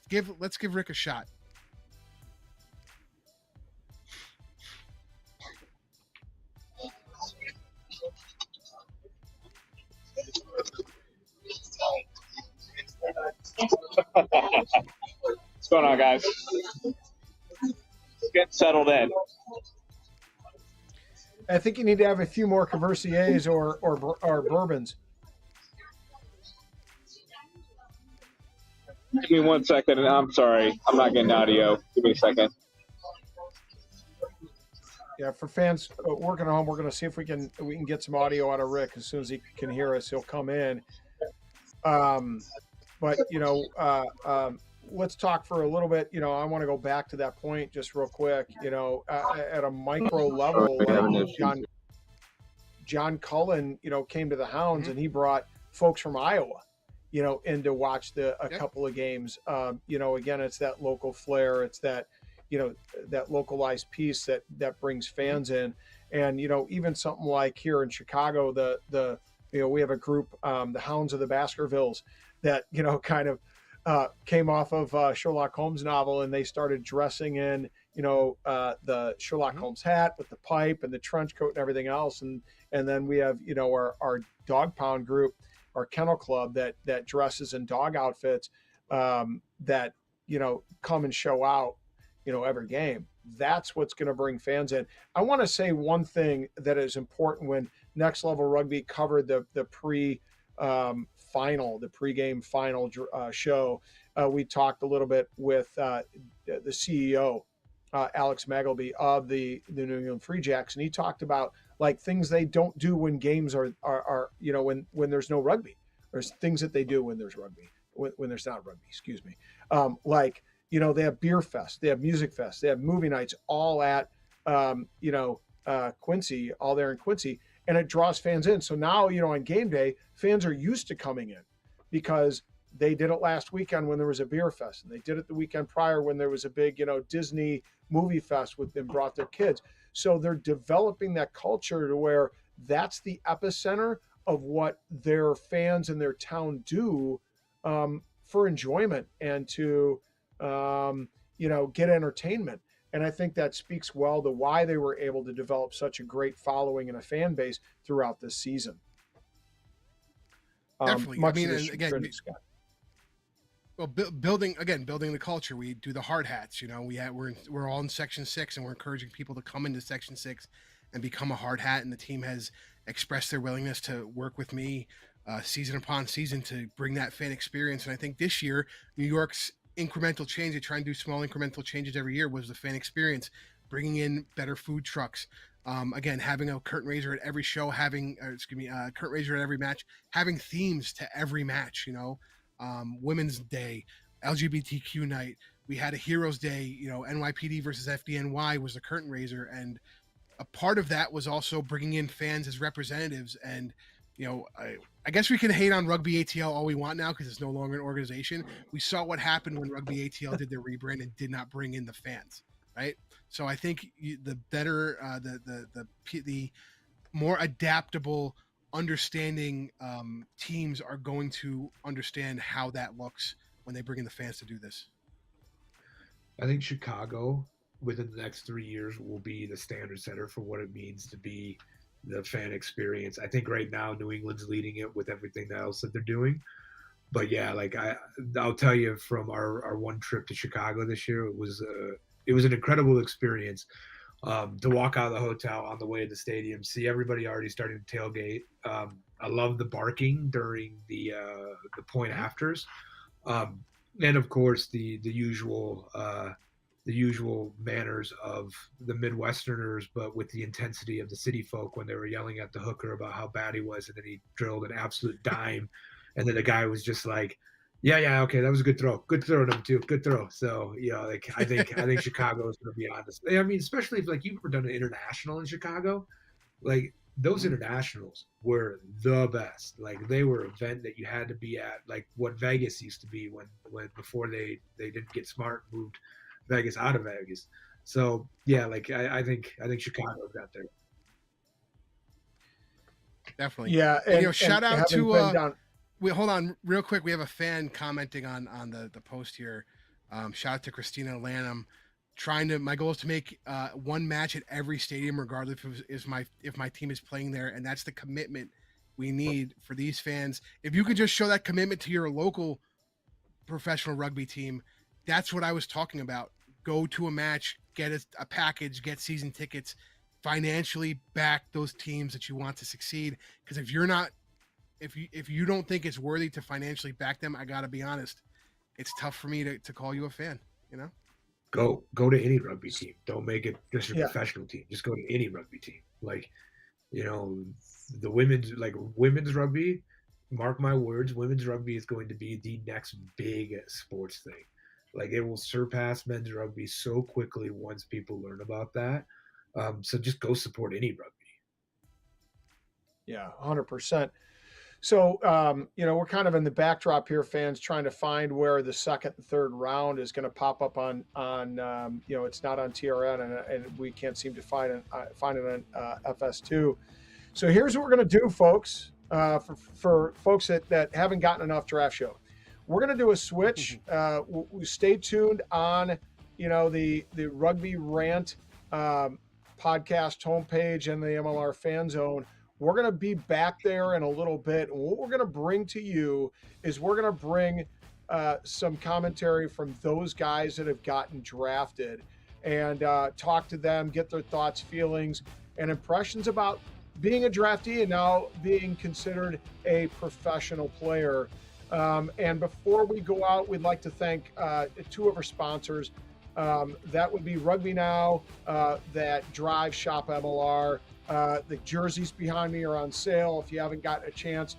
give Rick a shot. What's going on, guys? Get settled in. I think you need to have a few more Courvoisiers or bourbons. Give me 1 second. I'm sorry. I'm not getting audio. Give me a second. Yeah, for fans working at home, we're going to see if we can get some audio out of Rick. As soon as he can hear us, he'll come in. But let's talk for a little bit. I want to go back to that point just real quick. At a micro level, like John Cullen, came to the Hounds and he brought folks from Iowa, in to watch a couple of games. Again, it's that local flair. It's that, that localized piece that brings fans in. And, even something like here in Chicago, we have a group, the Hounds of the Baskervilles, that, kind of came off of Sherlock Holmes novel, and they started dressing in, the Sherlock Holmes hat with the pipe and the trench coat and everything else. And then we have, our dog pound group, our kennel club that dresses in dog outfits, that, come and show out, every game. That's what's going to bring fans in. I want to say one thing that is important. When Next Level Rugby covered the pregame final show, we talked a little bit with the CEO, Alex Magleby of the New England Free Jacks, and he talked about like things they don't do when games are when there's no rugby. There's things that they do when there's rugby, when there's not rugby. Excuse me. They have beer fest, they have music fest, they have movie nights, all at Quincy, all there in Quincy, and it draws fans in. So now, on game day, fans are used to coming in because they did it last weekend when there was a beer fest, and they did it the weekend prior when there was a big, Disney movie fest with them brought their kids. So they're developing that culture to where that's the epicenter of what their fans in their town do for enjoyment and to, get entertainment. And I think that speaks well to why they were able to develop such a great following and a fan base throughout this season. Definitely. Much I mean, to the and again, chagrin of Scott. well, building the culture. We do the hard hats. We're all in Section 6, and we're encouraging people to come into Section 6 and become a hard hat. And the team has expressed their willingness to work with me season upon season to bring that fan experience. And I think this year, New York's incremental change, they try and do small incremental changes every year, was the fan experience, bringing in better food trucks. Again, having a curtain raiser at every show, having a curtain raiser at every match, having themes to every match, Women's Day, LGBTQ night. We had a Heroes Day, NYPD versus FDNY was the curtain raiser. And a part of that was also bringing in fans as representatives. And, I guess we can hate on Rugby ATL all we want now because it's no longer an organization. We saw what happened when Rugby ATL did their rebrand and did not bring in the fans, right? So I think the better, the more adaptable, understanding teams are going to understand how that looks when they bring in the fans to do this. I think Chicago, within the next 3 years, will be the standard setter for what it means to be the fan experience. I think right now New England's leading it with everything else that they're doing. But yeah, I'll tell you, from our one trip to Chicago this year, it was an incredible experience. To walk out of the hotel on the way to the stadium, see everybody already starting to tailgate. I love the barking during the point afters, and of course the usual manners of the Midwesterners, but with the intensity of the city folk when they were yelling at the hooker about how bad he was, and then he drilled an absolute dime, and then the guy was just like, yeah, okay, that was a good throw, number 2, good throw. So I think Chicago is going to be on this. I mean, especially if you've ever done an international in Chicago, those internationals were the best. They were an event that you had to be at, like what Vegas used to be when before they didn't get smart, moved Vegas out of Vegas. So yeah, I think Chicago got there. Definitely. Yeah. And shout out to hold on real quick. We have a fan commenting on the post here. Shout out to Christina Lanham. My goal is to make one match at every stadium, regardless if my team is playing there. And that's the commitment we need for these fans. If you could just show that commitment to your local professional rugby team, that's what I was talking about. Go to a match, get a package, get season tickets, financially back those teams that you want to succeed. Because if you don't think it's worthy to financially back them, I gotta be honest, it's tough for me to call you a fan. Go to any rugby team. Don't make it just your professional team. Just go to any rugby team. The women's rugby. Mark my words, women's rugby is going to be the next big sports thing. It will surpass men's rugby so quickly once people learn about that. So just go support any rugby. Yeah, 100%. So, we're kind of in the backdrop here, fans, trying to find where the second and third round is going to pop up on it's not on TRN, and we can't seem to find it on FS2. So here's what we're going to do, folks, for folks that haven't gotten enough Draft Show. We're going to do a switch. Stay tuned on, the Rugby Rant podcast homepage and the MLR Fan Zone. We're going to be back there in a little bit. And what we're going to bring to you is we're going to bring some commentary from those guys that have gotten drafted and talk to them, get their thoughts, feelings, and impressions about being a draftee and now being considered a professional player. And before we go out, we'd like to thank 2 of our sponsors. That would be Rugby Now, that Drive Shop MLR. The jerseys behind me are on sale. If you haven't gotten a chance,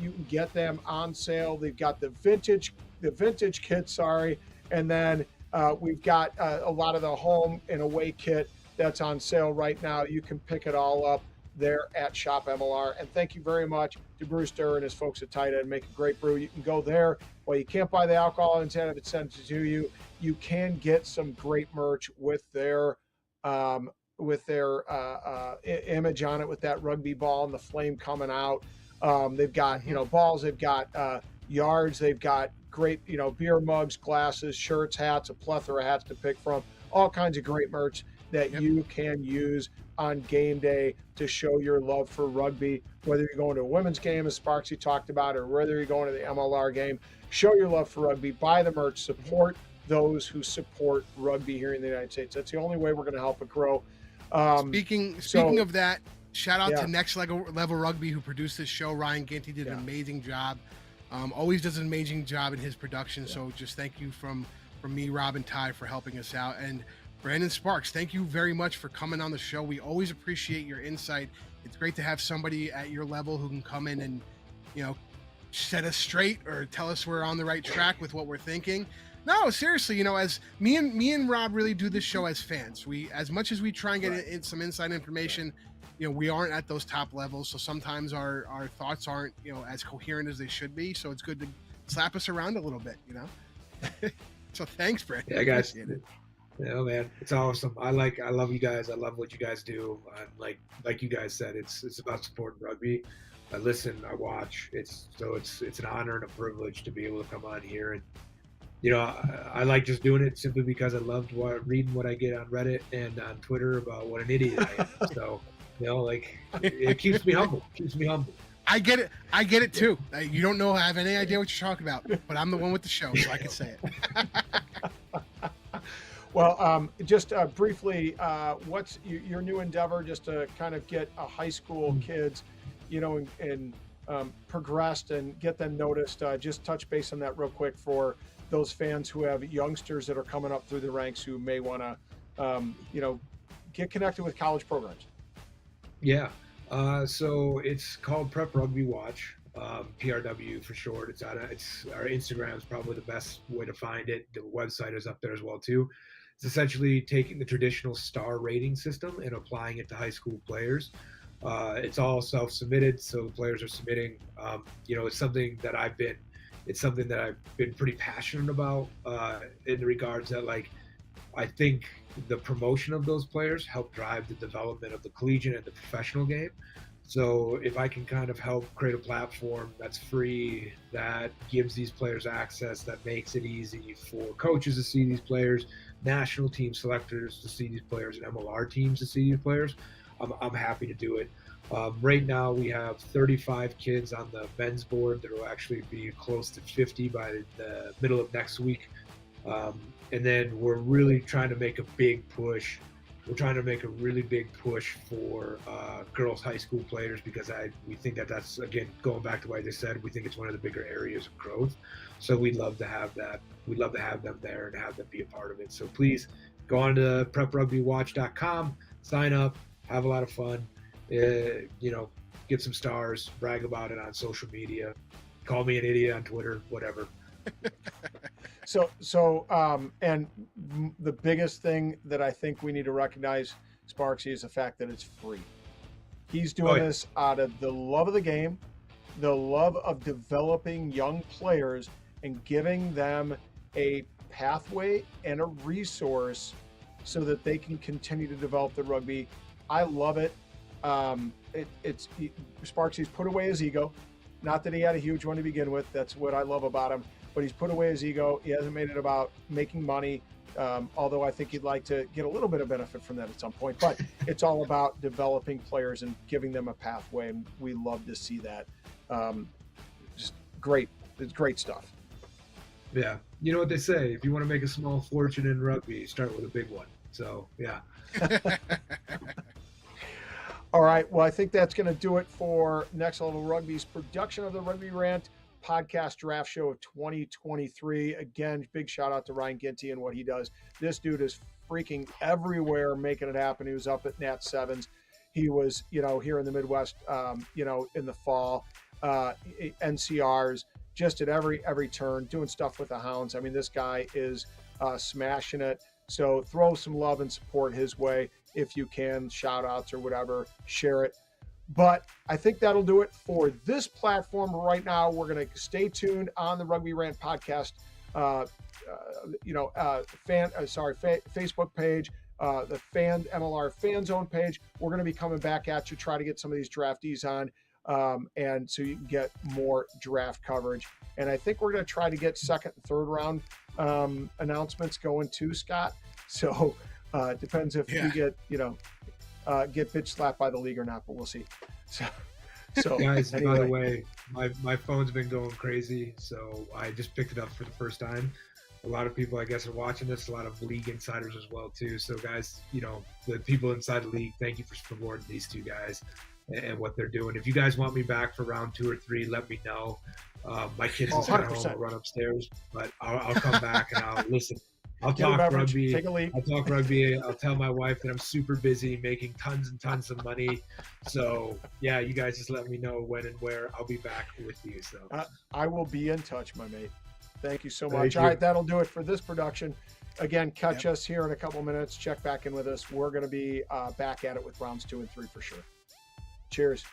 you can get them on sale. They've got the vintage kit, and then we've got a lot of the home and away kit that's on sale right now. You can pick it all up there at Shop MLR. And thank you very much to Bruce Durr and his folks at Tight End. Make a great brew. You can go there. Well, you can't buy the alcohol and have it sent to you. You can get some great merch with their image on it, with that rugby ball and the flame coming out. They've got, balls, they've got yards, they've got great, beer mugs, glasses, shirts, hats, a plethora of hats to pick from, all kinds of great merch that you can use on game day to show your love for rugby, whether you're going to a women's game, as Sparksy talked about, or whether you're going to the MLR game. Show your love for rugby, buy the merch, support those who support rugby here in the United States. That's the only way we're going to help it grow. Speaking of that, shout out to Next Level Rugby, who produced this show. Ryan Ginty did an amazing job. Always does an amazing job in his production. So just thank you from me, Rob, and Ty for helping us out. And Brandon Sparks, thank you very much for coming on the show. We always appreciate your insight. It's great to have somebody at your level who can come in and, set us straight or tell us we're on the right track with what we're thinking. No, seriously, as me and Rob really do this show as fans. We, as much as we try and get in some inside information, we aren't at those top levels. So sometimes our thoughts aren't, as coherent as they should be. So it's good to slap us around a little bit, So thanks, Brandon. Yeah, guys. Yeah, man, it's awesome. I love you guys. I love what you guys do. Like you guys said, it's about supporting rugby. I listen, I watch. It's an honor and a privilege to be able to come on here, and I like just doing it simply because I loved reading what I get on Reddit and on Twitter about what an idiot I am. So it keeps me humble. I get it too. You don't know, I have any idea what you're talking about, but I'm the one with the show, so I can say it. Well, just briefly, what's your new endeavor, just to kind of get high school kids, and progressed and get them noticed? Just touch base on that real quick for those fans who have youngsters that are coming up through the ranks who may want to, get connected with college programs. Yeah. So it's called Prep Rugby Watch, PRW for short. It's our Instagram is probably the best way to find it. The website is up there as well too. It's essentially taking the traditional star rating system and applying it to high school players. It's all self-submitted, so the players are submitting. It's something that I've been pretty passionate about in regards that, I think the promotion of those players help drive the development of the collegiate and the professional game. So if I can kind of help create a platform that's free, that gives these players access, that makes it easy for coaches to see these players, national team selectors to see these players, and MLR teams to see these players, I'm happy to do it. Right now we have 35 kids on the men's board. There will actually be close to 50 by the middle of next week. And then we're really trying to make a big push. We're trying to make a really big push for girls high school players, because we think that's, again, going back to what I just said, we think it's one of the bigger areas of growth. So we'd love to have that. We'd love to have them there and have them be a part of it. So please go on to preprugbywatch.com, sign up, have a lot of fun, get some stars, brag about it on social media, call me an idiot on Twitter, whatever. So, and the biggest thing that I think we need to recognize, Sparksy, is the fact that it's free. He's doing this out of the love of the game, the love of developing young players and giving them a pathway and a resource so that they can continue to develop the rugby. I love it. Sparksy's put away his ego. Not that he had a huge one to begin with. That's what I love about him. But he's put away his ego. He hasn't made it about making money, although I think he'd like to get a little bit of benefit from that at some point. But it's all about developing players and giving them a pathway, and we love to see that. Just great. It's great stuff. Yeah. You know what they say, if you want to make a small fortune in rugby, start with a big one. So, yeah. All right. Well, I think that's going to do it for Next Level Rugby's production of the Rugby Rant podcast draft show of 2023. Again, big shout out to Ryan Ginty and what he does. This dude is freaking everywhere making it happen. He was up at Nat Sevens. He was, here in the Midwest, in the fall, NCRs, just at every turn, doing stuff with the Hounds. I mean, this guy is smashing it. So throw some love and support his way if you can, shout outs or whatever, share it. But I think that'll do it for this platform right now. We're going to stay tuned on the Rugby Rant podcast, Facebook page, the MLR Fan Zone page. We're going to be coming back at you, try to get some of these draftees on, and so you can get more draft coverage. And I think we're going to try to get second and third round announcements going too, Scott. So it depends if we get bitch slapped by the league or not, but we'll see. So guys, anyway. by the way, my phone's been going crazy, so I just picked it up for the first time. A lot of people, I guess, are watching this. A lot of league insiders as well too. So guys, the people inside the league, thank you for supporting these two guys and what they're doing. If you guys want me back for round 2 or 3, let me know. My kids is at home. I'll run upstairs, but I'll come back and I'll listen. I'll talk rugby. Take a leak. I'll talk rugby. I'll tell my wife that I'm super busy making tons and tons of money. So yeah, you guys just let me know when and where. I'll be back with you. So I will be in touch, my mate. Thank you so much. All right, that'll do it for this production. Again, catch us here in a couple minutes. Check back in with us. We're going to be back at it with rounds 2 and 3 for sure. Cheers.